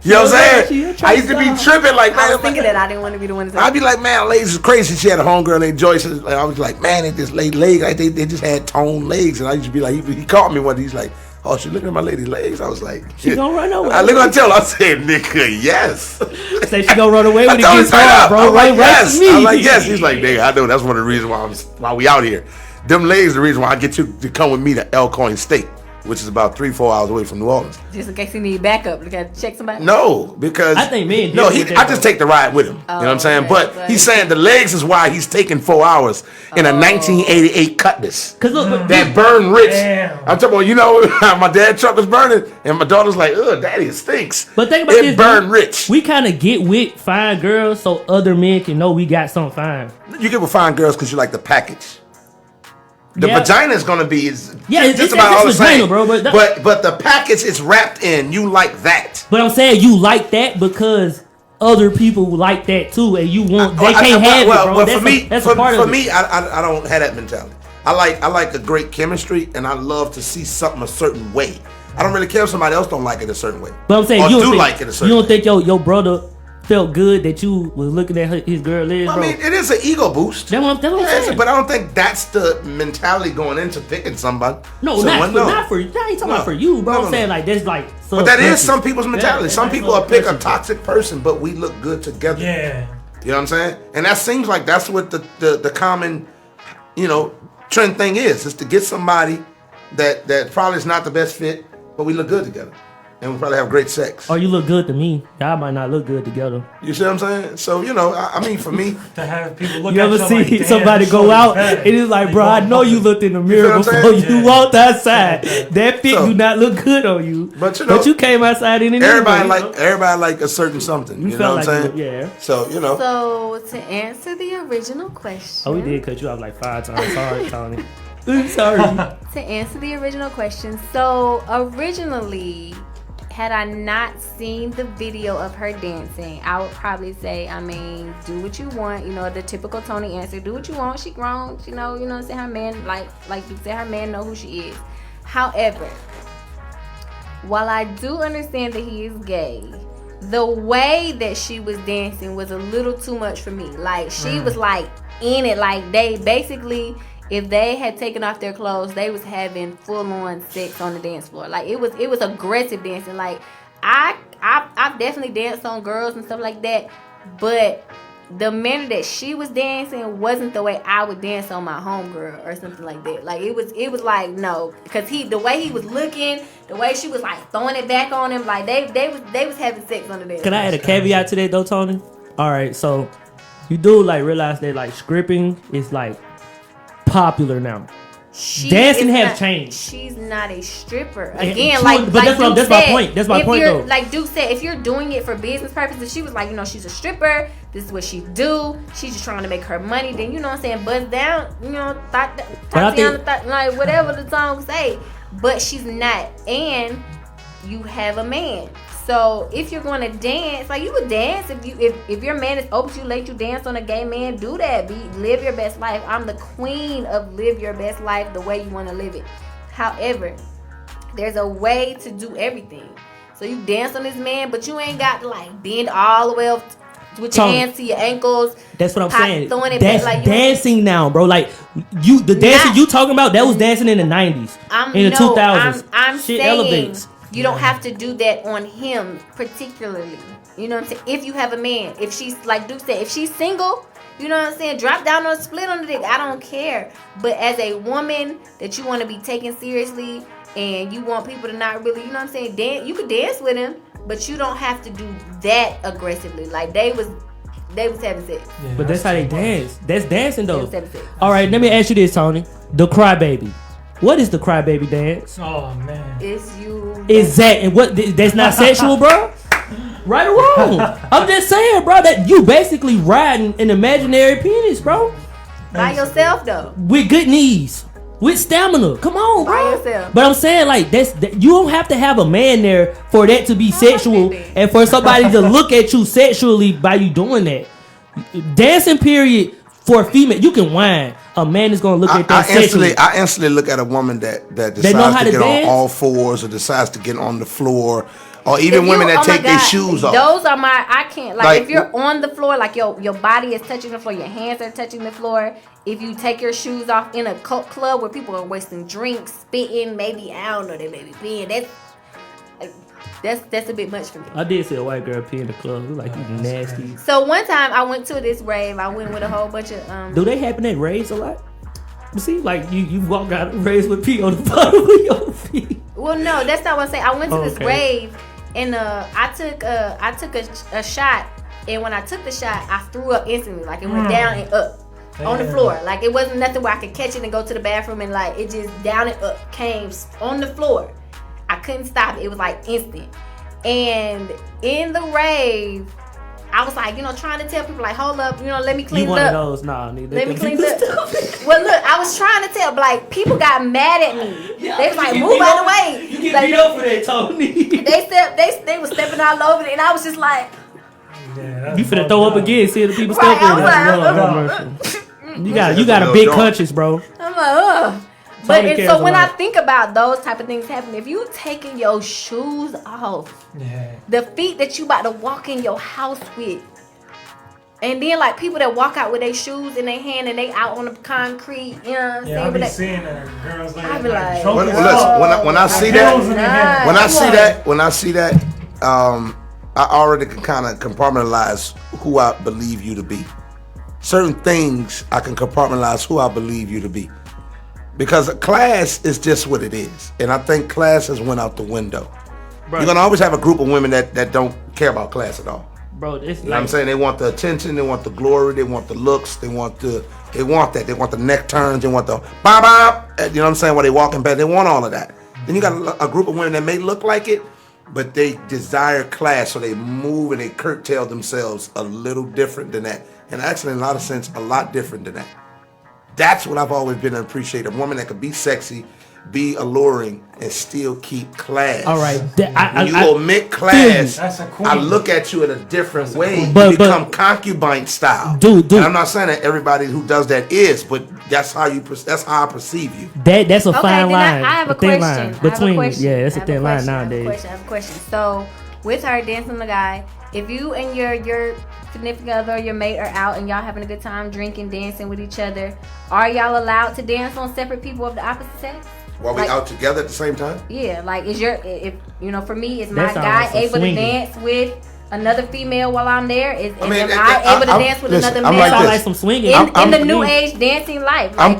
You know what I'm saying? I used to be tripping like, man. I was thinking that I didn't want to be the one to say. I'd be like, man, legs is crazy. She had a homegirl named Joyce. And I was like, man, they just laid legs. Like, they just had toned legs. And I used to be like, he caught me one day. He's like, oh, she looking at my lady's legs. I was like, she gonna run away. I look on tell. I said, nigga, yes. Say she gonna run away when it gets hard, bro. Right, yes. I was like, yes. He's like, nigga, I know that's one of the reasons why we out here. Them legs the reason why I get you to come with me to Elkhorn State, which is about 3-4 hours away from New Orleans. Just in case you need backup, you gotta check somebody. No, because I think men. No, I just take the ride with him. You know what I'm saying? Okay, but he's saying the legs is why he's taking 4 hours in a 1988 Cutlass. Cause look, that burn rich. Damn. I'm talking about, you know, my dad's truck was burning, and my daughter's like, ugh, daddy, it stinks. But think about it this, burn though. Rich. We kind of get with fine girls so other men can know we got something fine. You get with fine girls because you like the package. The vagina is gonna be just about all the same, bro. But the package is wrapped in. You like that. But I'm saying you like that because other people like that too, and you want they can't have it, bro. Well, for me, I don't have that mentality. I like a great chemistry, and I love to see something a certain way. I don't really care if somebody else don't like it a certain way. But I'm saying or you do like it a certain way. You don't think your brother felt good that you was looking at his girl legs, bro? I mean, it is an ego boost. That's what I'm saying. But I don't think that's the mentality going into picking somebody. No, not for you. I ain't talking about for you, bro. I'm saying like that's like. But that is some people's mentality. Some people will pick a toxic person, but we look good together. Yeah. You know what I'm saying? And that seems like that's what the common, trend thing is to get somebody that probably is not the best fit, but we look good together. And we probably have great sex. Oh, you look good to me. Y'all might not look good together. You see what I'm saying? So, I mean, for me... to have people look you at ever see like, somebody go out and it's like, bro, I know you looked in the mirror before you walked outside. That fit do not look good on you. But, you came outside in everybody like a certain something. You know what I'm saying? Yeah. So, So, to answer the original question... Oh, we did cut you off like 5 times. Sorry, Tony. I'm sorry. To answer the original question, so originally... had I not seen the video of her dancing, I would probably say, I mean, do what you want. The typical Tony answer, do what you want. She grown. She know, what I'm saying? Her man, like you said, her man know who she is. However, while I do understand that he is gay, the way that she was dancing was a little too much for me. Like, she was like in it. Like, they basically... if they had taken off their clothes, they was having full-on sex on the dance floor. Like, it was aggressive dancing. Like, I've definitely danced on girls and stuff like that, but the manner that she was dancing wasn't the way I would dance on my homegirl or something like that. Like, it was like, no, because the way he was looking, the way she was like throwing it back on him, like they was having sex on the dance. Can I add a caveat to that though, Tony? All right, so you do like realize that like stripping is like popular now. Dancing has changed. She's not a stripper. Again, but that's my point. That's my point though. Like Duke said, if you're doing it for business purposes, she was like, she's a stripper. This is what she do. She's just trying to make her money. Then you know what I'm saying, buzz down. Like whatever the song say. But she's not. And you have a man. So if you're going to dance, like you would dance if your man is open to you, let you dance on a gay man, do that. Live your best life. I'm the queen of live your best life the way you want to live it. However, there's a way to do everything. So you dance on this man, but you ain't got to like bend all the way up with your hands to your ankles. That's what I'm saying. That's like dancing now, bro. Like the dancing you talking about, that was dancing in the 90s, in the 2000s. I'm Shit saying, elevates. You don't have to do that on him particularly. You know what I'm saying? If you have a man, if she's like Duke said, if she's single, you know what I'm saying? Drop down on split on the dick. I don't care. But as a woman that you want to be taken seriously and you want people to not really, you know what I'm saying? Dance, you could dance with him, but you don't have to do that aggressively. Like they was having sex. Yeah, But that's how they dance. That's dancing They though. was having sex. All right, let me ask you this, Tony. The crybaby. What is the crybaby dance? Oh man. It's you. Exact. And what? That's not sexual, bro. Right or wrong? I'm just saying, bro. That you basically riding an imaginary penis, bro. By yourself though. With good knees, with stamina. Come on, bro. By yourself. But I'm saying like that you don't have to have a man there for that to be sexual baby. and for somebody to look at you sexually by you doing that. Dancing period for a female, you can whine. A man is gonna look at that sexually. I instantly look at a woman that decides know how to to get dance? on all fours or decides to get on the floor, or even If women you- that oh my take their God, shoes off. Those are I can't Like, if you're on the floor, like your body is touching the floor, your hands are touching the floor. If you take your shoes off in a club where people are wasting drinks, spitting, maybe I don't know, they may be peeing. That's a bit much for me. I did see a white girl pee in the club. It was like, you nasty. So one time I went to this rave. I went with a whole bunch of Do they happen at raves a lot? But see, like you walk out of raves with pee on the bottom of your feet. Well, no, that's not what I'm saying. I went to this Okay. rave and I took a shot, and when I took the shot, I threw up instantly. Like it went down and up on the floor. Like it wasn't nothing where I could catch it and go to the bathroom, and like it just down and up came on the floor. I couldn't stop it. It was like instant. And in the rave, I was like, trying to tell people like, hold up, let me clean You it one up. of those? Nah, nigga. Let me clean it up. Well, look, I was trying to tell, but like people got mad at me. Yeah, They was but like, you move get out beat the way. You get Like, beat up for that, Tony. they was stepping all over it, and I was just like, Yeah, You finna throw up again, see the people Right, step in. I was That's like, Lord have mercy. You got a big conscience, bro. I'm like, ugh. But Tony and cares so a when I lot. think about those type of things happening, if you taking your shoes off, the feet that you about to walk in your house with, and then like people that walk out with their shoes in their hand and they out on the concrete, you know what I'm Yeah, I saying? be But seeing girls like I be like, drunk as Listen, fuck. when I see that, when I see that, I already can kind of compartmentalize who I believe you to be. Certain things I can compartmentalize who I believe you to be, because class is just what it is, and I think class has went out the window. Bro. You're gonna always have a group of women that don't care about class at all. Bro, it's You know what I'm saying? They want the attention, they want the glory, they want the looks, they want that, they want the neck turns, they want the bop. You know what I'm saying? While they walking back, they want all of that. Then you got a group of women that may look like it, but they desire class, so they move and they curtail themselves a little different than that. And actually, in a lot of sense, a lot different than that. That's what I've always been appreciative. A woman that could be sexy, be alluring, and still keep class. All right. When you omit class, I look at you in a different way. But- You become concubine style. Dude. And I'm not saying that everybody who does that is, but that's how I perceive you. That's a okay, fine then line. I have a thin question. line. I have a Between, question. yeah, it's I a have thin line question. nowadays. I have a question. So, with her dancing the guy, if you and your significant other or your mate are out and y'all having a good time drinking, dancing with each other, are y'all allowed to dance on separate people of the opposite sex? While we out together at the same time? Yeah, like for me, is That my sounds guy like some able swinging. to dance with another female while I'm there? Am I I- able to I'm- dance with listen, another I'm male? like this. in the new age dancing life. I'm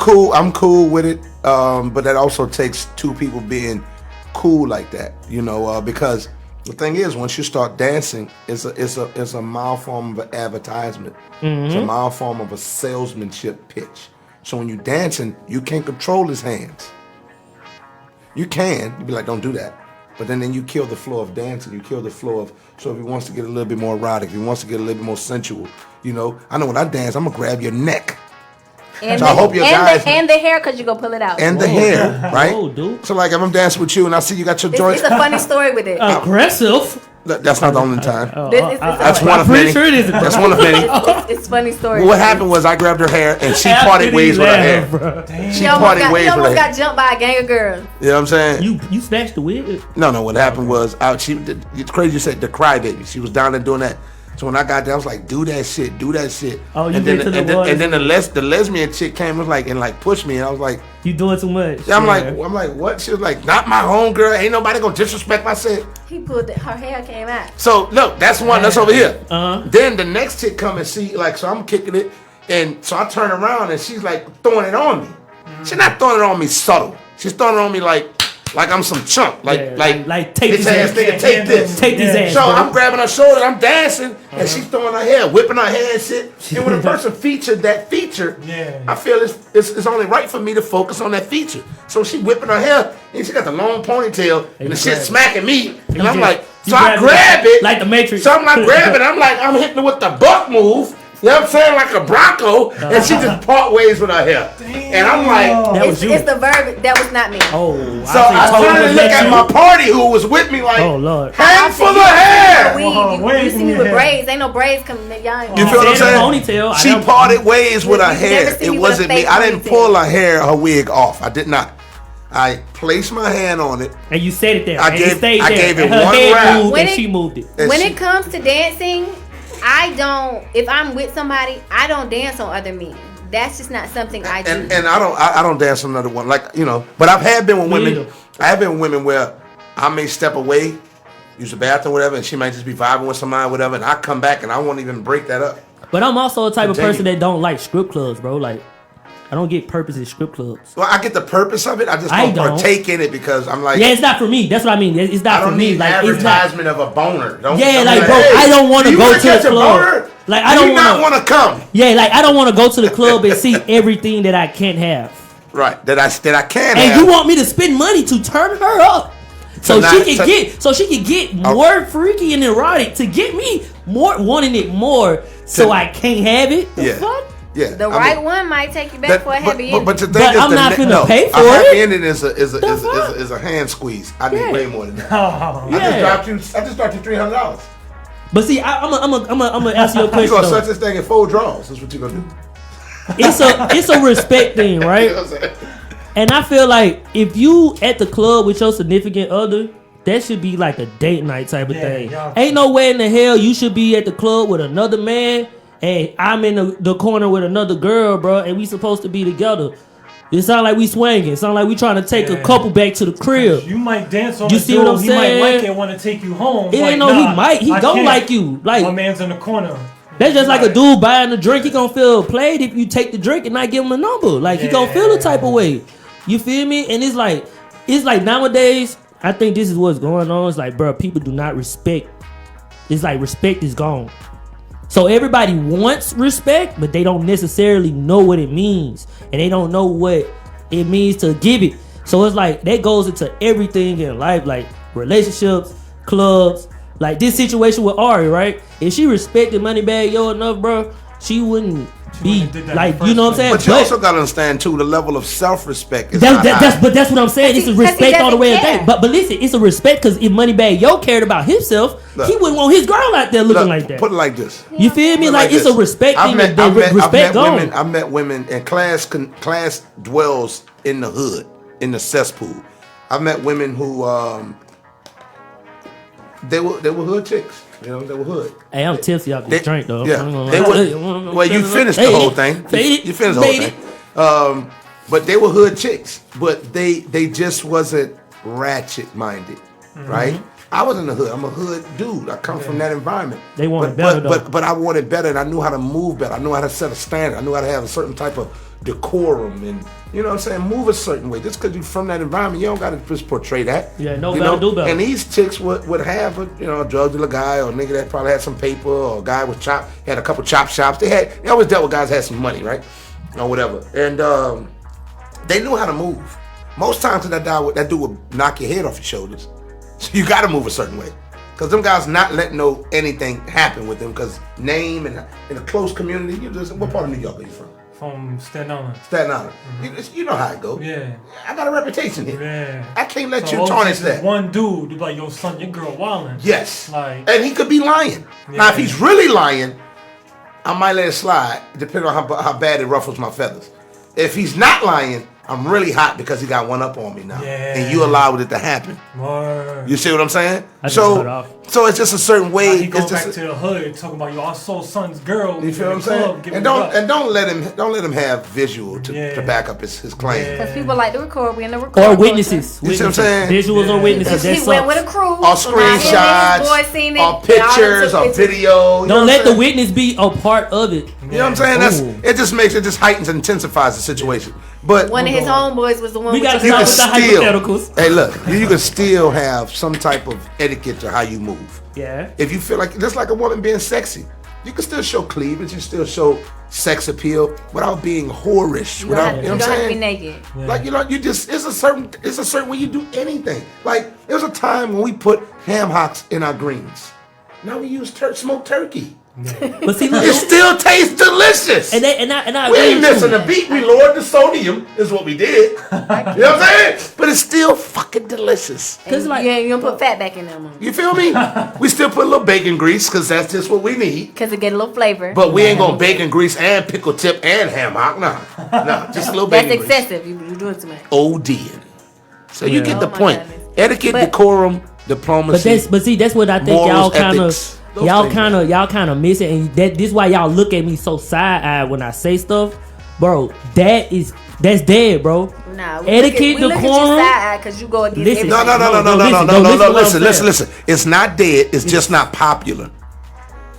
cool with it, but that also takes two people being cool like that, because the thing is, once you start dancing, it's a mild form of advertisement. It's a Mhm. mild form of a salesmanship pitch. So when you dancing, you can't control his hands. You can. You'd be like, don't do that. But then you kill the flow of dancing. You kill the flow of, so if he wants to get a little bit more erotic, if he wants to get a little bit more sensual, I know when I dance, I'm going to grab your neck. And So the, I hope your and guys- the, and the hair, because you go pull it out. And the hair, right? So like if I'm dancing with you and I see you got your joints. It's a funny story with it. Aggressive. That's not the only time. That's one of many. That's one of many. It's funny story. What happened was I grabbed her hair and she parted ways with her hair. She She almost parted got, ways he with her almost hair. got jumped by a gang of girls. You know what I'm saying? You snatched the wig? No. What happened was it's crazy you said the crybaby. She was down there doing that. So when I got there, I was like, do that shit. Oh, you and went to the boys. then the lesbian chick came and pushed me, and I was like, You doing too much. yeah, I'm like, what? She was like, not my homegirl. Ain't nobody gonna disrespect my shit. He pulled it. Her hair came out. So look, that's one. That's over here. Uh-huh. Then the next chick come and see, so I'm kicking it, and so I turn around and she's like throwing it on me. She's not throwing it on me subtle. She's throwing it on me like like I'm some chump. Like take his ass nigga, take this. Take this ass. So bro. I'm grabbing her shoulder, I'm dancing, and she's throwing her hair, whipping her hair and shit. And when a person featured that feature, I feel it's only right for me to focus on that feature. So she whipping her hair, and she got the long ponytail, and the shit smacking me, and I'm like, so I grab it, like the Matrix. So I'm like grabbing, I'm hitting her with the buck move. You know what I'm saying? Like a Bronco, and she just part ways with her hair. And I'm like, it's the verb. That was not me. Oh, so I started to look at my party who was with me like, oh Lord, handful of hair. You see me with braids. Ain't no braids coming. Y'all. You feel what I'm saying? Ponytail. She parted ways with her hair. It wasn't me. I didn't pull her wig off. I did not. I placed my hand on it. And you set it there. I gave it her one head wrap. moved and she moved it. When it comes to dancing, I don't. If I'm with somebody, I don't dance on other men. That's just not something I do. And I don't dance on another one. Like, you know, but I have been with women. I have been with women where I may step away, use the bathroom, whatever, and she might just be vibing with somebody, whatever, and I come back and I won't even break that up. But I'm also a type of person that don't like strip clubs, bro. Like, I don't get purpose in strip clubs. Well, I get the purpose of it. I just don't partake in it because I'm like, yeah, it's not for me. That's what I mean. It's not for me. Need like advertisement of a boner. Don't yeah, like hey, bro, I don't want to go to the club. Boner? Like I don't want to come. Yeah, like I don't want to go to the club and see everything that I can't have. Right, that I can't have. And you want me to spend money to turn her up, so she can get more freaky and erotic to get me more wanting it more, so I can't have it. The fuck? Yeah, the right one might take you back for a happy ending. But the thing is, I'm not gonna pay for a happy it. ending is a hand squeeze. I need way more than that. I just dropped you $300. But see, I'm gonna answer your question. You gonna such this thing in 4 draws? That's what you gonna do. It's a respect thing, right? And I feel like if you at the club with your significant other, that should be like a date night type of thing. Ain't no way in the hell you should be at the club with another man. Hey, I'm in the corner with another girl, bro, and we supposed to be together. It sound like we swinging. It sound like we trying to take a couple back to the crib. You might dance on you the see dude. what I'm He saying? might like it, want to take you home. It ain't no he might. He don't like you. Like my man's in the corner. That's just like a dude buying a drink. He gonna feel played if you take the drink and not give him a number. Like he gonna feel the type of way. You feel me? And it's like nowadays, I think this is what's going on. It's like, bro, people do not respect. It's like respect is gone. So everybody wants respect, but they don't necessarily know what it means. And they don't know what it means to give it. So it's like that goes into everything in life, like relationships, clubs, like this situation with Ari, right? If she respected Moneybagg Yo enough, bro, she wouldn't be like, you know what I'm saying? But you also gotta understand too, the level of self-respect is but that's what I'm saying. It's a respect all the way. But listen, it's a respect because if Moneybagg Yo cared about himself, he wouldn't want his girl out there looking like that. Put it like this. You feel me? Like it's a respect thing. I've met women, and class dwells in the hood, in the cesspool. I've met women who they were hood chicks. You know, they were hood. Hey, I'm tipsy off this drink though. Yeah, well, you finished the whole thing. You finished the whole thing. But they were hood chicks. But they just wasn't ratchet minded, right? I was in the hood. I'm a hood dude. I come from that environment. They wanted better though. But I wanted better, and I knew how to move better. I knew how to set a standard. I knew how to have a certain type of decorum, and you know what I'm saying, move a certain way. Just because you're from that environment, you don't got to just portray that. Yeah, do better. And these chicks would have a drug dealer guy or a nigga that probably had some paper, or a guy with had a couple chop shops. They always dealt with guys that had some money, right, or whatever. And they knew how to move. Most times that dude would knock your head off your shoulders. So you got to move a certain way. Because them guys not letting anything happen with them. Because name and in a close community, what part of New York are you from? From Staten Island. Staten Island. You know how it goes. Yeah. I got a reputation here. Yeah. I can't let you tarnish that. One dude be like, yo, son, your girl wildin'. Yes. Like, and he could be lying. Yeah. Now, if he's really lying, I might let it slide, depending on how bad it ruffles my feathers. If he's not lying, I'm really hot because he got one up on me now. Yeah. And you allowed it to happen. Word. You see what I'm saying? So it's just a certain way. He goes back to the hood talking about, yo, I saw son's girl. You feel what I'm saying? And don't let him have visual to back up his claim. Because people like to record. We in the record. Or witnesses. You see what I'm saying? Visuals or witnesses. He went with a crew. Or screenshots. Or pictures. Or video. Don't let the witness be a part of it. You know what I'm saying? It just heightens and intensifies the situation. But one of his homeboys was the one. We got to you start can with the still, hypotheticals. hey, look, you can still have some type of etiquette to how you move. Yeah. If you feel like that's like a woman being sexy, you can still show cleavage, you still show sex appeal without being whorish. You Without, don't you know have what I'm to be saying? naked. Yeah. Like you just it's a certain way you do anything. Like there was a time when we put ham hocks in our greens. Now we use smoked turkey. But see, look, It still tastes delicious. and I We agree ain't with missing you. a beat. We lowered the sodium, is what we did. You know what I'm saying? But it's still fucking delicious. Cause like- you don't put fat back in them. You feel me? We still put a little bacon grease because that's just what we need. Cause it get a little flavor. But we ain't gonna bacon grease and pickle tip and ham hock. Nah, just a little that's bacon grease. excessive. You're doing too much. ODing. So you get the Oh my point. goodness. Etiquette, But- decorum, diplomacy. But see, that's what I think morals, y'all kind ethics. of Those y'all things. kind of miss it, and this why y'all look at me so side eyed when I say stuff, bro. That's dead, bro. Nah, Etiquette, we look at you decorum. side cause you go against Listen, everything. No. listen what I'm Listen. It's not dead. It's just not popular.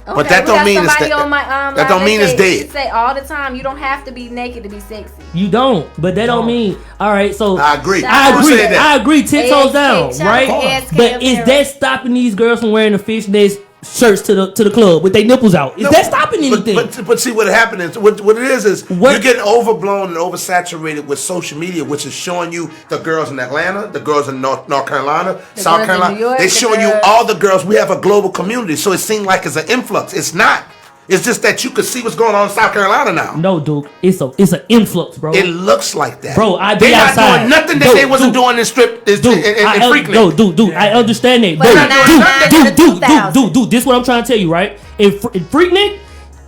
But Okay, that we don't got mean it's somebody dead. on my, That live, don't they mean it's say- dead. they say all the time you don't have to be naked to be sexy. You don't, but that don't mean. All right, so I agree. I Who agree. said that? I agree. 10 toes down, ASK, right? ASK But is that stopping these girls from wearing the fishnets shirts to the club with their nipples out? Is No, that stopping anything? But see what happened is what it is What- you're getting overblown and oversaturated with social media, which is showing you the girls in Atlanta, the girls in North Carolina, South girls in Carolina. New York, They the showing you girls- all the girls. We have a global community, so it seemed like it's an influx. It's not. It's just that you could see what's going on in South Carolina now. No, Duke. It's an influx, bro. It looks like that, Bro, I be They're not outside. doing nothing that Dude, they wasn't dude. doing in strip in Freaknik. Dude, I understand that. But not in the 2000s. Dude, this is what I'm trying to tell you, right? In Freaknik,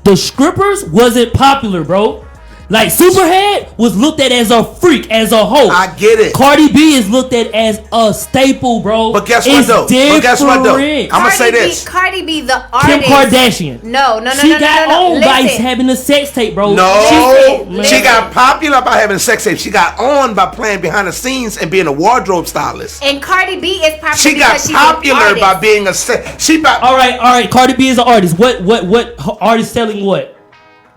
the strippers wasn't popular, bro. Like Superhead was looked at as a freak, as a hoe. I get it. Cardi B is looked at as a staple, bro. But guess It's what though? But guess what though? different. I'm gonna say this. Cardi B, the Kim artist. Kardashian. No. She got on by Listen. having a sex tape, bro. No, Listen. she got popular by having sex tapes. She got on by playing behind the scenes and being a wardrobe stylist. And Cardi B is popular She got because she's popular an by artist. being a sex. She by All right. Cardi B is an artist. What artist selling what?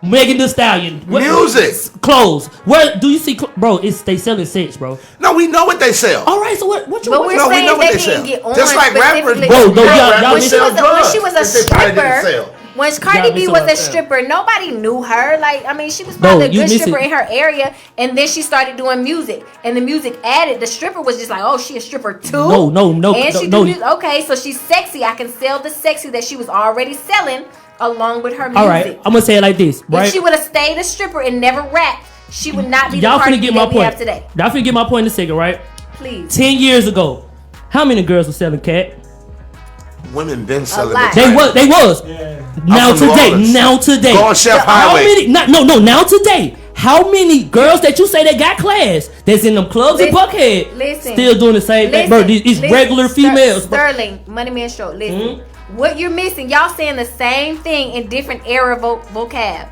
Megan Thee Stallion. What, Music. Clothes. Where do you see, bro? They selling sex, bro. No, we know what they sell. All right, so what you? But what we're you- No, we saying know what they they didn't sell. get on Just like rappers, specifically. Bro, no, y'all when miss she out was a, when she was a drugs that they probably didn't stripper, sell. when Cardi Y'all B miss was out a on stripper, nobody knew her. Like, I mean, she was Bro, probably a you good miss stripper it. in her area, and then she started doing music, and the music added. The stripper was just like, oh, she a stripper too. No, And she no. do music. Okay, so she's sexy. I can sell the sexy that she was already selling along with her music. All right, I'm gonna say it like this, right? If she would have stayed a stripper and never rapped, she would not be the Y'all Cardi finna B get my that we have point. today. Y'all finna get my point in a second, right? Please. 10 years ago, how many girls were selling cat? Women been selling lot. it. They was. Now I'm from New today, Orleans. Go on Chef How Highway. many? No. Now today, how many girls that you say that got class that's in them clubs in Buckhead Listen. still doing the same thing, bro? It's regular females. bro. Sterling, Money Man Show. Listen, what you're missing, y'all saying the same thing in different era vocab.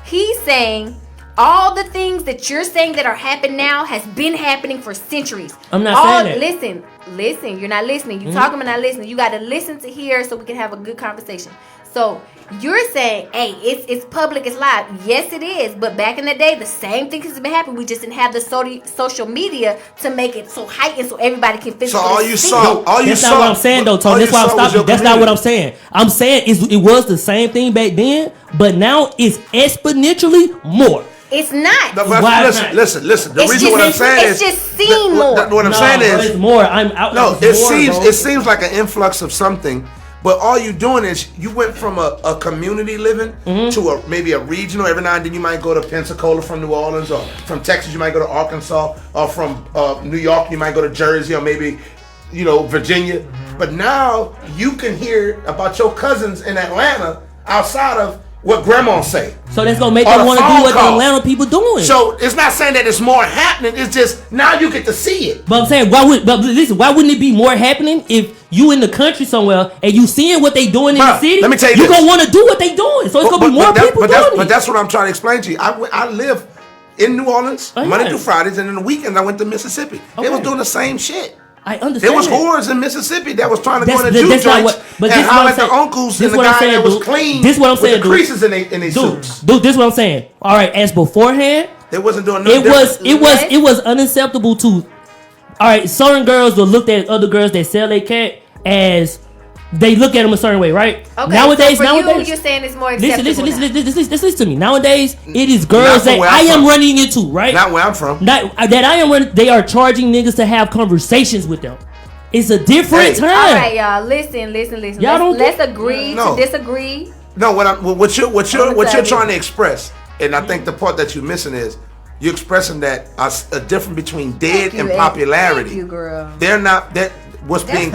He's saying all the things that you're saying that are happening now has been happening for centuries. I'm not saying that. Listen. You're not listening. You talking but not listening. You got to listen to hear so we can have a good conversation. So you're saying, hey, it's public, it's live. Yes, it is. But back in the day, the same thing has been happening. We just didn't have the social media to make it so heightened so everybody can physically So all you see. saw, That's not what I'm saying, though, Tony. That's why I'm stopping you. That's not what I'm saying. I'm saying it was the same thing back then, but now it's exponentially more. It's not. No, but Why not? listen. The It's reason just- what I'm saying it's is just seen more. What I'm No, saying bro, is it's more. I'm out. no. It's It more, bro. seems like an influx of something, but all you doing is you went from a community living to maybe a regional. Every now and then you might go to Pensacola from New Orleans, or from Texas you might go to Arkansas, or from New York you might go to Jersey, or maybe Virginia. But now you can hear about your cousins in Atlanta outside of what grandma say. So that's gonna make Or them the want to do phone what the call. Atlanta people doing. So it's not saying that it's more happening. It's just now you get to see it. But I'm saying, why wouldn't it be more happening if you in the country somewhere and you seeing what they doing in Bruh, the city? let me tell you you this. gonna want to do what they doing. So it's gonna be more people doing But it. that's what I'm trying to explain to you. I live in New Orleans Oh, Monday yeah. through Fridays, and in the weekends I went to Mississippi. They was Okay. doing the same shit. I understand. There was that. whores in Mississippi that was trying to go That's- in the juke that's not joints what- but and this what holler I'm at the saying. uncles This and the what I'm guy saying, that was dude. clean This what I'm saying, with the dude. creases in their suits. Dude, this is what I'm saying. All right, as beforehand, They wasn't doing nothing. It was unacceptable to. All right, certain girls will look at other girls that sell their cat as they look at them a certain way, right? Okay. Nowadays, so for you're saying it's more acceptable. Listen to me. Nowadays, it is girls that I am running into, right? Not where I'm from. That I am running. They are charging niggas to have conversations with them. It's a different time. All right, y'all. Listen. Let's agree to disagree. No, what you're trying to express, and I think the part that you're missing is you're expressing that a difference between dead and popularity. Thank you, girl. They're not that. What's being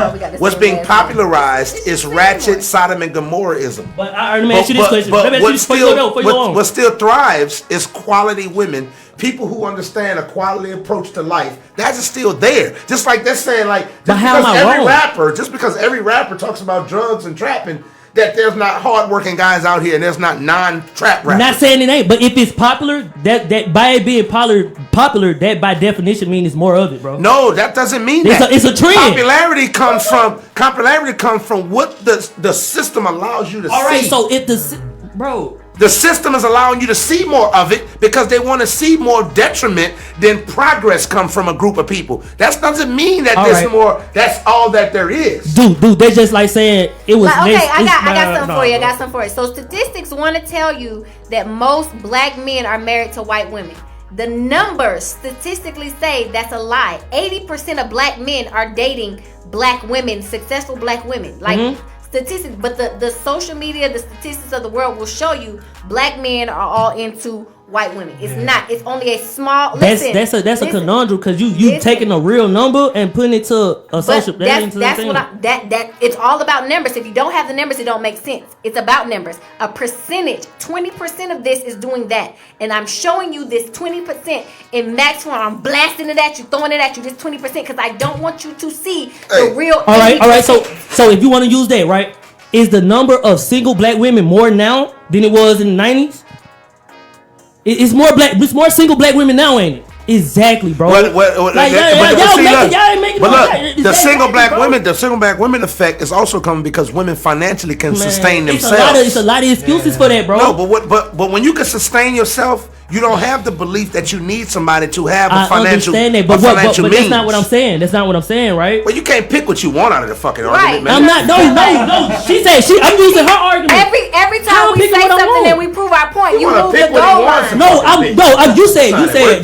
popularized is ratchet Sodom and Gomorrahism. But let me ask you this question. What still thrives is quality women, people who understand a quality approach to life. That is still there. Just like they're saying, like, just because every rapper talks about drugs and trapping, that there's not hardworking guys out here and there's not non-trap rappers. Not saying it ain't, but if it's popular, that by it being popular, that by definition means it's more of it, bro. No, that doesn't mean that. It's a trend. Popularity comes from what the system allows you to see. All right, so if the system is allowing you to see more of it because they want to see more detriment than progress come from a group of people. That doesn't mean that that's all that there is. Dude, they just like saying it was. Okay, I got something for you. So statistics want to tell you that most black men are married to white women. The numbers statistically say that's a lie. 80% of black men are dating black women, successful black women. Like statistics, but the social media, the statistics of the world will show you black men are all into white women. It's not. It's only a small. That's a conundrum because you taking a real number and putting it to a social. That's what it's all about numbers. If you don't have the numbers, it don't make sense. It's about numbers. A percentage, 20% of this is doing that, and I'm showing you this 20% in max form. I'm blasting it at you, throwing it at you. This 20% because I don't want you to see the real. All right. So if you want to use that, right, is the number of single black women more now than it was in the 90s? It's more single black women now, ain't it? Exactly, bro. Y'all ain't making the single black women effect is also coming because women financially can sustain themselves. It's a lot of excuses for that, bro. No, but when you can sustain yourself, you don't have the belief that you need somebody to have a financial means. But that's not what I'm saying. That's not what I'm saying, right? Well, you can't pick what you want out of the fucking argument, man. I'm not. No. I'm using her argument. Every time we say something and we prove our point, you move the goal line. You said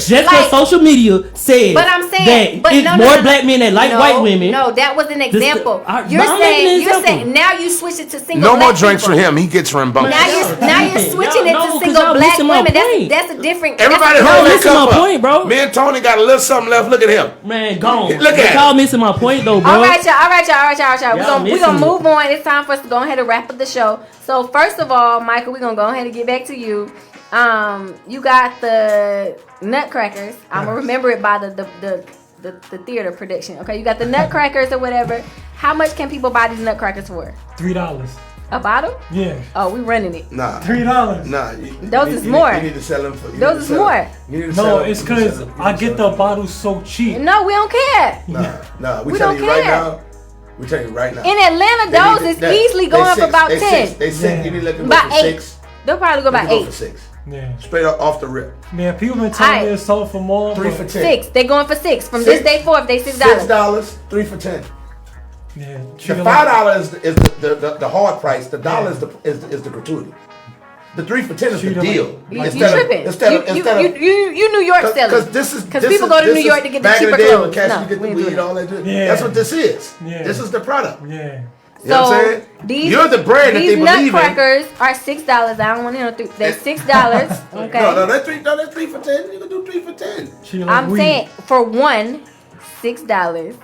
just because social media said but I'm saying that it's more black men that like white women. No, that was an example. You're saying now you switch it to single. No more drinks for him. He gets rambunctious. Now you're switching it to single black women. That's a different. Everybody hold that cup up. Point, bro. Me and Tony got a little something left. Look at him. Man, gone. Look at him. Y'all missing my point though, bro. All right, y'all. We're gonna move on. It's time for us to go ahead and wrap up the show. So first of all, Michael, we're gonna go ahead and get back to you. You got the Nutcrackers. I'm gonna remember it by the theater prediction. Okay, you got the Nutcrackers or whatever. How much can people buy these Nutcrackers for? $3. A bottle? Yeah. Oh, we running it. Nah. $3. Nah. Those is more. You need to sell them for. Those is more. No, it's because I get the bottles so cheap. No, we don't care. Nah. We telling you right now. We telling you right now. In Atlanta, those is easily going for about 10. They said you need to let them go for 6. They'll probably go about 8. For 6. Yeah. Straight up off the rip. Man, people been telling me it's sold for more. 3 for 10. 6. They going for 6 from this day forth. They $6. $6. 3 for 10. Yeah. The $5 is the hard price. The dollar is the gratuity. The 3 for 10 is the deal. You tripping? You New York sellers. Because people go to New York to get the cheaper clothes. No, you get the weed, all that. Yeah. That's what this is. Yeah. This is the product. Yeah. You know what I'm saying? You're the brand that they believe in. These Nutcrackers are $6. I don't want to hear 3. They're $6. Okay. No, that's 3 for 10. You can do 3 for 10. I'm saying for one, $6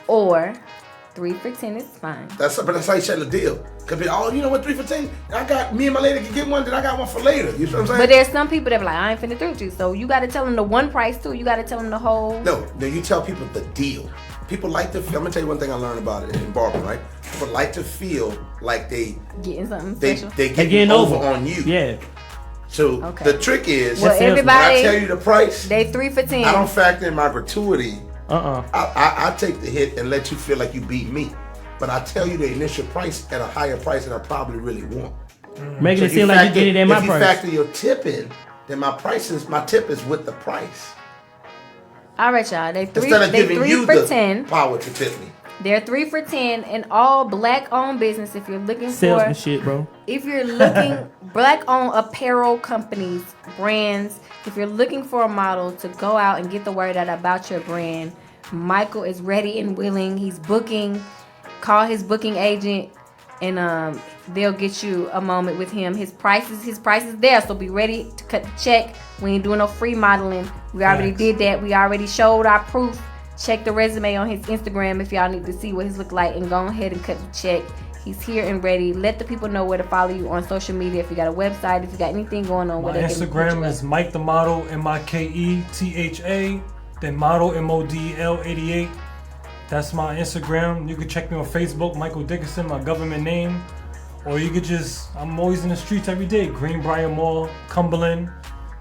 or 3 for 10 is fine. But that's how you sell the deal. Could be, you know what, 3 for 10? I got me and my lady can get one, then I got one for later. You know what I'm saying? But there's some people that be like, I ain't finna through with you. So you got to tell them the one price too. You got to tell them the whole. No, you tell people the deal. People like to. I'm gonna tell you one thing I learned about it in Barbara, right? People like to feel like they getting something special. They getting over on you. Yeah. So the trick is, well, everybody, when I tell you the price, they 3 for 10. I don't factor in my gratuity. I take the hit and let you feel like you beat me, but I tell you the initial price at a higher price than I probably really want. Making it seem like you get it at my price. If you factor your tip in, then my tip is with the price. All right, y'all. They three Instead of giving for you the 10. power to tip me. They're 3 for 10 in all black-owned business. If you're looking Salesman for shit, bro. If you're looking black-owned apparel companies, brands, if you're looking for a model to go out and get the word out about your brand, Michael is ready and willing. He's booking. Call his booking agent, and they'll get you a moment with him. His price is there, so be ready to cut the check. We ain't doing no free modeling. We already did that. We already showed our proof. Check the resume on his Instagram if y'all need to see what his look like, and go ahead and cut the check. He's here and ready. Let the people know where to follow you on social media. If you got a website, if you got anything going on, My where they can Instagram is Mike the Model, MIKETHA, then Model MODEL 88. That's my Instagram. You can check me on Facebook, Michael Dickerson, my government name, or you could I'm always in the streets every day. Greenbrier Mall, Cumberland.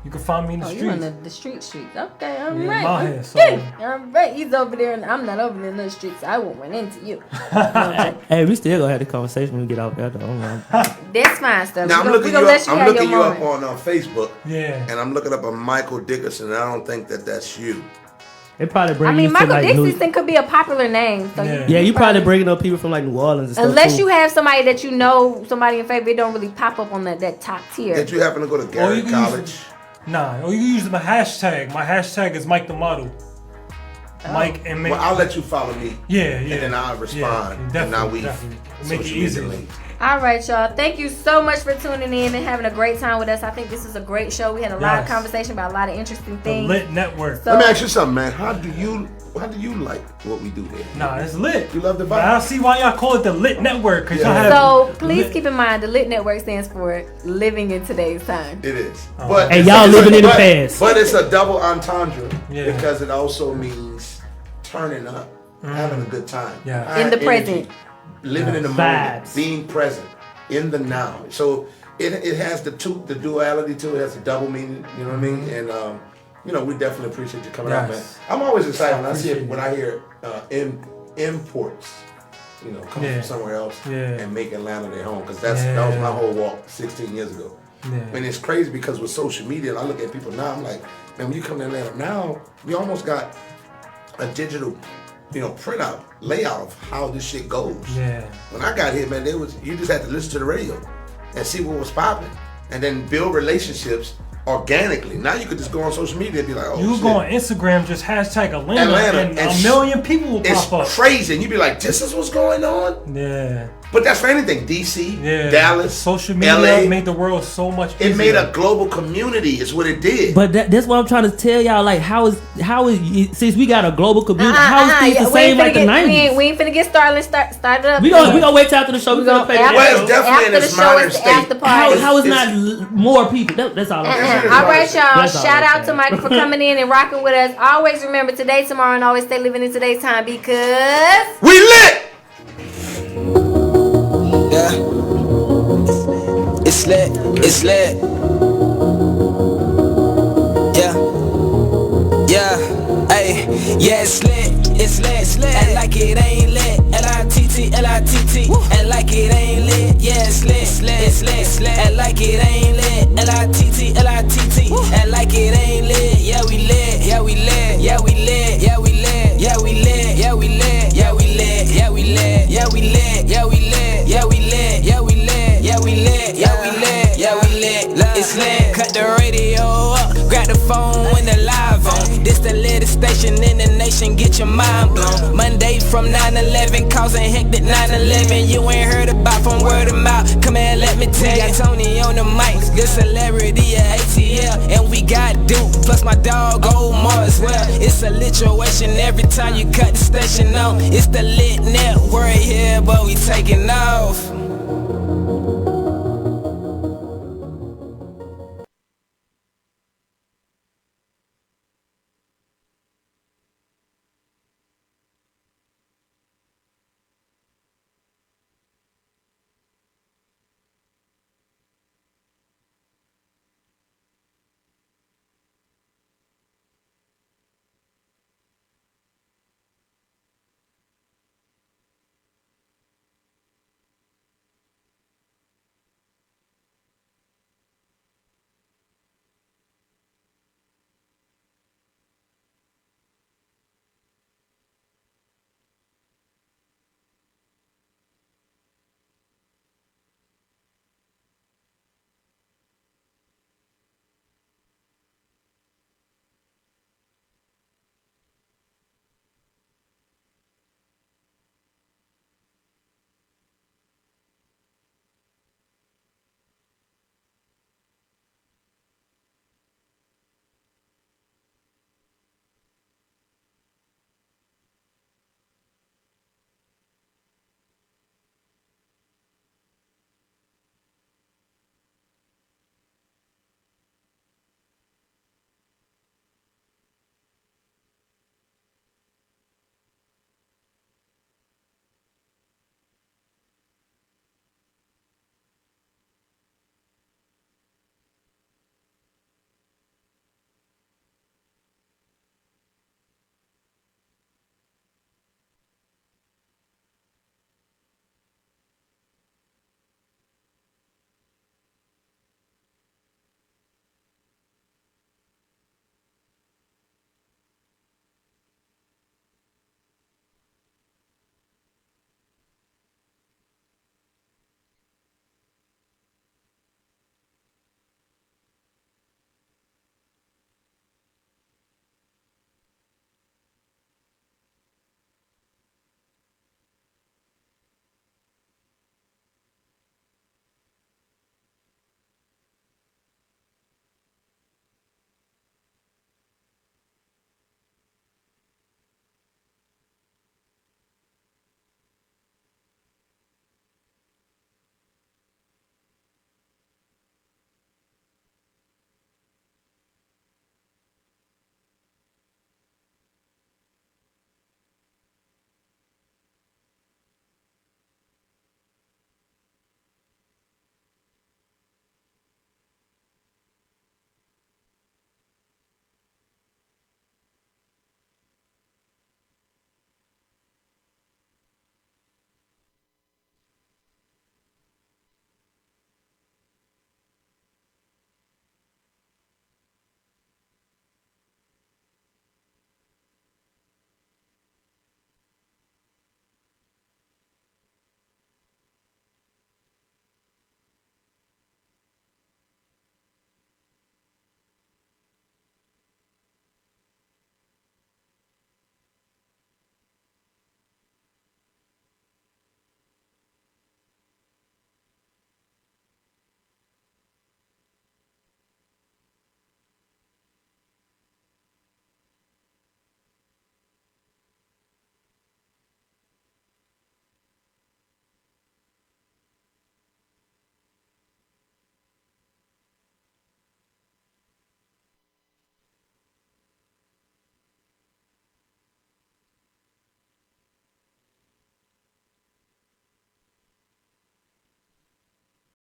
You can find me in the streets. You on the streets. Okay, all Yeah, right. I'm out here, so- All right, he's over there, and I'm not over there in the streets. I won't run into you. Hey, we still gonna have the conversation when we get out there, though. That's fine, stuff. Now I'm looking you up on Facebook. Yeah. And I'm looking up a Michael Dickerson, and I don't think that's you. It probably bring I mean, you Michael to like Dickerson could be a popular name. So you probably bringing up people from like New Orleans and stuff. Unless too. you have somebody that you know, somebody in favor, it don't really pop up on that top tier. Did you happen to go to Garrett College? Nah, or you can use my hashtag. My hashtag is Mike the Model. Mike and Mick. Well, I'll let you follow me. Yeah. And then I'll respond. Yeah, and now we make it easy. All right, y'all. Thank you so much for tuning in and having a great time with us. I think this is a great show. We had a lot of conversation about a lot of interesting things. The Litt Network. So, let me ask you something, man. How do you like what we do here? Nah, it's lit. You love the vibe? I see why y'all call it the Litt Network. Cause y'all have so please keep in mind, the Litt Network stands for living in today's time. It is. But and y'all living in the past. But it's a double entendre because it also means turning up, having a good time. Yeah. In the present. Living in the moment, being present, in the now. So it has the duality to it. It has a double meaning, you know what I mean? And we definitely appreciate you coming out, man. I'm always excited when I hear imports, coming from somewhere else and make Atlanta their home, because that was my whole walk 16 years ago. Yeah. And it's crazy because with social media, and I look at people now, I'm like, man, when you come to Atlanta now, we almost got a digital, printout layout of how this shit goes. Yeah. When I got here, man, you just had to listen to the radio and see what was popping, and then build relationships organically. Now you could just go on social media and be like, oh, you shit. go on Instagram, just hashtag Atlanta and a million people will pop up. It's crazy, and you'd be like, this is what's going on? Yeah. But that's for anything. DC, Dallas, social media LA made the world so much easier. It made a global community is what it did. But that's what I'm trying to tell y'all. Like, how is since we got a global community, how is things the same like the 90s? We ain't finna get started up. We gonna wait till after the show. We gonna it's definitely in its modern state. How is not more people? That's all I'm saying. All right, y'all. Shout out to Michael for coming in and rocking with us. Always remember today, tomorrow, and always stay living in today's time, because we lit. Yeah, it's lit, it's lit. Yeah, hey, yeah, it's lit, it's lit, it's lit. And like it ain't lit, L-I-T-T, L-I-T-T. And like it ain't lit, yeah, it's lit, it's lit, it's lit, it's lit. And like it ain't lit, L-I-T-T, L-I-T-T. And like it ain't lit, yeah, we lit, yeah, we lit, yeah, we lit, yeah, we lit, yeah, we lit, yeah, we lit, yeah, we lit, yeah, we lit, yeah, we lit, yeah, we lit, yeah, we lit, yeah, we lit, yeah, we lit, yeah, we lit, yeah, we lit, it's lit. Cut the radio up, grab the phone when the live on. This the latest station in the nation, get your mind blown. Monday from 9/11, causing hectic 9/11. You ain't heard about from word of mouth. Come here, let me tell you. We got Tony on the mic, good celebrity at ATL, and we got Duke plus my dog Omar as well. It's a lituation every time you cut the station on. It's the Litt Network here, but we taking off.